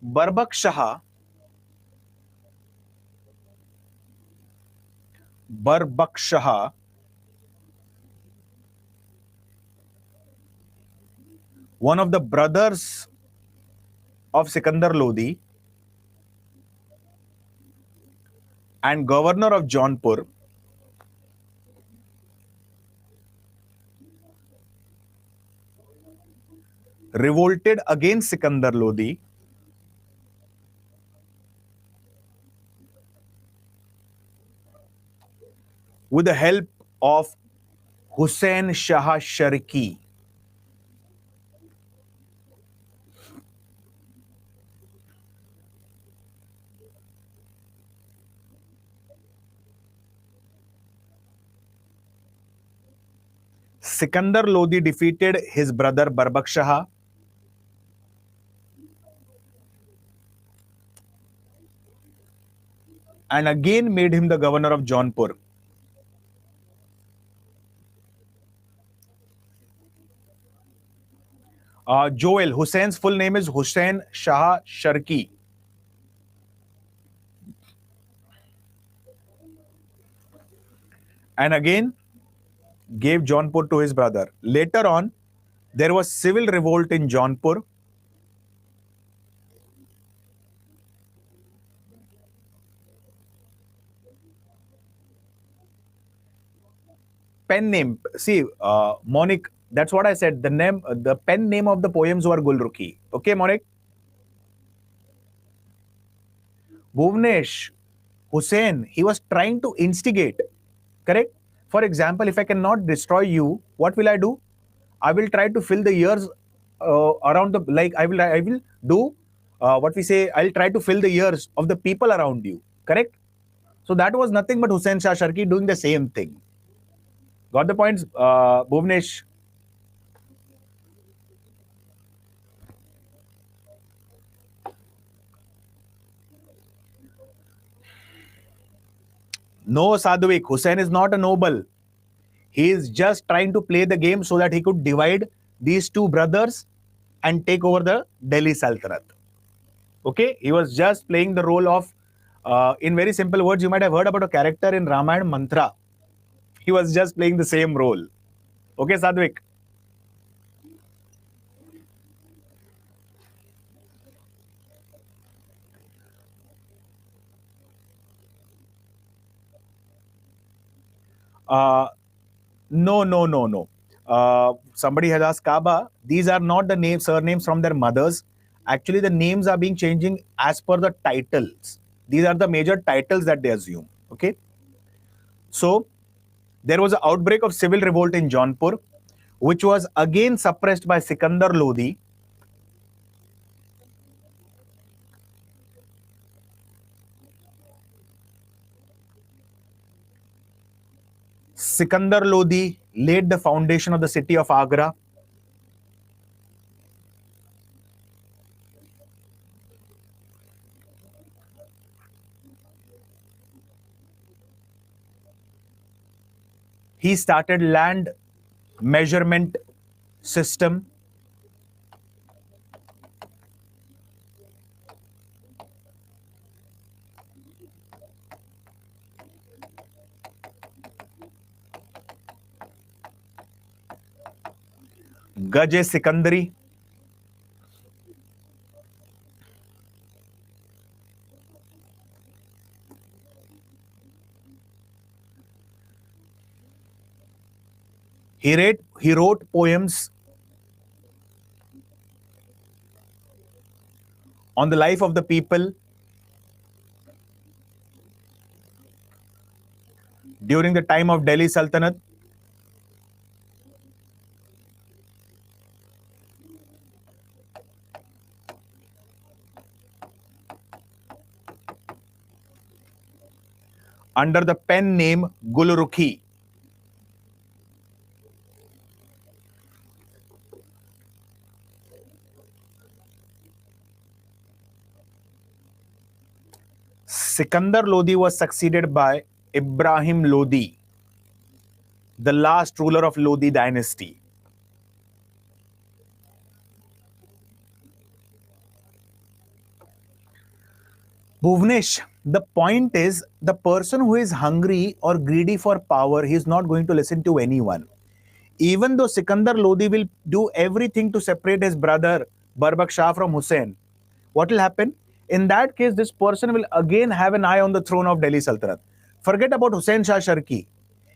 Barbak Shah, one of the brothers of Sikandar Lodi and governor of Jaunpur, revolted against Sikandar Lodi with the help of Hussain Shah Sharki. Sikandar Lodi defeated his brother Barbak Shah and again made him the governor of Jaunpur. Joel, Hussein's full name is Hussain Shah Sharki. And again gave Jaunpur to his brother. Later on, there was civil revolt in Jaunpur. Pen name, see, Monique, that's what I said. The pen name of the poems were Gulrukhi. Okay, Monique? Bhuvnesh, Hussain, he was trying to instigate, correct? For example, if I cannot destroy you, what will I do? I will try to fill the ears around the, like I will do what we say, I'll try to fill the ears of the people around you, correct? So that was nothing but Hussain Shah Sharki doing the same thing. Got the points, Bhuvnesh? No, Sadhvik, Hussain is not a noble. He is just trying to play the game so that he could divide these two brothers and take over the Delhi Sultanate. Okay, he was just playing the role of, in very simple words, you might have heard about a character in Ramayana Mantra. He was just playing the same role. Okay, Sadvik. Uh, no, no, no, no. Somebody has asked Kaaba. These are not the names, surnames from their mothers. Actually, the names are being changing as per the titles. These are the major titles that they assume. Okay. So there was an outbreak of civil revolt in Jaunpur, which was again suppressed by Sikandar Lodi. Sikandar Lodi laid the foundation of the city of Agra. He started land measurement system. Gaj Sikandari. He wrote poems on the life of the people during the time of Delhi Sultanate. Under the pen name Gulrukhi. Sikandar Lodi was succeeded by Ibrahim Lodi, the last ruler of Lodi dynasty. Bhuvnesh, the point is the person who is hungry or greedy for power, he is not going to listen to anyone. Even though Sikandar Lodi will do everything to separate his brother Barbak Shah from Hussein, what will happen? In that case, this person will again have an eye on the throne of Delhi Sultanate. Forget about Hussein Shah Sharki.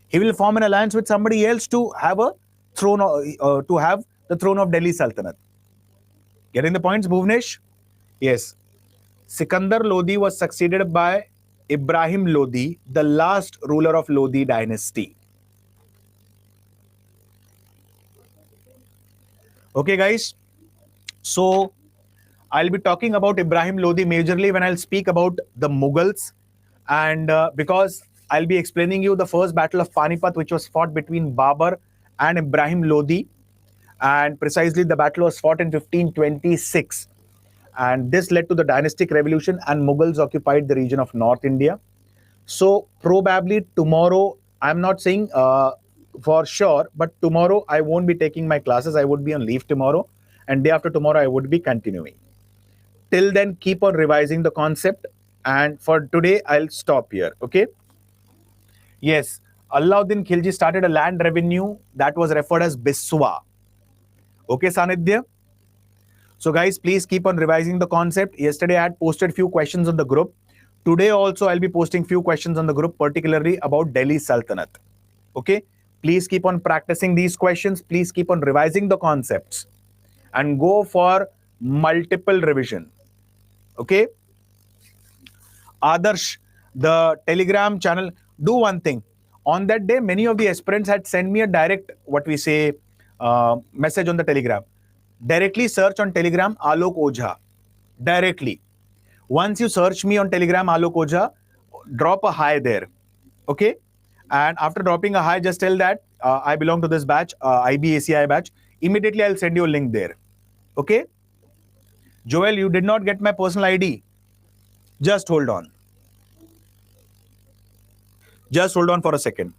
He will form an alliance with somebody else to have a throne, to have the throne of Delhi Sultanate. Getting the points, Bhuvnesh? Yes. Sikandar Lodi was succeeded by Ibrahim Lodi, the last ruler of Lodi dynasty. Okay, guys. So I'll be talking about Ibrahim Lodi majorly when I'll speak about the Mughals, and because I'll be explaining you the first battle of Panipat, which was fought between Babur and Ibrahim Lodi, and precisely the battle was fought in 1526, and this led to the dynastic revolution, and Mughals occupied the region of North India. So probably tomorrow, I'm not saying for sure, but tomorrow I won't be taking my classes. I would be on leave tomorrow, and day after tomorrow I would be continuing. Till then, keep on revising the concept. And for today, I'll stop here. Okay. Yes. Alauddin Khilji started a land revenue that was referred as Biswa. Okay, Sanidhya? So, guys, please keep on revising the concept. Yesterday, I had posted few questions on the group. Today, also, I'll be posting few questions on the group, particularly about Delhi Sultanate. Okay. Please keep on practicing these questions. Please keep on revising the concepts and go for multiple revision. Okay. Adarsh, the Telegram channel, do one thing. On that day, many of the aspirants had sent me a direct, what we say, message on the Telegram. Directly search on Telegram Alok Ojha. Directly. Once you search me on Telegram Alok Ojha, drop a hi there. Okay? And after dropping a hi, just tell that I belong to this batch, IB ACI batch. Immediately, I'll send you a link there. Okay? Joel, you did not get my personal ID. Just hold on. Just hold on for a second.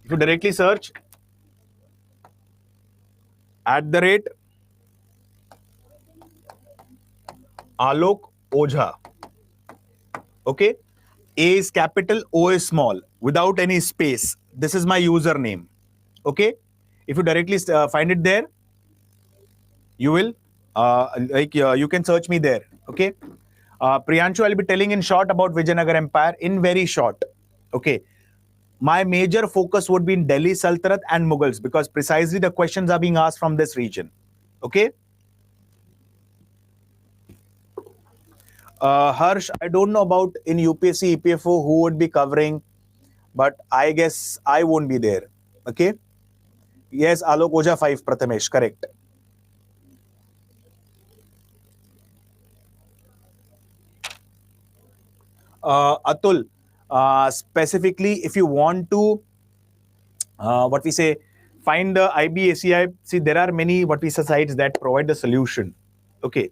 If you directly search @ Alok Ojha. Okay. A is capital, O is small, without any space. This is my username. Okay. If you directly find it there, you will you can search me there. Okay. Priyanshu, I'll be telling in short about Vijayanagar Empire, in very short. Okay. My major focus would be in Delhi Sultanate and Mughals, because precisely the questions are being asked from this region. Okay. Harsh, I don't know about in UPSC, EPFO who would be covering, but I guess I won't be there. Okay. Yes, Alok Ojha 5, Prathamesh, correct. Atul, specifically, if you want to, what we say, find the IB ACI, see, there are many, what we say, sites that provide the solution. Okay.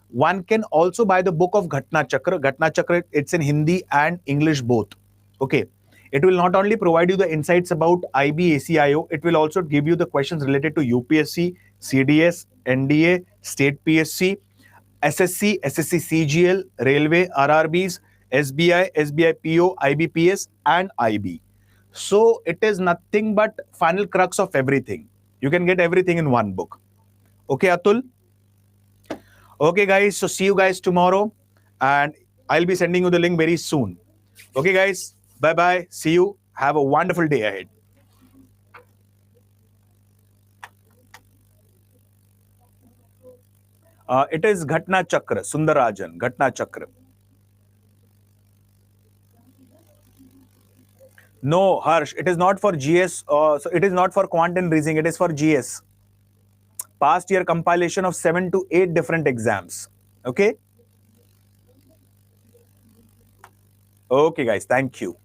One can also buy the book of Ghatna Chakra. Ghatna Chakra, it's in Hindi and English both. Okay. It will not only provide you the insights about IB ACIO, it will also give you the questions related to UPSC, CDS, NDA, State PSC, SSC, SSC CGL, Railway, RRBs, SBI, SBI PO, IBPS, and IB. So it is nothing but final crux of everything. You can get everything in one book. Okay, Atul? Okay, guys. So see you guys tomorrow. And I'll be sending you the link very soon. Okay, guys. Bye-bye. See you. Have a wonderful day ahead. It is Ghatna Chakra, Sundarajan, Ghatna Chakra. No, Harsh, it is not for GS. So it is not for quant and reasoning. It is for GS. Past year compilation of 7 to 8 different exams. Okay? Okay, guys. Thank you.